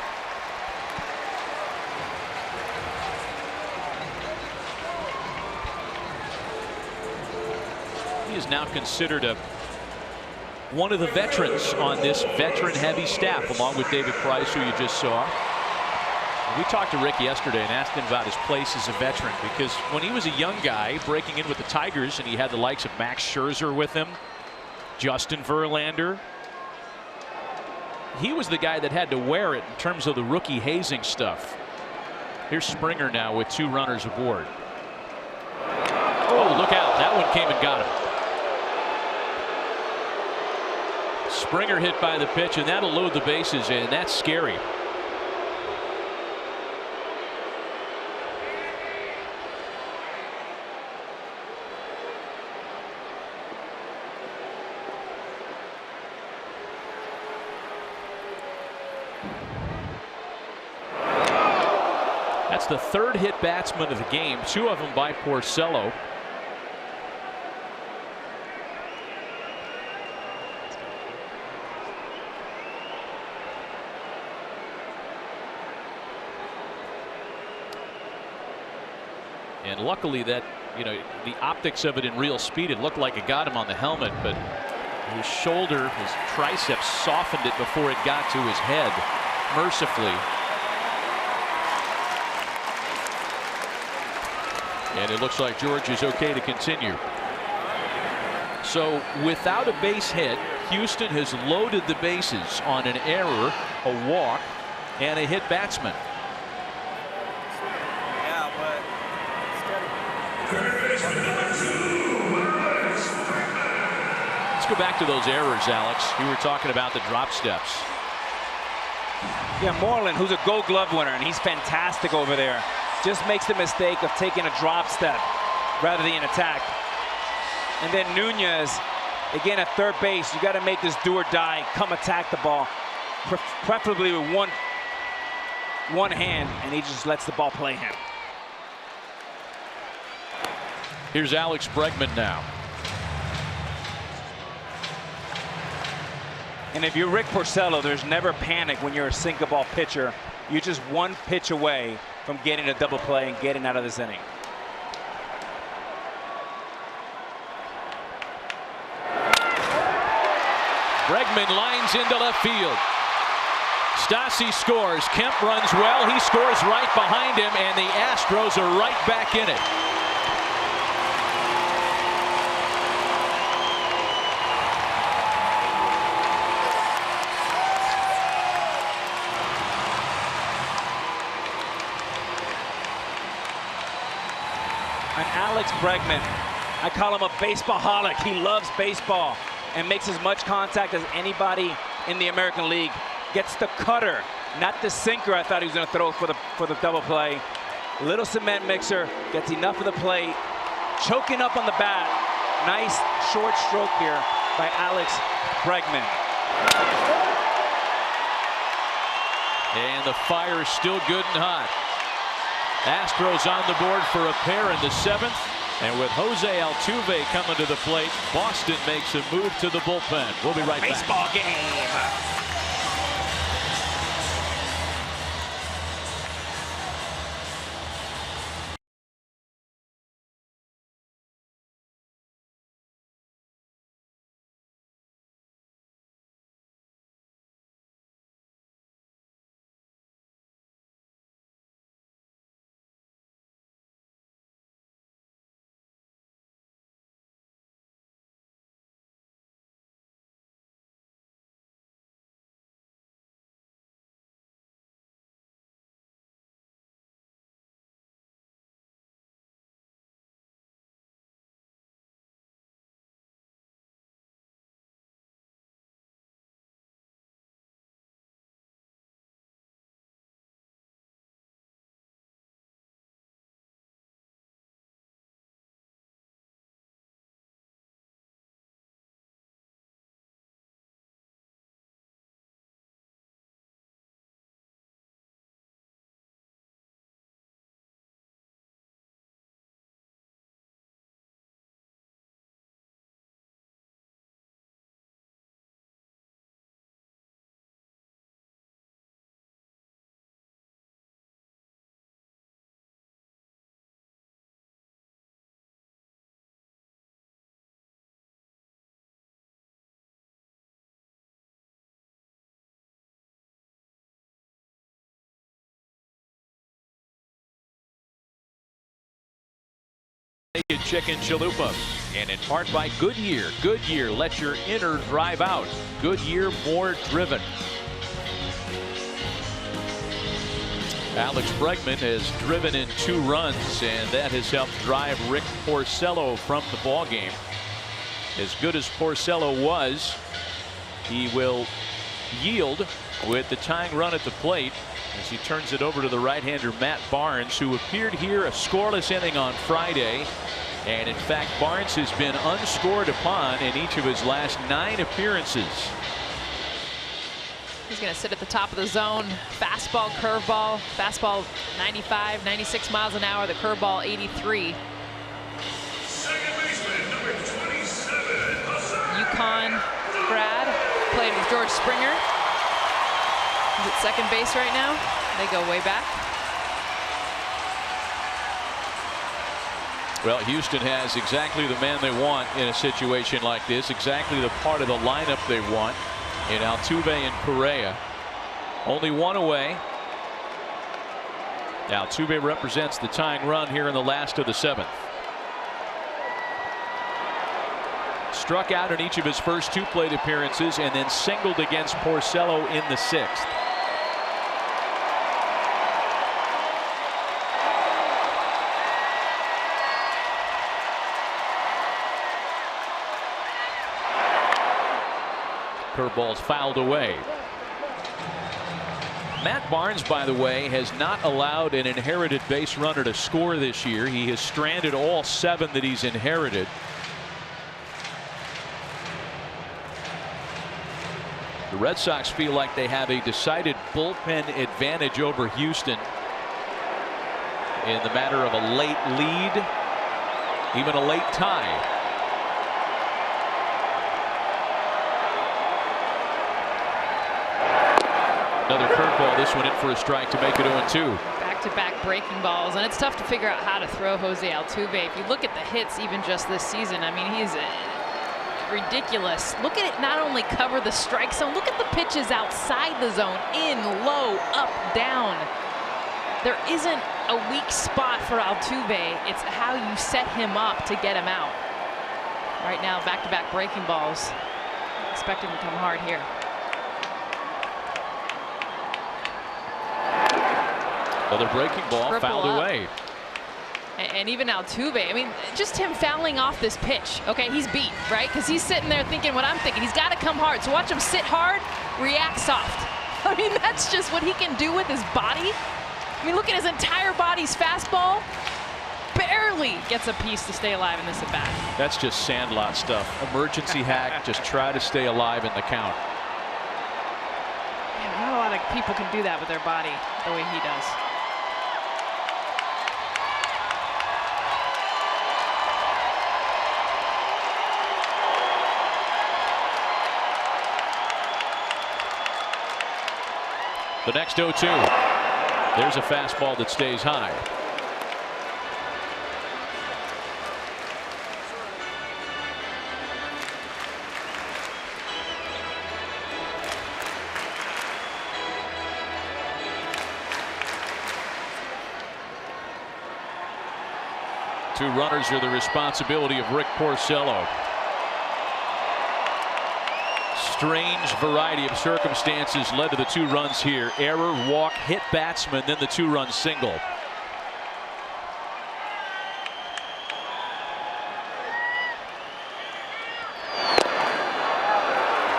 He is now considered one of the veterans on this veteran-heavy staff, along with David Price, who you just saw. We talked to Rick yesterday and asked him about his place as a veteran, because when he was a young guy breaking in with the Tigers and he had the likes of Max Scherzer with him, Justin Verlander, he was the guy that had to wear it in terms of the rookie hazing stuff. Here's Springer now with 2 runners aboard. Oh, look out. That one came and got him. Springer hit by the pitch, and that'll load the bases, and that's scary. That's the third hit batsman of the game, 2 of them by Porcello. And luckily that, the optics of it in real speed, it looked like it got him on the helmet, but his shoulder, his triceps softened it before it got to his head, mercifully. And it looks like George is okay to continue. So without a base hit, Houston has loaded the bases on an error, a walk, and a hit batsman. Let's go back to those errors, Alex. You were talking about the drop steps. Yeah, Moreland, who's a Gold Glove winner, and he's fantastic over there, just makes the mistake of taking a drop step rather than attack. And then Nunez, again at third base, you got to make this do or die, come attack the ball, preferably with one hand, and he just lets the ball play him. Here's Alex Bregman now. And if you're Rick Porcello, there's never panic when you're a single ball pitcher. You're just one pitch away from getting a double play and getting out of this inning. Bregman lines into left field. Stassi scores. Kemp runs well. He scores right behind him, and the Astros are right back in it. And Alex Bregman, I call him a baseball-holic. He loves baseball and makes as much contact as anybody in the American League. Gets the cutter, not the sinker I thought he was going to throw for the double play. Little cement mixer, gets enough of the plate, choking up on the bat. Nice short stroke here by Alex Bregman. And the fire is still good and hot. Astros on the board for a pair in the 7th. And with Jose Altuve coming to the plate, Boston makes a move to the bullpen. We'll be right back. Baseball game. Naked Chicken Chalupa, and in part by Goodyear. Goodyear, let your inner drive out. Goodyear, more driven. Alex Bregman has driven in 2 runs, and that has helped drive Rick Porcello from the ballgame. As good as Porcello was, he will yield with the tying run at the plate as he turns it over to the right-hander Matt Barnes, who appeared here a scoreless inning on Friday. And in fact, Barnes has been unscored upon in each of his last 9 appearances. He's going to sit at the top of the zone. Fastball, curveball. Fastball 95, 96 miles an hour. The curveball 83. UConn grad, played with George Springer. He's at second base right now. They go way back. Well, Houston has exactly the man they want in a situation like this, exactly the part of the lineup they want in Altuve and Correa. Only one away. Altuve represents the tying run here in the last of the 7th. Struck out in each of his first 2 plate appearances and then singled against Porcello in the 6th. Curveball's fouled away. Matt Barnes, by the way, has not allowed an inherited base runner to score this year. He has stranded all 7 that he's inherited. The Red Sox feel like they have a decided bullpen advantage over Houston in the matter of a late lead, even a late tie. Another curveball, this one in for a strike to make it 0-2. Back-to-back breaking balls, and it's tough to figure out how to throw Jose Altuve. If you look at the hits even just this season, I mean, he's ridiculous. Look at it, not only cover the strike zone, look at the pitches outside the zone, in, low, up, down. There isn't a weak spot for Altuve. It's how you set him up to get him out. Right now, back-to-back breaking balls. Expect him to come hard here. Another breaking ball fouled away. And even Altuve, I mean, just him fouling off this pitch. Okay, he's beat, right? Because he's sitting there thinking what I'm thinking. He's got to come hard. So watch him sit hard, react soft. I mean, that's just what he can do with his body. I mean, look at his entire body's fastball. Barely gets a piece to stay alive in this at bat. That's just Sandlot stuff. Emergency hack, just try to stay alive in the count. Yeah, not a lot of people can do that with their body the way he does. The next 0-2. There's a fastball that stays high. Two runners are the responsibility of Rick Porcello. Strange variety of circumstances led to the 2 runs here. Error, walk, hit batsman, then the 2-run single.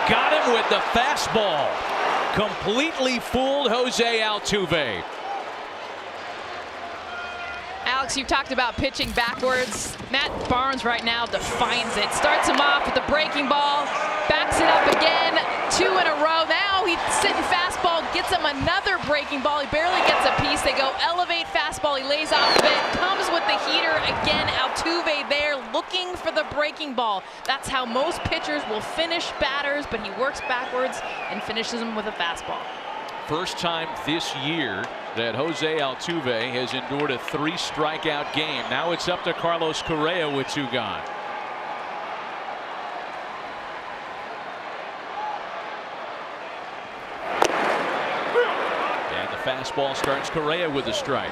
Got him with the fastball. Completely fooled Jose Altuve. Alex, you've talked about pitching backwards. Matt Barnes right now defines it. Starts him off with the breaking ball, backs it up again, 2 in a row. Now he's sitting fastball, gets him another breaking ball. He barely gets a piece. They go elevate fastball. He lays off of it, comes with the heater again. Altuve there looking for the breaking ball. That's how most pitchers will finish batters, but he works backwards and finishes them with a fastball. First time this year that Jose Altuve has endured a 3-strikeout game. Now it's up to Carlos Correa with 2 gone. And the fastball starts Correa with a strike.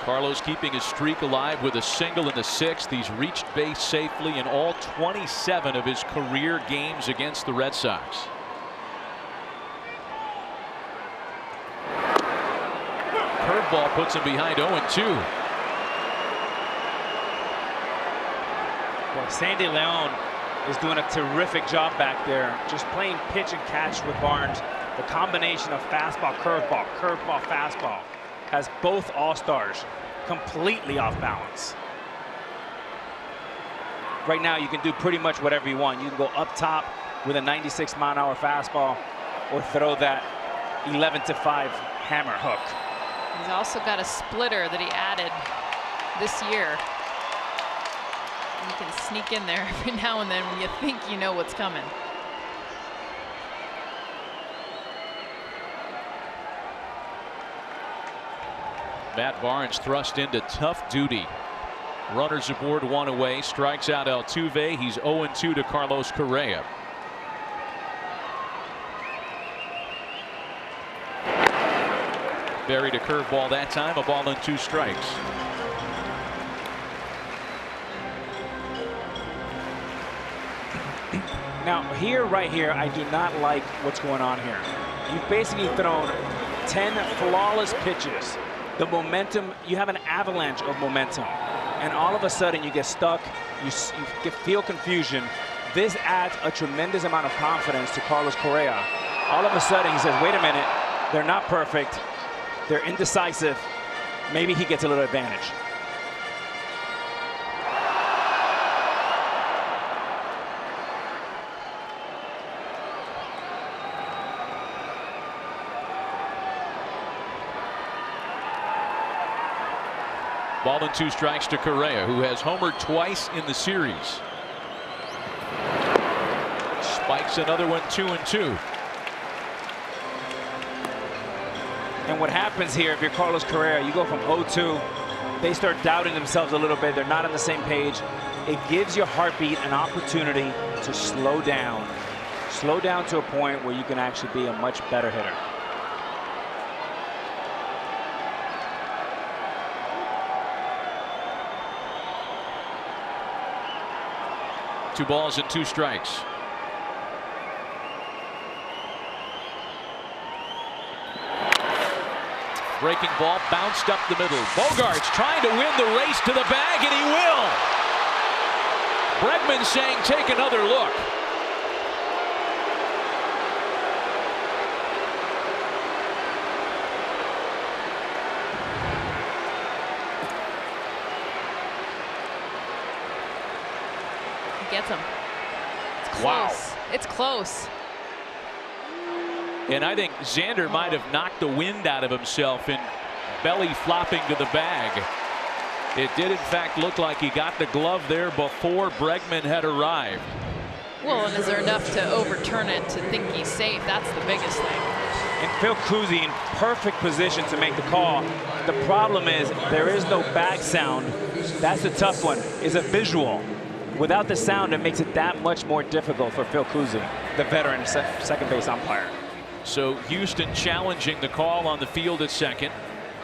Carlos keeping his streak alive with a single in the 6th. He's reached base safely in all 27 of his career games against the Red Sox. Curveball puts him behind 0-2. Well, Sandy Leon is doing a terrific job back there, just playing pitch and catch with Barnes. The combination of fastball, curveball, fastball. has both All-Stars completely off balance. Right now, you can do pretty much whatever you want. You can go up top with a 96-mile-an-hour fastball or throw that 11-5 hammer hook. He's also got a splitter that he added this year. You can sneak in there every now and then when you think you know what's coming. Matt Barnes thrust into tough duty. Runners aboard, one away. Strikes out Altuve. He's 0-2 to Carlos Correa. Buried a curveball that time. A ball and 2 strikes. Now here, right here, I do not like what's going on here. You've basically thrown 10 flawless pitches. The momentum, you have an avalanche of momentum. And all of a sudden you get stuck, you feel confusion. This adds a tremendous amount of confidence to Carlos Correa. All of a sudden he says, wait a minute, they're not perfect. They're indecisive. Maybe he gets a little advantage. Ball and 2 strikes to Correa, who has homered twice in the series. Spikes another one, 2-2. And what happens here, if you're Carlos Correa, you go from 0-2, they start doubting themselves a little bit. They're not on the same page. It gives your heartbeat an opportunity to slow down. Slow down to a point where you can actually be a much better hitter. Two balls and 2 strikes. Breaking ball bounced up the middle. Bogarts trying to win the race to the bag, and he will. Bregman saying take another look. Gets him. It's close. Wow. It's close. And I think Xander might have knocked the wind out of himself in belly flopping to the bag. It did in fact look like he got the glove there before Bregman had arrived. Well, and is there enough to overturn it to think he's safe? That's the biggest thing. And Phil Cousy in perfect position to make the call. The problem is there is no bag sound. That's the tough one, is a visual. Without the sound, it makes it that much more difficult for Phil Cousy, the veteran second base umpire. So Houston challenging the call on the field at second.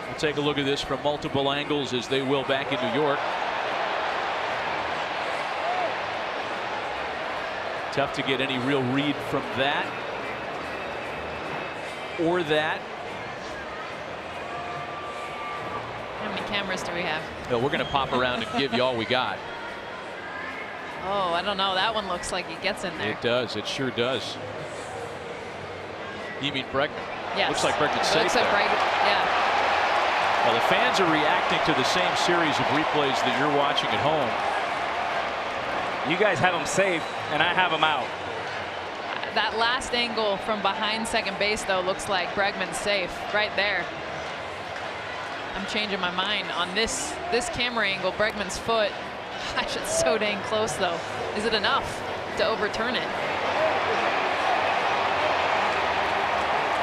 We'll take a look at this from multiple angles as they will back in New York. Tough to get any real read from that or that. How many cameras do we have? No, we're going to pop around and give you all we got. Oh, I don't know. That one looks like he gets in there. It does. It sure does. You mean Bregman? Yes. Looks like Bregman's safe. Looks like Bregman, yeah. Well, the fans are reacting to the same series of replays that you're watching at home. You guys have him safe, and I have him out. That last angle from behind second base, though, looks like Bregman's safe right there. I'm changing my mind on this camera angle. Bregman's foot. Gosh, it's so dang close, though. Is it enough to overturn it?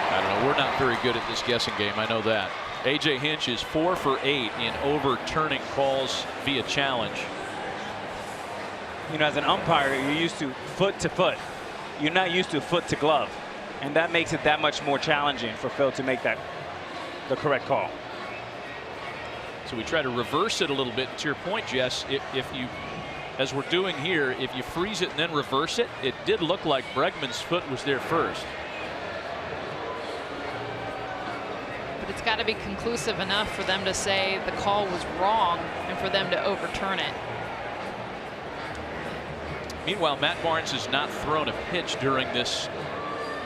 I don't know. We're not very good at this guessing game. I know that. A.J. Hinch is 4 for 8 in overturning calls via challenge. You know, as an umpire, you're used to foot to foot. You're not used to foot to glove. And that makes it that much more challenging for Phil to make the correct call. So we try to reverse it a little bit. To your point, Jess, if you, as we're doing here, if you freeze it and then reverse it, it did look like Bregman's foot was there first. But it's got to be conclusive enough for them to say the call was wrong and for them to overturn it. Meanwhile, Matt Barnes has not thrown a pitch during this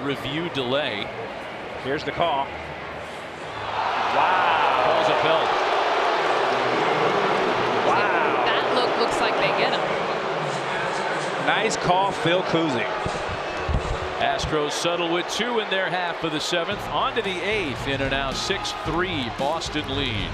review delay. Here's the call. Wow. Nice call, Phil Cousy. Astros settle with 2 in their half of the 7th. On to the 8th in a now 6-3 Boston lead.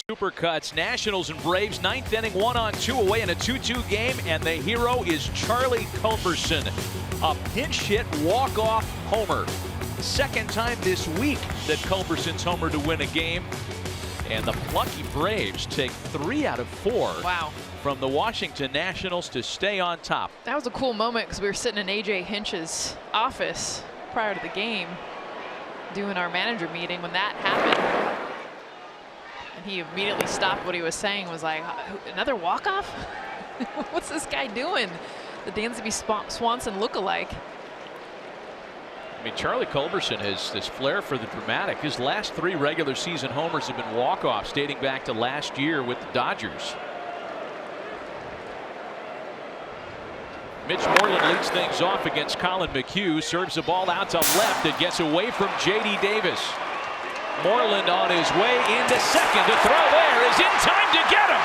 Supercuts, Nationals and Braves, 9th inning, 1-on-2 away in a 2-2 game, and the hero is Charlie Culberson. A pinch hit walk-off homer. Second time this week that Culberson's homer to win a game. And the plucky Braves take 3 out of 4. Wow. From the Washington Nationals to stay on top. That was a cool moment because we were sitting in AJ Hinch's office prior to the game doing our manager meeting when that happened. And he immediately stopped what he was saying, was like, another walk-off? What's this guy doing? The Dansby Swanson look-alike. I mean, Charlie Culberson has this flair for the dramatic. His last 3 regular season homers have been walk-offs dating back to last year with the Dodgers. Mitch Moreland leads things off against Colin McHugh, serves the ball out to left. It gets away from J.D. Davis. Moreland on his way into second. The throw there is in time to get him.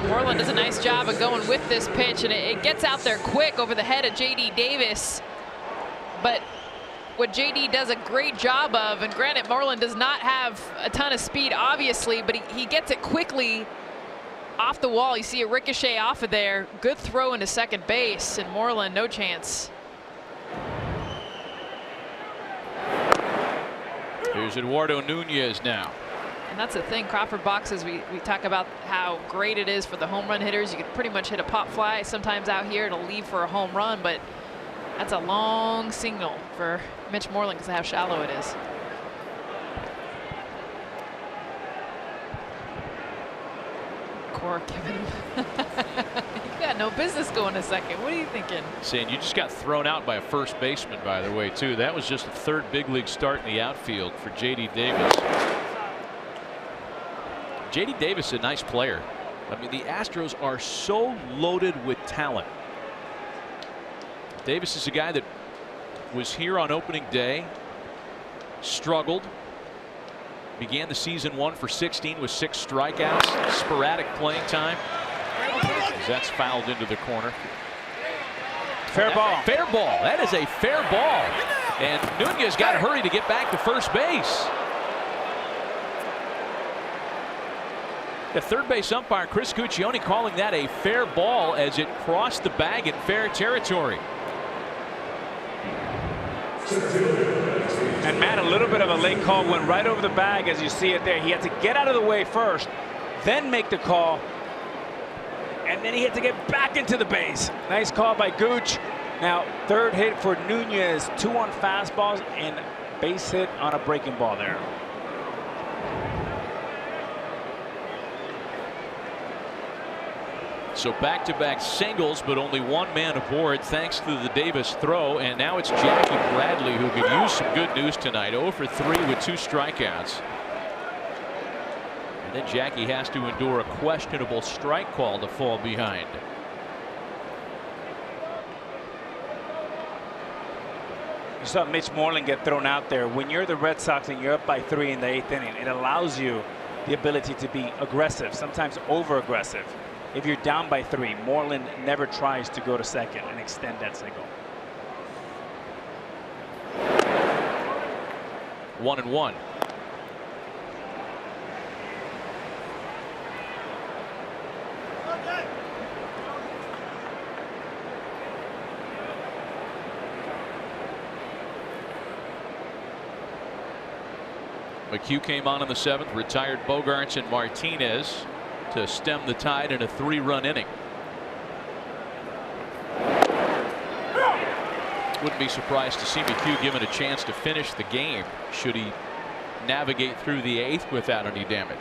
Moreland does a nice job of going with this pitch, and it gets out there quick over the head of J.D. Davis. But what JD does a great job of, and granted Moreland does not have a ton of speed obviously, but he gets it quickly off the wall. You see a ricochet off of there. Good throw into second base, and Moreland no chance. Here's Eduardo Nunez now. And that's the thing, Crawford boxes, we talk about how great it is for the home run hitters. You can pretty much hit a pop fly. Sometimes out here it'll leave for a home run, but that's a long signal for Mitch Moreland because of how shallow it is. Cork giving him. You got no business going a second. What are you thinking? Saying you just got thrown out by a first baseman, by the way, too. That was just the 3rd big league start in the outfield for J.D. Davis. J.D. Davis is a nice player. I mean, the Astros are so loaded with talent. Davis is a guy that was here on opening day, struggled, began the season 1 for 16 with 6 strikeouts, sporadic playing time. That's fouled into the corner. Fair ball. Fair ball. That is a fair ball. And Nunez got to hurry to get back to first base. The third base umpire Chris Guccione calling that a fair ball as it crossed the bag in fair territory. And Matt, a little bit of a late call, went right over the bag as you see it there. He had to get out of the way first, then make the call, and then he had to get back into the base. Nice call by Gooch. Now, third hit for Nunez, 2 on fastballs and base hit on a breaking ball there. So back-to-back singles, but only one man aboard thanks to the Davis throw. And now it's Jackie Bradley who could use some good news tonight. 0 for 3 with 2 strikeouts. And then Jackie has to endure a questionable strike call to fall behind. You saw Mitch Moreland get thrown out there. When you're the Red Sox and you're up by 3 in the 8th inning, it allows you the ability to be aggressive, sometimes over-aggressive. If you're down by 3, Moreland never tries to go to second and extend that single. 1-1. McHugh came on in the 7th, retired Bogarts and Martinez to stem the tide in a 3-run inning. Wouldn't be surprised to see McHugh given a chance to finish the game should he navigate through the 8th without any damage.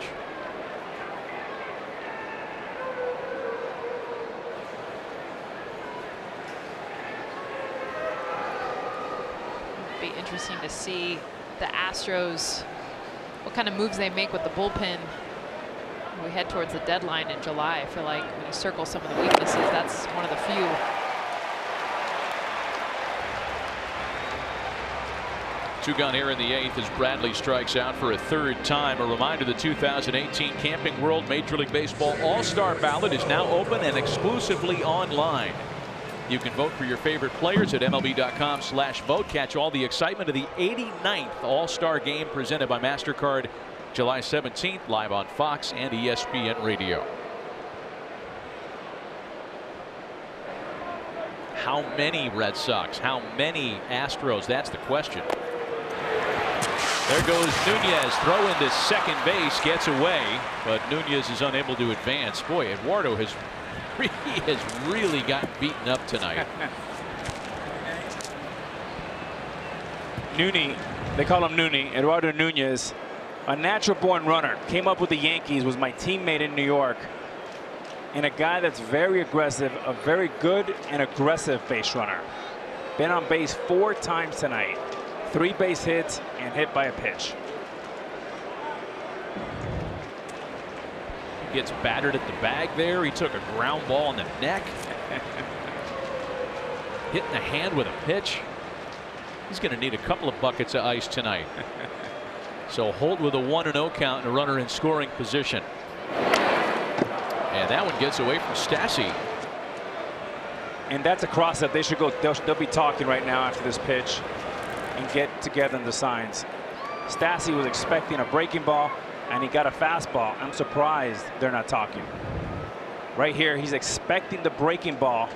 It'd be interesting to see the Astros, what kind of moves they make with the bullpen. We head towards the deadline in July. I feel like when you circle some of the weaknesses, that's one of the few. Two gone here in the 8th as Bradley strikes out for a 3rd time. A reminder, the 2018 Camping World Major League Baseball All-Star ballot is now open and exclusively online. You can vote for your favorite players at MLB.com/vote. Catch all the excitement of the 89th All-Star Game presented by MasterCard July 17th, live on Fox and ESPN Radio. How many Red Sox? How many Astros? That's the question. There goes Nunez, throw into second base, gets away, but Nunez is unable to advance. Boy, Eduardo has really gotten beaten up tonight. Nuni, they call him Nuni, Eduardo Nunez, a natural-born runner. Came up with the Yankees, was my teammate in New York, and a guy that's very aggressive, a very good and aggressive base runner. Been on base 4 times tonight, 3 base hits and hit by a pitch. Gets battered at the bag there. He took a ground ball in the neck. Hit in the hand with a pitch. He's going to need a couple of buckets of ice tonight. So hold with a 1-0 count and a runner in scoring position. And that one gets away from Stassi. And that's a cross that they should go. They'll be talking right now after this pitch and get together in the signs. Stassi was expecting a breaking ball and he got a fastball. I'm surprised they're not talking. Right here, he's expecting the breaking ball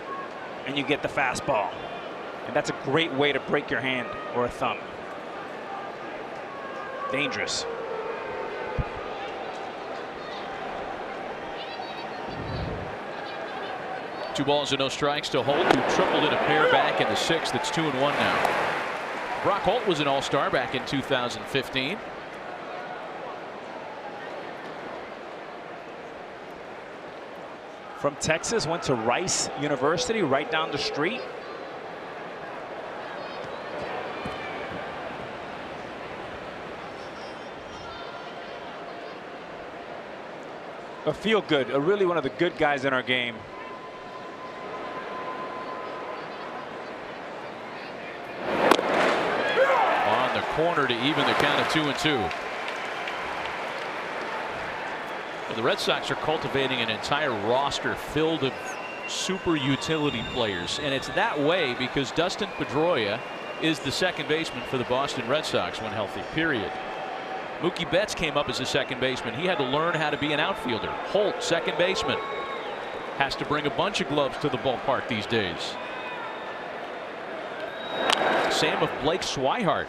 and you get the fastball. And that's a great way to break your hand or a thumb. Dangerous. Two balls and no strikes to Holt, who tripled in a pair back in the 6th. It's 2-1 now. Brock Holt was an all-star back in 2015. From Texas, went to Rice University right down the street. A feel good, really one of the good guys in our game. On the corner to even the count of 2-2. Well, the Red Sox are cultivating an entire roster filled of super utility players, and it's that way because Dustin Pedroia is the second baseman for the Boston Red Sox when healthy, period. Mookie Betts came up as a second baseman. He had to learn how to be an outfielder. Holt, second baseman, has to bring a bunch of gloves to the ballpark these days. Same of Blake Swihart,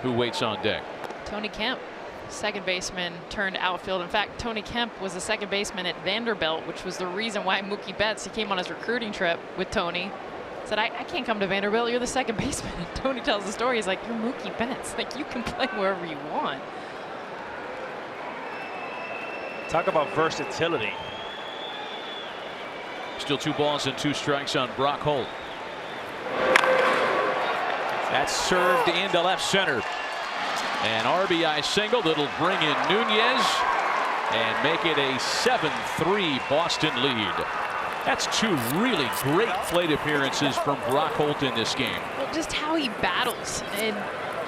who waits on deck. Tony Kemp, second baseman turned outfield. In fact, Tony Kemp was the second baseman at Vanderbilt, which was the reason why Mookie Betts, he came on his recruiting trip with Tony, said, I can't come to Vanderbilt, you're the second baseman. And Tony tells the story, he's like, you're Mookie Betts, like you can play wherever you want. Talk about versatility. Still 2 balls and 2 strikes on Brock Holt. That's served into left center. An RBI single that'll bring in Nunez and make it a 7-3 Boston lead. That's 2 really great plate appearances from Brock Holt in this game. Well, just how he battles and,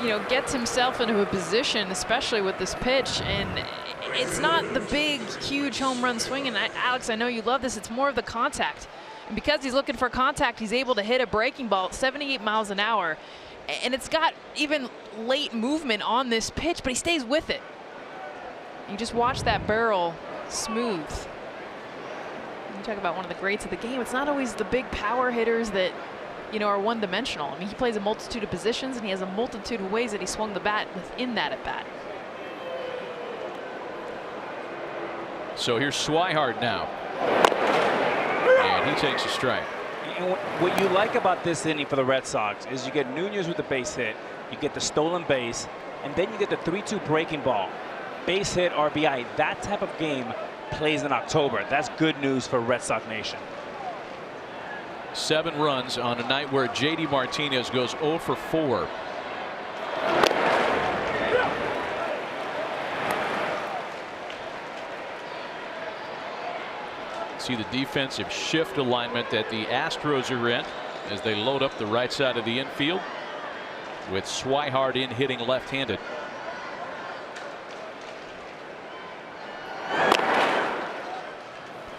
you know, gets himself into a position, especially with this pitch. And it's not the big, huge home run swing. And Alex, I know you love this. It's more of the contact. And because he's looking for contact, he's able to hit a breaking ball at 78 miles an hour. And it's got even late movement on this pitch, but he stays with it. You just watch that barrel smooth. You talk about one of the greats of the game. It's not always the big power hitters that, you know, are one-dimensional. I mean, he plays a multitude of positions, and he has a multitude of ways that he swung the bat within that at bat. So here's Swihart now, and he takes a strike. And what you like about this inning for the Red Sox is you get Nunez with the base hit, you get the stolen base, and then you get the 3-2 breaking ball. Base hit, RBI. That type of game plays in October. That's good news for Red Sox Nation. 7 runs on a night where JD Martinez goes 0 for 4. See the defensive shift alignment that the Astros are in as they load up the right side of the infield with Swihart in hitting left-handed.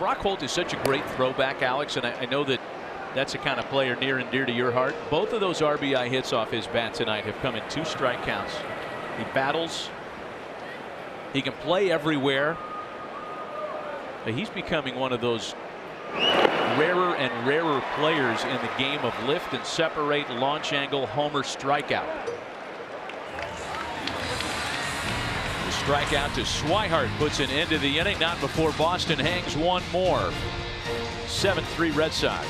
Brock Holt is such a great throwback, Alex, and I know that that's a kind of player near and dear to your heart. Both of those RBI hits off his bat tonight have come in 2 strike counts. He battles. He can play everywhere. He's becoming one of those rarer and rarer players in the game of lift and separate, launch angle, homer, strikeout. The strikeout to Swihart puts an end to the inning, not before Boston hangs one more. 7-3 Red Sox.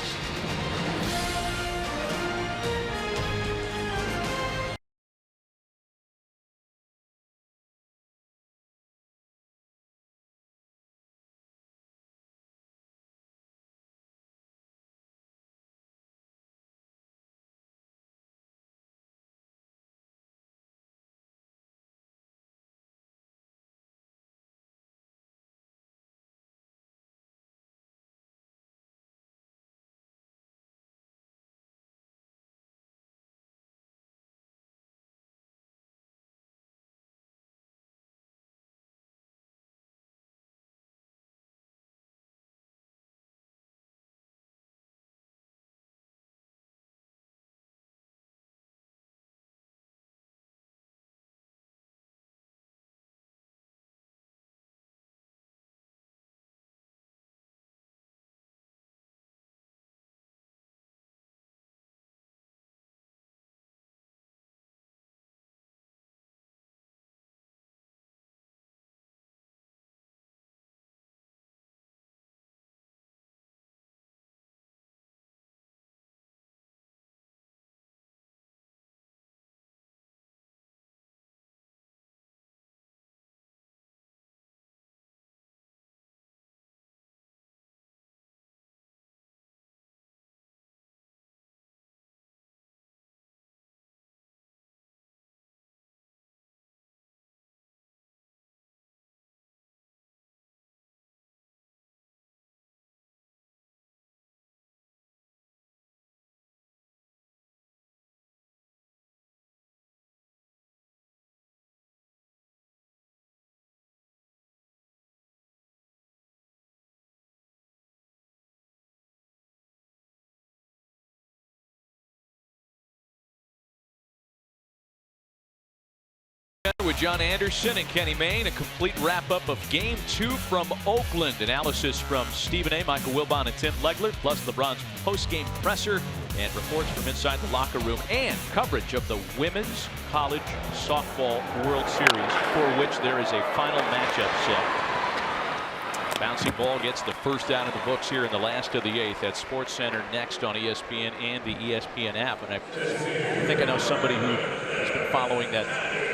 with John Anderson and Kenny Mayne. A complete wrap-up of Game 2 from Oakland. Analysis from Stephen A., Michael Wilbon, and Tim Legler, plus LeBron's post-game presser and reports from inside the locker room, and coverage of the Women's College Softball World Series, for which there is a final matchup set. Bouncing ball gets the first out of the books here in the last of the 8th at SportsCenter next on ESPN and the ESPN app. And I think I know somebody who has been following that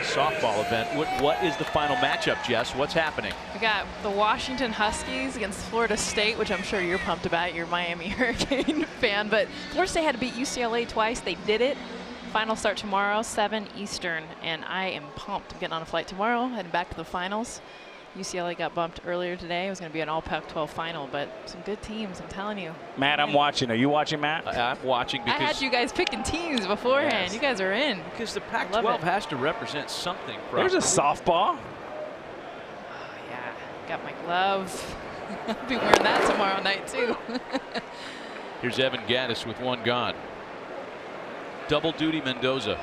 softball event. What is the final matchup, Jess? What's happening? We got the Washington Huskies against Florida State, which I'm sure you're pumped about. You're a Miami Hurricane fan, but Florida State had to beat UCLA twice. They did it. Final start tomorrow, 7 Eastern, and I am pumped. I'm getting on a flight tomorrow, heading back to the finals. UCLA got bumped earlier today. It was going to be an all Pac-12 final, but some good teams, I'm telling you. Matt, I'm watching. Are you watching, Matt? I'm watching because I had you guys picking teams beforehand. Yes. You guys are in. Because the Pac-12 has to represent something. There's a softball. Oh, yeah, got my glove. I'll be wearing that tomorrow night, too. Here's Evan Gattis with one gone. Double duty Mendoza.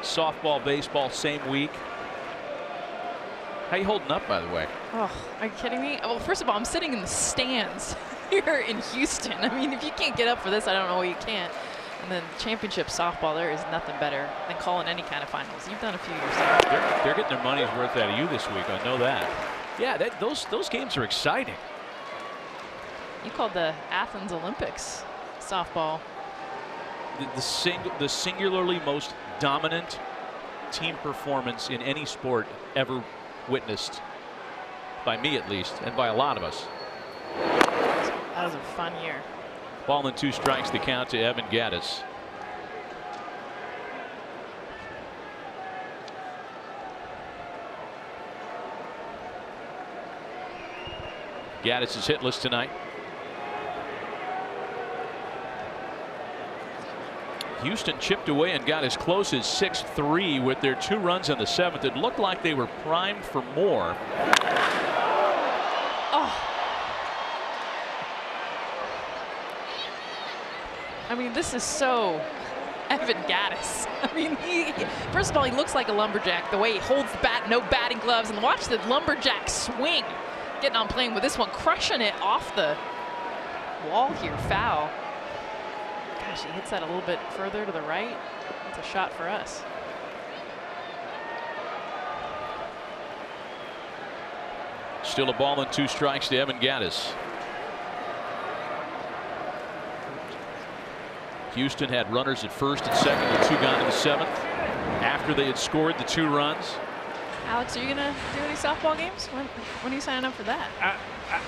Softball, baseball, same week. How you holding up, by the way? Oh, are you kidding me? Well, first of all, I'm sitting in the stands here in Houston. I mean, if you can't get up for this, I don't know why you can't. And then championship softball, there is nothing better than calling any kind of finals. You've done a few yourself. They're getting their money's worth out of you this week. I know that. Yeah, those games are exciting. You called the Athens Olympics softball. The singularly most dominant team performance in any sport ever witnessed, by me at least, and by a lot of us. That was a fun year. Ball and 2 strikes, the count to Evan Gattis. Gattis is hitless tonight. Houston chipped away and got as close as 6-3 with their 2 runs in the 7th. It looked like they were primed for more. Oh. I mean, this is so Evan Gattis. I mean, first of all, he looks like a lumberjack. The way he holds the bat, no batting gloves, and watch the lumberjack swing. Getting on playing with this one, crushing it off the wall here, foul. Gosh, he hits that a little bit further to the right. It's a shot for us. Still a ball and 2 strikes to Evan Gattis. Houston had runners at first and second with 2 gone in the 7th after they had scored the 2 runs. Alex, are you gonna do any softball games? When are you signing up for that?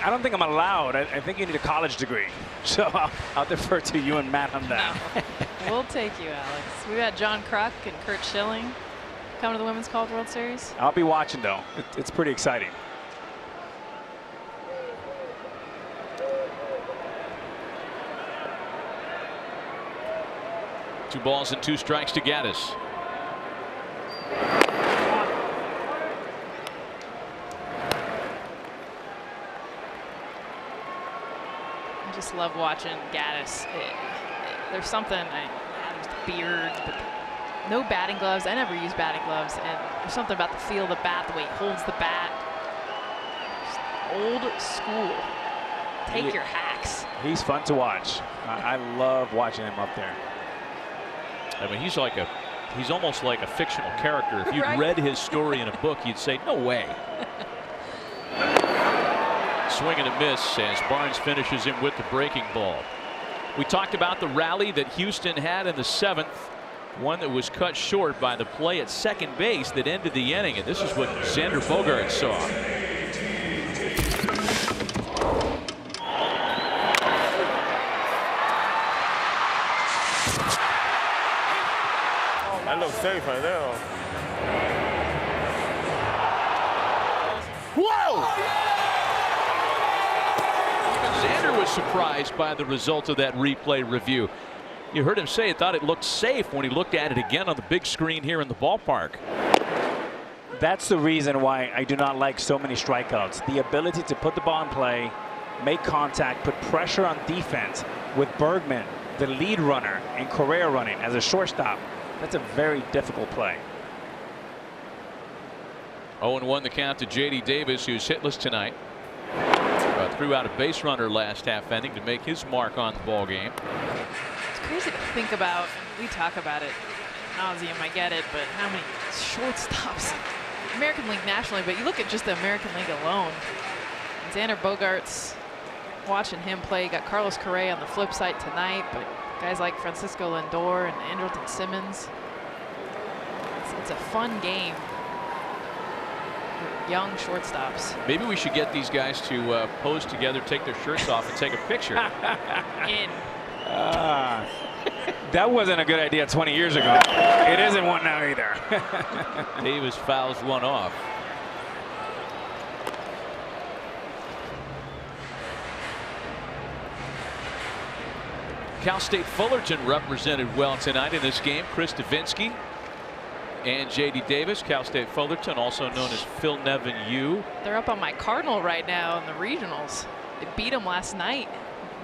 I don't think I'm allowed. I think you need a college degree. So I'll defer to you and Matt on that. No. We'll take you, Alex. We got John Kruk and Kurt Schilling coming to the Women's College World Series. I'll be watching, though. It's pretty exciting. Two balls and 2 strikes to Gattis. I just love watching Gattis. There's something, there's the beard, but no batting gloves. I never use batting gloves, and there's something about the feel of the bat, the way he holds the bat. Just old school. Take your hacks. He's fun to watch. I love watching him up there. I mean, he's almost like a fictional character. If you'd read his story in a book, you'd say, no way. Swing and a miss as Barnes finishes him with the breaking ball. We talked about the rally that Houston had in the 7th, one that was cut short by the play at second base that ended the inning, and this is what Xander Bogaerts saw. That looks safe right there. Whoa! Xander was surprised by the result of that replay review. You heard him say he thought it looked safe when he looked at it again on the big screen here in the ballpark. That's the reason why I do not like so many strikeouts. The ability to put the ball in play, make contact, put pressure on defense with Bergman, the lead runner, and Correa running as a shortstop. That's a very difficult play. 0-1 the count to J.D. Davis, who's hitless tonight. Threw out a base runner last half inning to make his mark on the ball game. It's crazy to think about. We talk about it ad nauseum, I get it, but how many shortstops, American League nationally, but you look at just the American League alone. Xander Bogaerts, watching him play, got Carlos Correa on the flip side tonight, but guys like Francisco Lindor and Andrelton Simmons. It's a fun game. Young shortstops. Maybe we should get these guys to pose together, take their shirts off, and take a picture. That wasn't a good idea 20 years ago. It isn't one now either. Davis fouls one off. Cal State Fullerton represented well tonight in this game. Chris Davinsky and J.D. Davis. Cal State Fullerton, also known as Phil Nevin U. They're up on my Cardinal right now in the regionals. They beat them last night.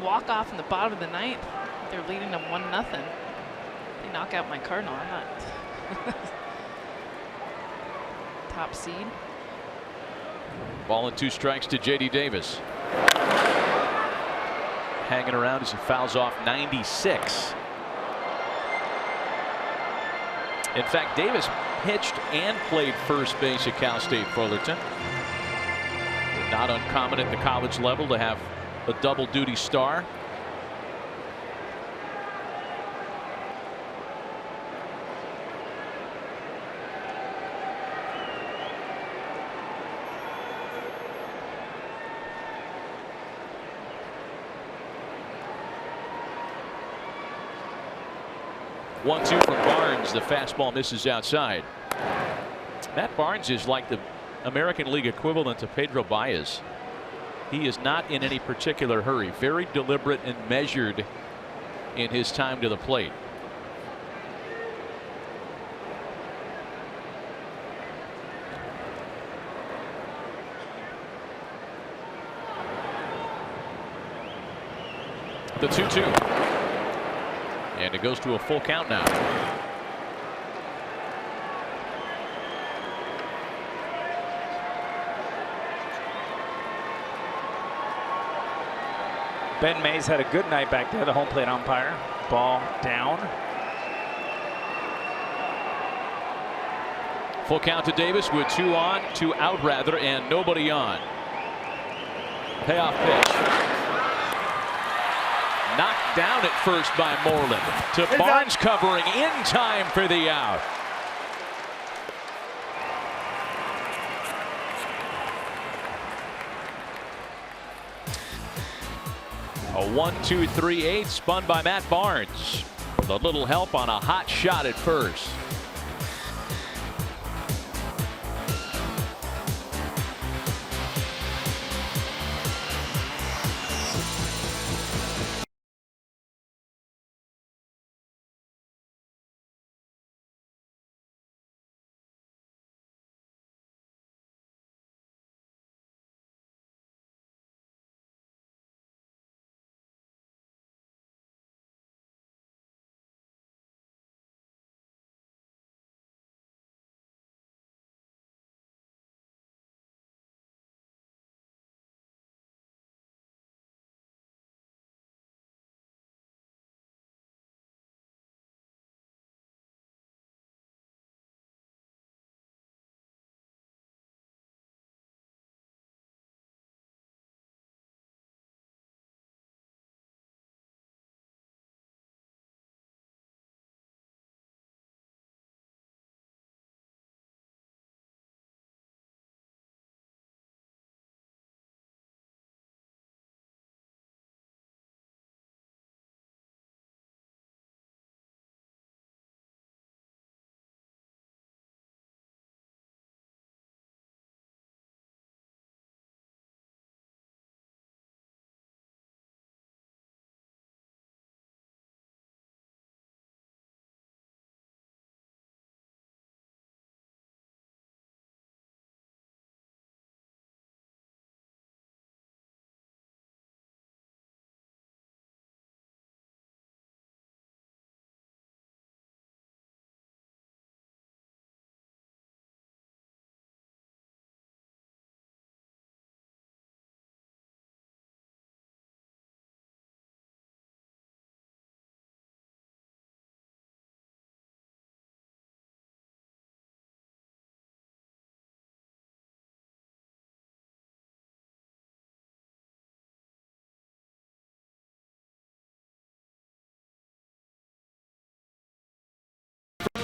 Walk off in the bottom of the ninth. They're leading them 1-0. They knock out my Cardinal. I'm not top seed. Ball and 2 strikes to J.D. Davis. Hanging around as he fouls off 96. In fact, Davis pitched and played first base at Cal State Fullerton. Not uncommon at the college level to have a double duty star. One-two from Barnes. The fastball misses outside. Matt Barnes is like the American League equivalent to Pedro Baez. He is not in any particular hurry. Very deliberate and measured in his time to the plate. The 2-2. And it goes to a full count now. Ben Mays had a good night back there, the home plate umpire. Ball down. Full count to Davis with 2 on, 2 out rather, and nobody on. Payoff pitch. Knocked down at first by Moreland. To Barnes covering in time for the out. A 1-2-3-8 spun by Matt Barnes. With a little help on a hot shot at first.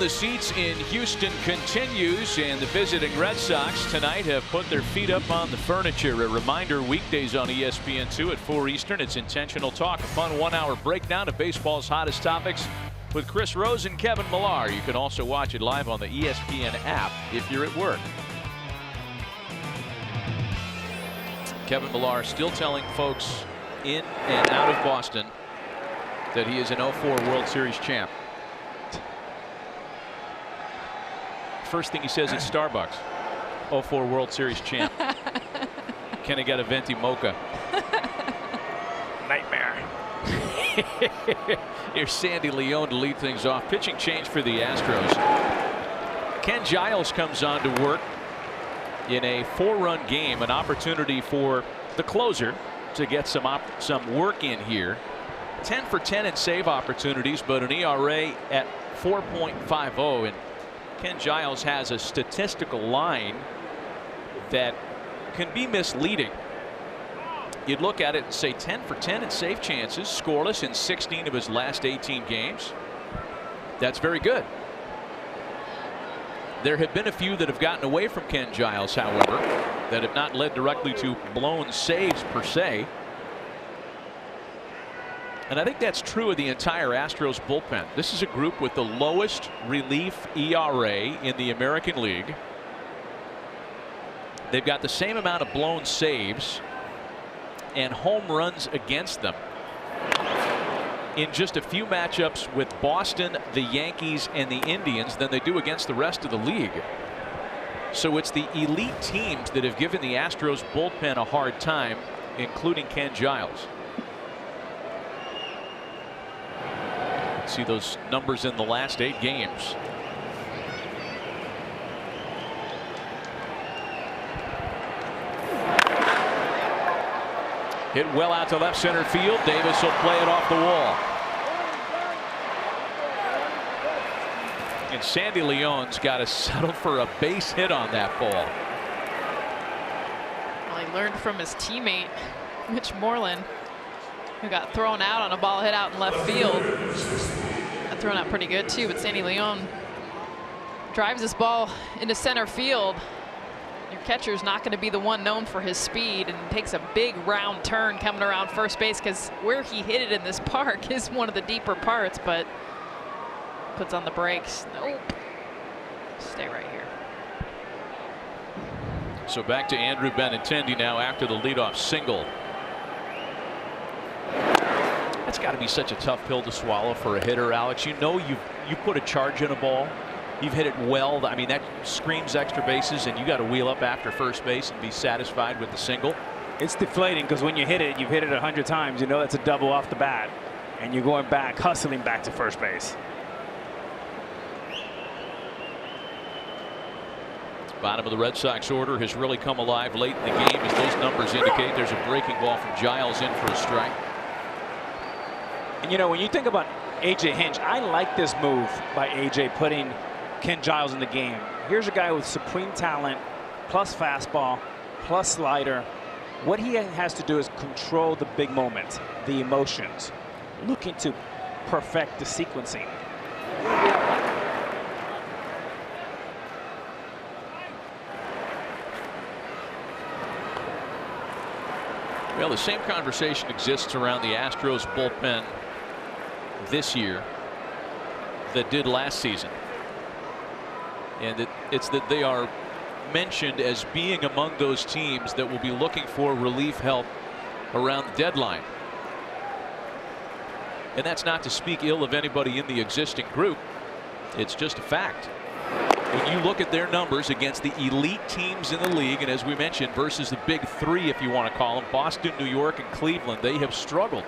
the seats in Houston continues, and the visiting Red Sox tonight have put their feet up on the furniture. A reminder, weekdays on ESPN2 at 4 Eastern. It's Intentional Talk, a fun 1-hour breakdown of baseball's hottest topics with Chris Rose and Kevin Millar. You can also watch it live on the ESPN app if you're at work. Kevin Millar still telling folks in and out of Boston that he is an 04 World Series champ. First thing he says at Starbucks, 04 World Series champ. Can I get a venti mocha? Nightmare. Here's Sandy Leon to lead things off. Pitching change for the Astros. Ken Giles comes on to work in a 4-run game, an opportunity for the closer to get some work in here. 10 for 10 in save opportunities, but an ERA at 4.50, and Ken Giles has a statistical line that can be misleading. You'd look at it and say 10 for 10 in save chances, scoreless in 16 of his last 18 games. That's very good. There have been a few that have gotten away from Ken Giles, however, that have not led directly to blown saves per se. And I think that's true of the entire Astros bullpen. This is a group with the lowest relief ERA in the American League. They've got the same amount of blown saves and home runs against them in just a few matchups with Boston, the Yankees, and the Indians than they do against the rest of the league. So it's the elite teams that have given the Astros bullpen a hard time, including Ken Giles. See those numbers in the last 8 games. Hit well out to left center field. Davis will play it off the wall. And Sandy Leon's got to settle for a base hit on that ball. Well, he learned from his teammate, Mitch Moreland, who got thrown out on a ball hit out in left field. Got thrown out pretty good too, but Sandy Leon drives this ball into center field. Your catcher's not going to be the one known for his speed, and takes a big round turn coming around first base, because where he hit it in this park is one of the deeper parts, but puts on the brakes. Nope. Stay right here. So back to Andrew Benintendi now after the leadoff single. That's got to be such a tough pill to swallow for a hitter, Alex. You know, you put a charge in a ball, you've hit it well. I mean, that screams extra bases, and you got to wheel up after first base and be satisfied with the single. It's deflating, because when you hit it, you've hit it 100 times. You know that's a double off the bat, and you're going back, hustling back to first base. Bottom of the Red Sox order has really come alive late in the game, as those numbers indicate. There's a breaking ball from Giles in for a strike. And you know, when you think about AJ Hinch, I like this move by AJ, putting Ken Giles in the game. Here's a guy with supreme talent, plus fastball, plus slider. What he has to do is control the big moments, the emotions, looking to perfect the sequencing. Well, the same conversation exists around the Astros bullpen this year that did last season. And it's that they are mentioned as being among those teams that will be looking for relief help around the deadline. And that's not to speak ill of anybody in the existing group. It's just a fact. When you look at their numbers against the elite teams in the league, and as we mentioned, versus the big three, if you want to call them, Boston, New York, and Cleveland, they have struggled.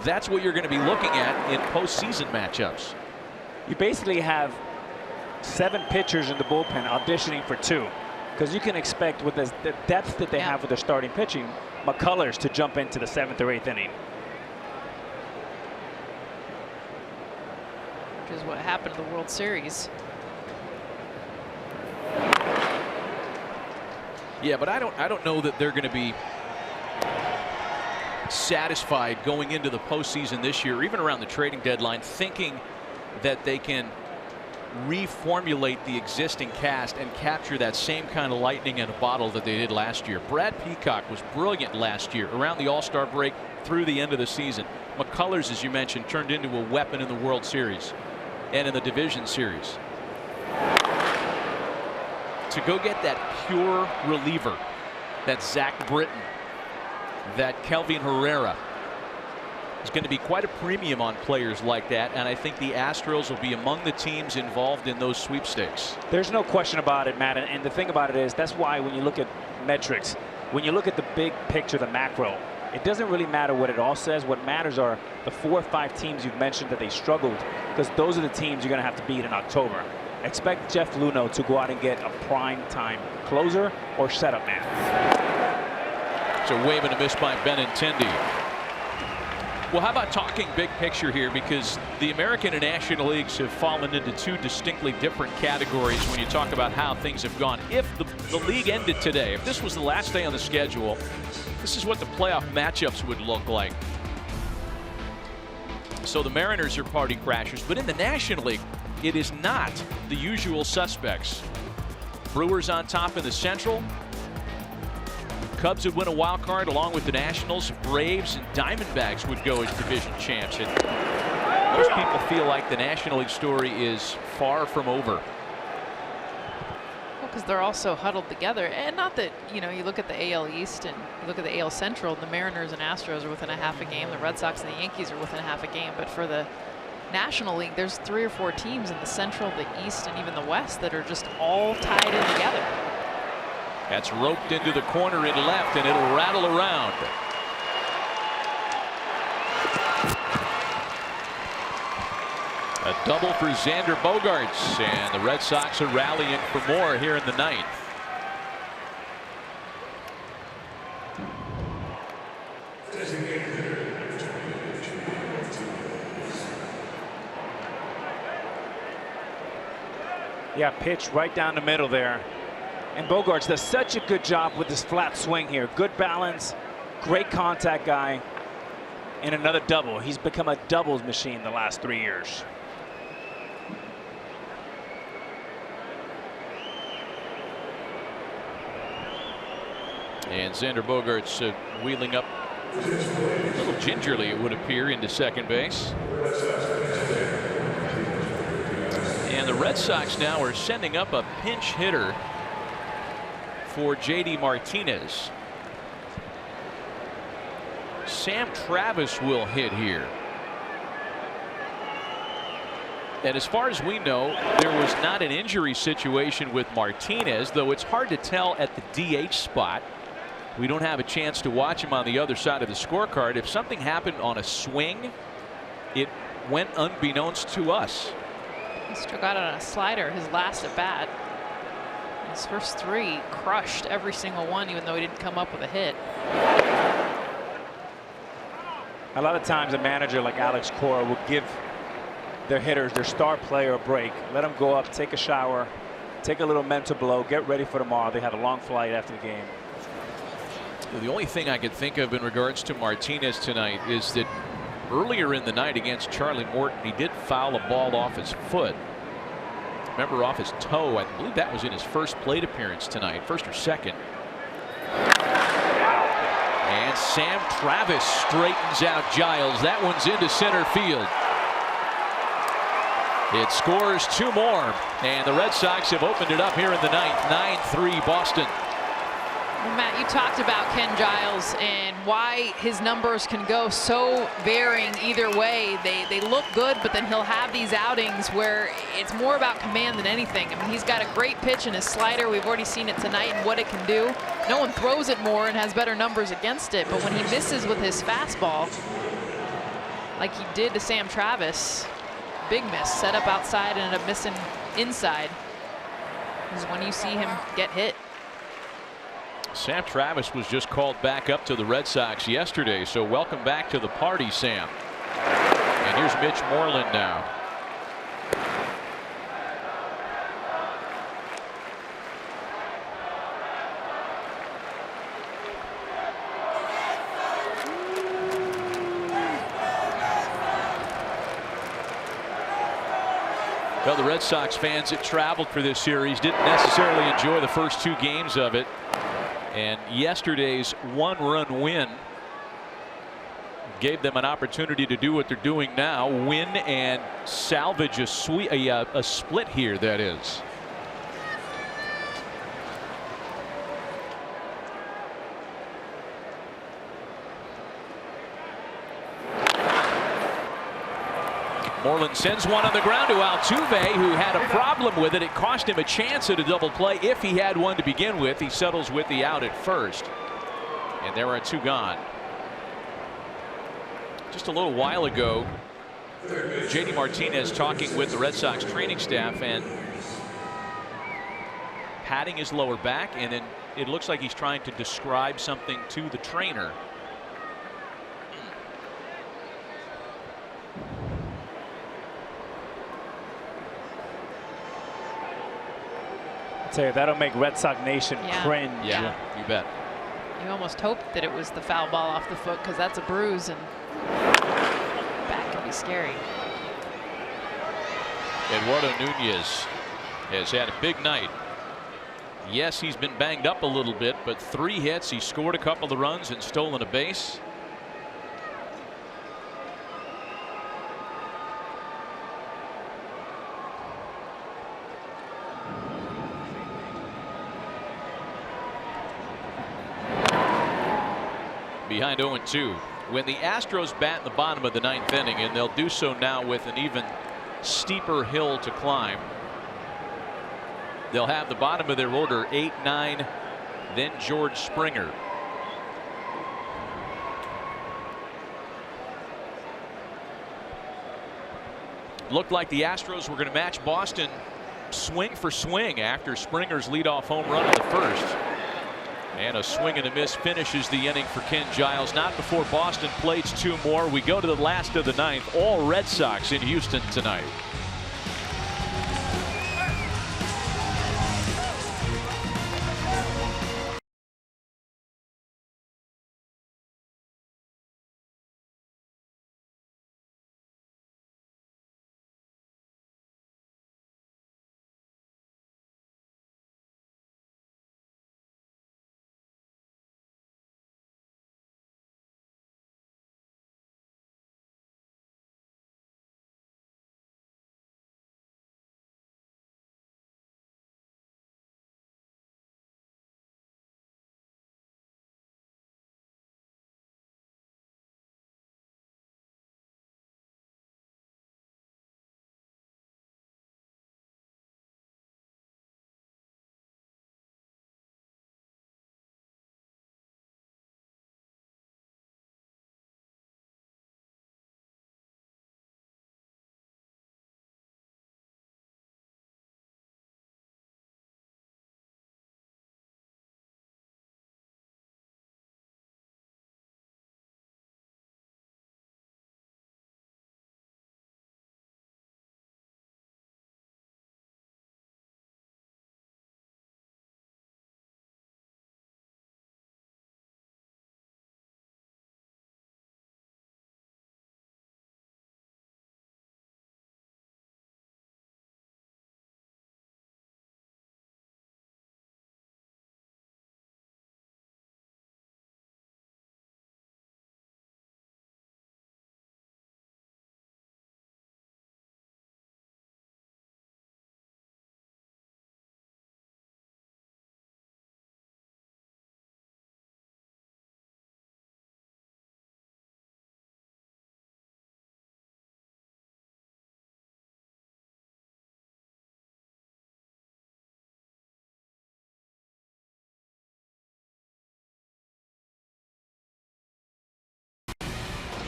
That's what you're going to be looking at in postseason matchups. You basically have 7 pitchers in the bullpen auditioning for 2, because you can expect, with the depth that they have with their starting pitching, McCullers to jump into the 7th or 8th inning. Which is what happened in the World Series. Yeah, but I don't know that they're going to be satisfied going into the postseason this year, even around the trading deadline, thinking that they can reformulate the existing cast and capture that same kind of lightning in a bottle that they did last year. Brad Peacock was brilliant last year around the All-Star break through the end of the season. McCullers, as you mentioned, turned into a weapon in the World Series and in the Division Series. To go get that pure reliever, that Zach Britton, that Kelvin Herrera, is going to be quite a premium on players like that, and I think the Astros will be among the teams involved in those sweepstakes. There's no question about it, Matt, and the thing about it is that's why when you look at metrics, when you look at the big picture, the macro, it doesn't really matter what it all says. What matters are the 4 or 5 teams you've mentioned that they struggled, because those are the teams you're going to have to beat in October. Expect Jeff Luhnow to go out and get a prime time closer or setup man. It's a wave and a miss by Benintendi. Well, how about talking big picture here, because the American and National Leagues have fallen into 2 distinctly different categories when you talk about how things have gone. If the league ended today, if this was the last day on the schedule, this is what the playoff matchups would look like. So the Mariners are party crashers, but in the National League, it is not the usual suspects. Brewers on top in the Central. Cubs would win a wild card along with the Nationals. Braves and Diamondbacks would go as division champs. And most people feel like the National League story is far from over. Well, because they're all so huddled together. And not that, you know, you look at the AL East and you look at the AL Central, the Mariners and Astros are within a half a game. The Red Sox and the Yankees are within a half a game. But for the National League, there's 3 or 4 teams in the Central, the East, and even the West that are just all tied in together. That's roped into the corner in left, and it'll rattle around. A double for Xander Bogaerts, and the Red Sox are rallying for more here in the 9th. Yeah, pitch right down the middle there. And Bogaerts does such a good job with this flat swing here. Good balance, great contact guy, and another double. He's become a doubles machine the last 3 years. And Xander Bogaerts wheeling up a little gingerly, it would appear, into second base. And the Red Sox now are sending up a pinch hitter for JD Martinez. Sam Travis will hit here. And as far as we know, there was not an injury situation with Martinez, though it's hard to tell at the DH spot. We don't have a chance to watch him on the other side of the scorecard. If something happened on a swing, it went unbeknownst to us. He struck out on a slider his last at bat. His first 3 crushed every single one, even though he didn't come up with a hit. A lot of times a manager like Alex Cora will give their hitters, their star player, a break. Let them go up, take a shower, take a little mental blow, get ready for tomorrow. They had a long flight after the game. The only thing I could think of in regards to Martinez tonight is that earlier in the night against Charlie Morton, he did foul a ball off his foot. Remember, off his toe. I believe that was in his first plate appearance tonight, first or second. And Sam Travis straightens out Giles. That one's into center field. It scores 2 more, and the Red Sox have opened it up here in the 9th. 9-3 Boston. Matt, you talked about Ken Giles and why his numbers can go so varying either way. They look good, but then he'll have these outings where it's more about command than anything. I mean, he's got a great pitch in his slider. We've already seen it tonight and what it can do. No one throws it more and has better numbers against it, but when he misses with his fastball, like he did to Sam Travis, big miss, set up outside and ended up missing inside, is when you see him get hit. Sam Travis was just called back up to the Red Sox yesterday, so welcome back to the party, Sam. And here's Mitch Moreland now. Well, the Red Sox fans that traveled for this series didn't necessarily enjoy the first 2 games of it. And yesterday's 1-run win gave them an opportunity to do what they're doing now, win and salvage a split here, that is. Moreland sends one on the ground to Altuve, who had a problem with it. It cost him a chance at a double play if he had one to begin with. He settles with the out at first. And there are 2 gone. Just a little while ago, JD Martinez talking with the Red Sox training staff and patting his lower back, and then it looks like he's trying to describe something to the trainer. I'd say that'll make Red Sox Nation cringe. Yeah, you bet. You almost hope that it was the foul ball off the foot, because that's a bruise and back can be scary. Eduardo Nunez has had a big night. Yes, he's been banged up a little bit, but 3 hits. He scored a couple of runs and stolen a base. Behind 0-2. When the Astros bat in the bottom of the 9th inning, and they'll do so now with an even steeper hill to climb, they'll have the bottom of their order 8-9, then George Springer. Looked like the Astros were going to match Boston swing for swing after Springer's leadoff home run in the first. And a swing and a miss finishes the inning for Ken Giles. Not before Boston plays 2 more. We go to the last of the 9th. All Red Sox in Houston tonight.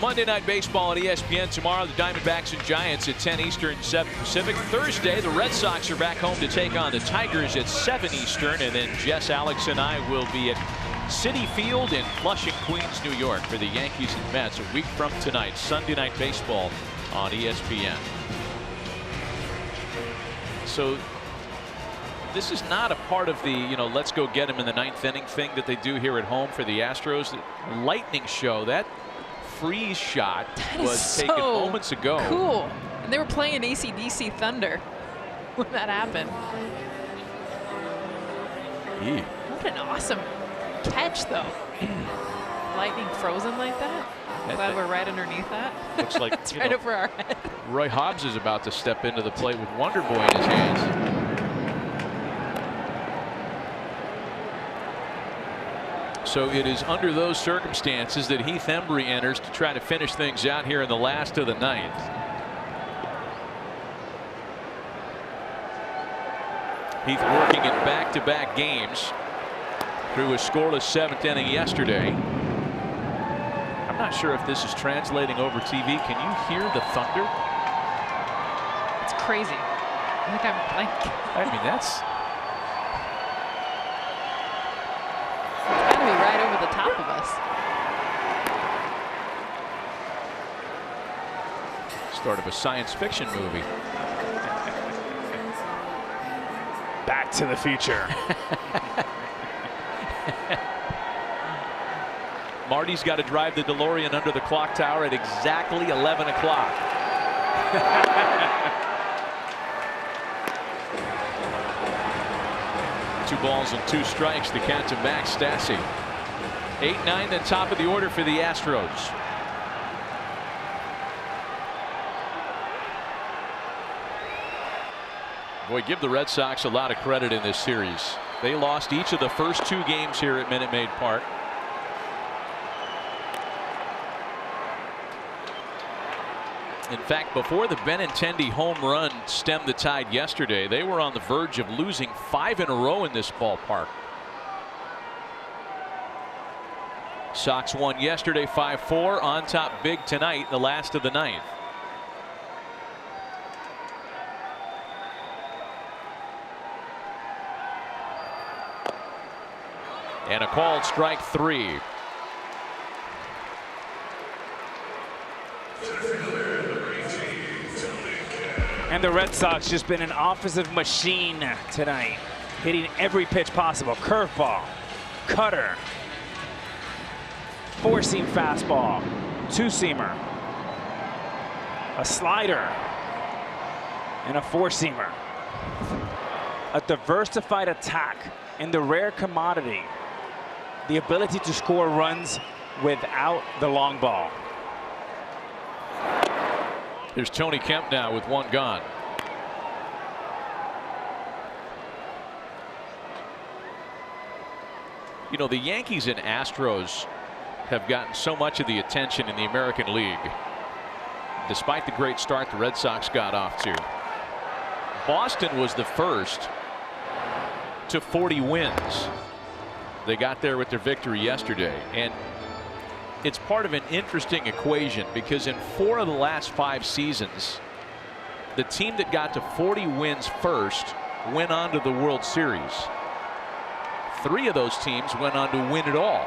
Monday Night Baseball on ESPN tomorrow. The Diamondbacks and Giants at 10 Eastern, 7 Pacific. Thursday, the Red Sox are back home to take on the Tigers at 7 Eastern. And then Jess, Alex, and I will be at Citi Field in Flushing, Queens, New York for the Yankees and Mets a week from tonight. Sunday Night Baseball on ESPN. So this is not a part of the, let's go get him in the 9th inning thing that they do here at home for the Astros. The lightning show, that freeze shot was taken moments ago. Cool. And they were playing AC/DC Thunder. when that happened. Yeah. What an awesome catch, though. Lightning frozen like that. Glad we're right underneath that. Looks like it's right over our head. Roy Hobbs is about to step into the plate with Wonder Boy in his hands. So it is under those circumstances that Heath Embry enters to try to finish things out here in the last of the ninth. Heath working in back-to-back games through a scoreless 7th inning yesterday. I'm not sure if this is translating over TV. Can you hear the thunder? It's crazy. I mean, that's gotta be right over the top of us. start of a science fiction movie. Back to the future. Marty's got to drive the DeLorean under the clock tower at exactly 11 o'clock. Two balls and 2 strikes. The count to Max Stassi. 8-9, the top of the order for the Astros. Boy, give the Red Sox a lot of credit in this series. They lost each of the first 2 games here at Minute Maid Park. In fact, before the Benintendi home run stemmed the tide yesterday, they were on the verge of losing 5 in a row in this ballpark. Sox won yesterday 5-4, on top big tonight, the last of the ninth. And a called strike 3. And the Red Sox just been an offensive machine tonight, hitting every pitch possible. Curveball, cutter, 4-seam fastball, 2-seamer, a slider, and a 4-seamer. A diversified attack in the rare commodity, the ability to score runs without the long ball. There's Tony Kemp now with 1 gone. You know, the Yankees and Astros have gotten so much of the attention in the American League, despite the great start the Red Sox got off to. Boston was the first to 40 wins. They got there with their victory yesterday, and it's part of an interesting equation because in 4 of the last 5 seasons, the team that got to 40 wins first went on to the World Series. 3 of those teams went on to win it all.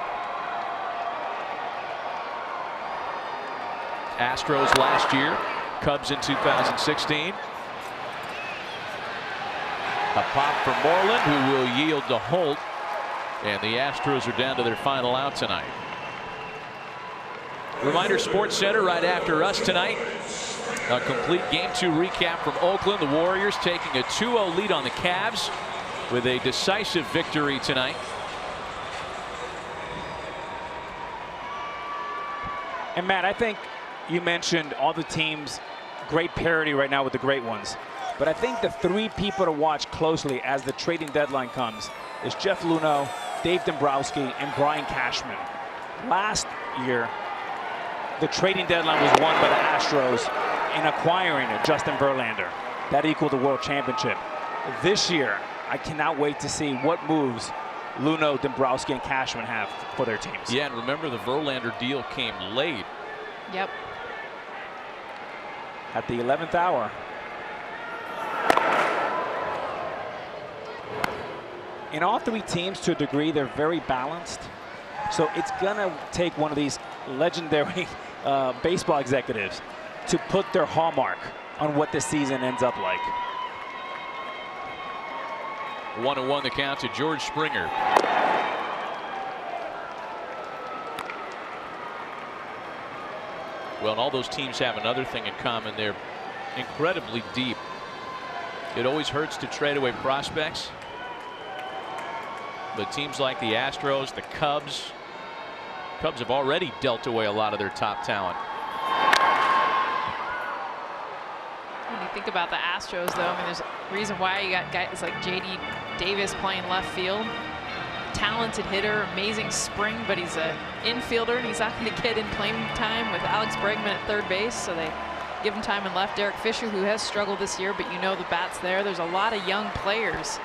Astros last year, Cubs in 2016. A pop from Moreland, who will yield to Holt, and the Astros are down to their final out tonight. Reminder, Sports Center right after us tonight. A complete Game 2 recap from Oakland. The Warriors taking a 2-0 lead on the Cavs with a decisive victory tonight. And Matt, I think you mentioned all the teams, great parity right now with the great ones. But I think the 3 people to watch closely as the trading deadline comes is Jeff Luhnow, Dave Dombrowski, and Brian Cashman. Last year, the trading deadline was won by the Astros in acquiring Justin Verlander. That equaled the World Championship. This year, I cannot wait to see what moves Luhnow, Dombrowski, and Cashman have for their teams. Yeah, and remember the Verlander deal came late. Yep. At the 11th hour. In all 3 teams, to a degree, they're very balanced. So it's going to take one of these legendary baseball executives to put their hallmark on what this season ends up like. 1-1 the count to George Springer. Well, and all those teams have another thing in common. They're incredibly deep It always hurts to trade away prospects. But teams like the Astros, the Cubs have already dealt away a lot of their top talent. When you think about the Astros, though, I mean, there's a reason why you got guys like J.D. Davis playing left field. Talented hitter, amazing spring, but he's an infielder, and he's not going to get in playing time with Alex Bregman at third base, so they give him time in left. Derek Fisher, who has struggled this year, but you know the bat's there. There's a lot of young players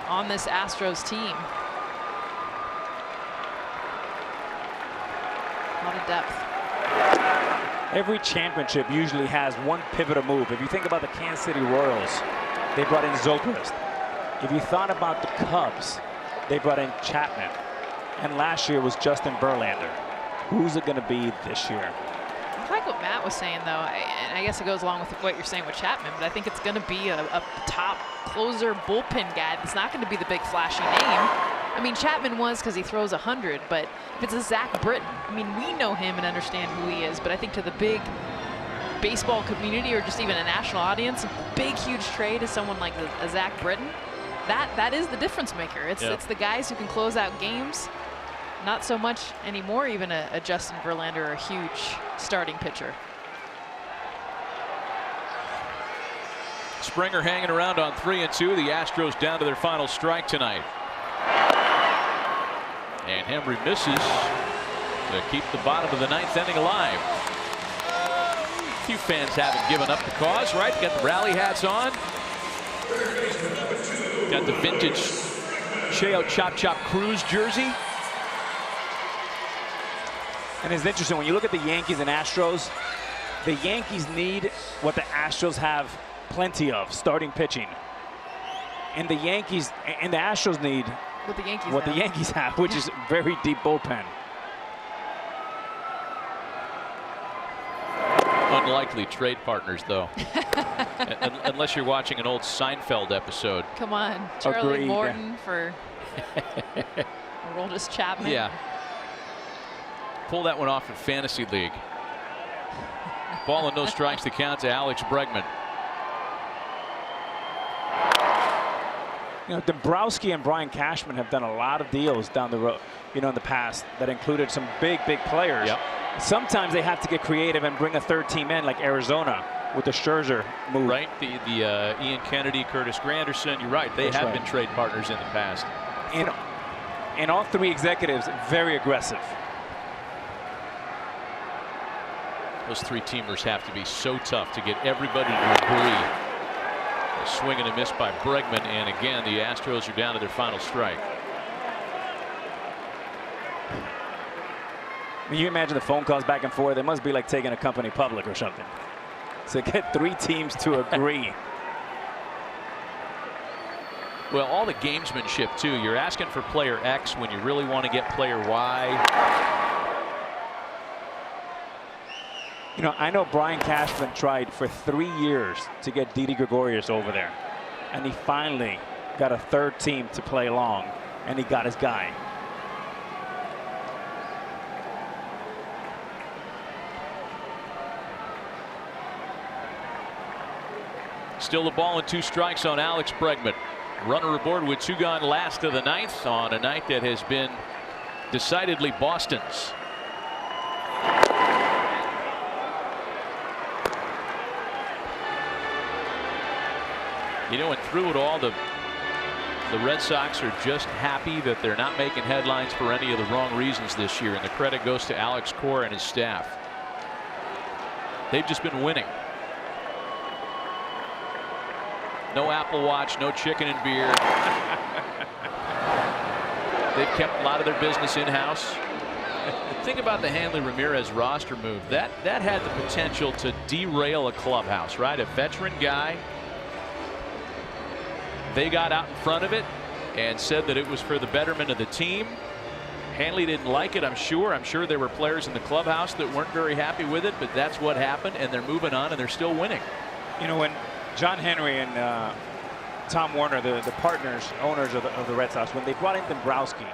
on this Astros team. A lot of depth. Every championship usually has one pivotal move. If you think about the Kansas City Royals, they brought in Zobrist. If you thought about the Cubs, they brought in Chapman. And last year was Justin Verlander. Who's it going to be this year? I like what Matt was saying, though, and I guess it goes along with what you're saying with Chapman, but I think it's going to be a top closer bullpen guy. It's not going to be the big flashy name. I mean, Chapman was because he throws 100, but if it's a Zach Britton, I mean, we know him and understand who he is, but I think to the big baseball community or just even a national audience, a big, huge trade is someone like a Zach Britton. That is the difference maker. It's the guys who can close out games. Not so much anymore, even a Justin Verlander, a huge starting pitcher. Springer hanging around on 3-2. The Astros down to their final strike tonight. And Henry misses to keep the bottom of the 9th inning alive. A few fans haven't given up the cause, right? Got the rally hats on. Got the vintage Cheo Chop Chop Cruz jersey. And it's interesting, when you look at the Yankees and Astros, the Yankees need what the Astros have plenty of, starting pitching. And the Yankees and the Astros need what the Yankees have, which is very deep bullpen. Unlikely trade partners, though. Unless you're watching an old Seinfeld episode. Come on, Charlie Morton for Aroldis Chapman. Yeah. Pull that one off in Fantasy League. Ball and no strikes to count to Alex Bregman. You know, Dombrowski and Brian Cashman have done a lot of deals down the road, you know, in the past that included some big players. Yep. Sometimes they have to get creative and bring a third team in, like Arizona with the Scherzer move. Right, the Ian Kennedy, Curtis Granderson. You're right. They have been trade partners in the past. And all three executives very aggressive. Those three-teamers have to be so tough to get everybody to agree. A swing and a miss by Bregman, and again the Astros are down to their final strike. Can you imagine the phone calls back and forth? It must be like taking a company public or something. So get three teams to agree. Well, all the gamesmanship too. You're asking for player X when you really want to get player Y. You know, I know Brian Cashman tried for 3 years to get Didi Gregorius over there, and he finally got a third team to play along, and he got his guy. Still the ball and 2 strikes on Alex Bregman. Runner aboard with 2 gone last of the 9th on a night that has been decidedly Boston's. You know, and through it all, the Red Sox are just happy that they're not making headlines for any of the wrong reasons this year, and the credit goes to Alex Cora and his staff. They've just been winning. No Apple Watch, no chicken and beer. They've kept a lot of their business in-house. Think about the Hanley Ramirez roster move. That had the potential to derail a clubhouse, right? A veteran guy. They got out in front of it and said that it was for the betterment of the team. Hanley didn't like it, I'm sure. I'm sure there were players in the clubhouse that weren't very happy with it, but that's what happened, and they're moving on, and they're still winning. You know, when John Henry and Tom Werner, the partners, owners of the Red Sox, when they brought in Dombrowski,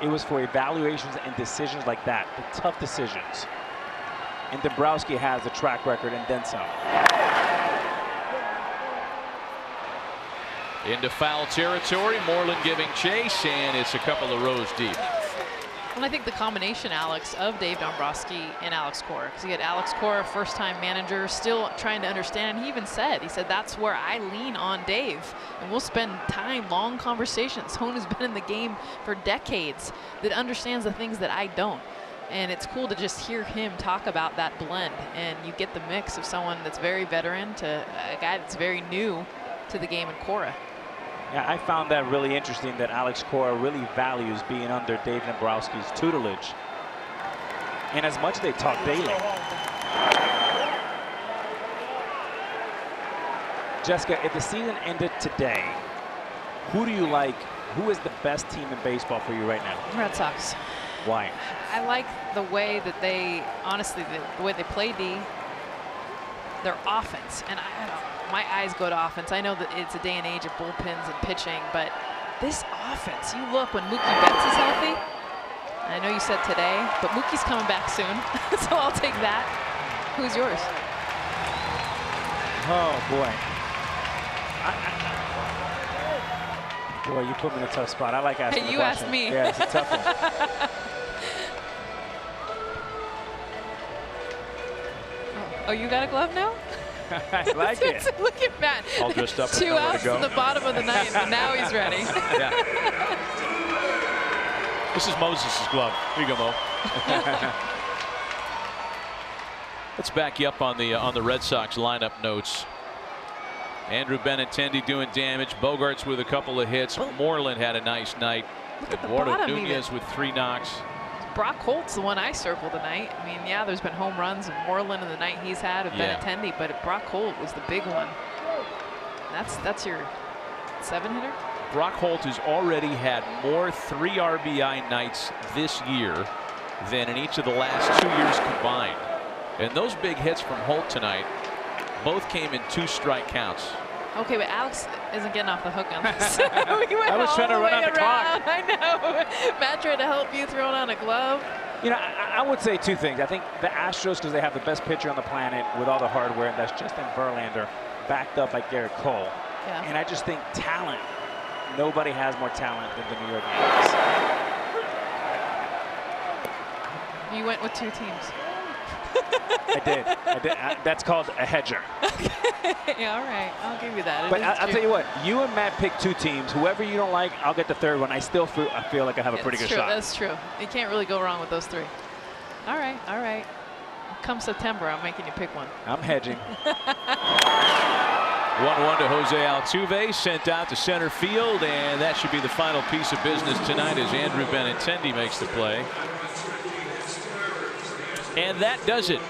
it was for evaluations and decisions like that, the tough decisions. And Dombrowski has a track record and then some. Into foul territory. Moreland giving chase, and it's a couple of rows deep. And I think the combination, Alex, of Dave Dombrowski and Alex Cora, because you had Alex Cora, first-time manager, still trying to understand. He even said, that's where I lean on Dave, and we'll spend time, long conversations. Someone who's been in the game for decades that understands the things that I don't. And it's cool to just hear him talk about that blend, and you get the mix of someone that's very veteran to a guy that's very new to the game in Cora. Yeah, I found that really interesting that Alex Cora really values being under Dave Dombrowski's tutelage. And as much as they talk daily. Jessica, if the season ended today, who do you like? Who is the best team in baseball for you right now? Red Sox. Why? I like the way that they, honestly, the way they play their offense. And my eyes go to offense. I know that it's a day and age of bullpens and pitching, but this offense, you look when Mookie Betts is healthy. I know you said today, but Mookie's coming back soon, so I'll take that. Who's yours? Oh, boy. Boy, you put me in a tough spot. I like asking Hey, the you question. asked me. Yeah, it's a tough one. Oh, you got a glove now? I like it. Look at Matt. All dressed up. 2 outs to the bottom of the ninth, and now he's ready. Yeah. This is Moses' glove. Here you go, Mo. Let's back you up on the Red Sox lineup notes. Andrew Benintendi doing damage. Bogarts with a couple of hits. Moreland had a nice night. Look at the Eduardo bottom Nunez even. with 3 knocks. Brock Holt's the one I circled tonight. I mean, yeah, there's been home runs and Moreland in the night he's had of Benintendi, but Brock Holt was the big one. That's your 7-hitter? Brock Holt has already had more 3 RBI nights this year than in each of the last 2 years combined. And those big hits from Holt tonight both came in 2-strike counts. Okay, but Alex isn't getting off the hook on this. I was trying to run out the clock. I know. Matt tried to help you throwing on a glove. You know, I would say 2 things. I think the Astros, because they have the best pitcher on the planet with all the hardware, and that's Justin Verlander, backed up by Garrett Cole. Yeah. And I just think talent, nobody has more talent than the New York Yankees. You went with 2 teams. I did. That's called a hedger. Yeah, all right. I'll give you that. But I'll tell you what, you and Matt pick 2 teams. Whoever you don't like, I'll get the 3rd one. I still feel like I have a pretty good shot. That's true. You can't really go wrong with those 3. All right, all right. Come September, I'm making you pick one. I'm hedging. 1-1 to Jose Altuve, sent out to center field, and that should be the final piece of business tonight as Andrew Benintendi makes the play. And that does it.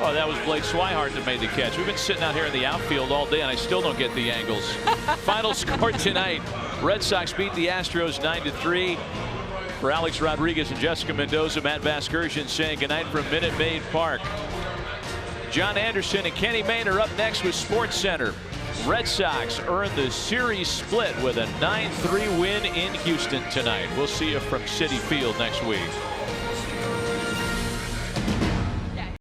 Oh, that was Blake Swihart that made the catch. We've been sitting out here in the outfield all day, and I still don't get the angles. Final score tonight, Red Sox beat the Astros 9-3. For Alex Rodriguez and Jessica Mendoza, Matt Vasgersian saying goodnight from Minute Maid Park. John Anderson and Kenny Mayne are up next with Sports Center. Red Sox earned the series split with a 9-3 win in Houston tonight. We'll see you from Citi Field next week.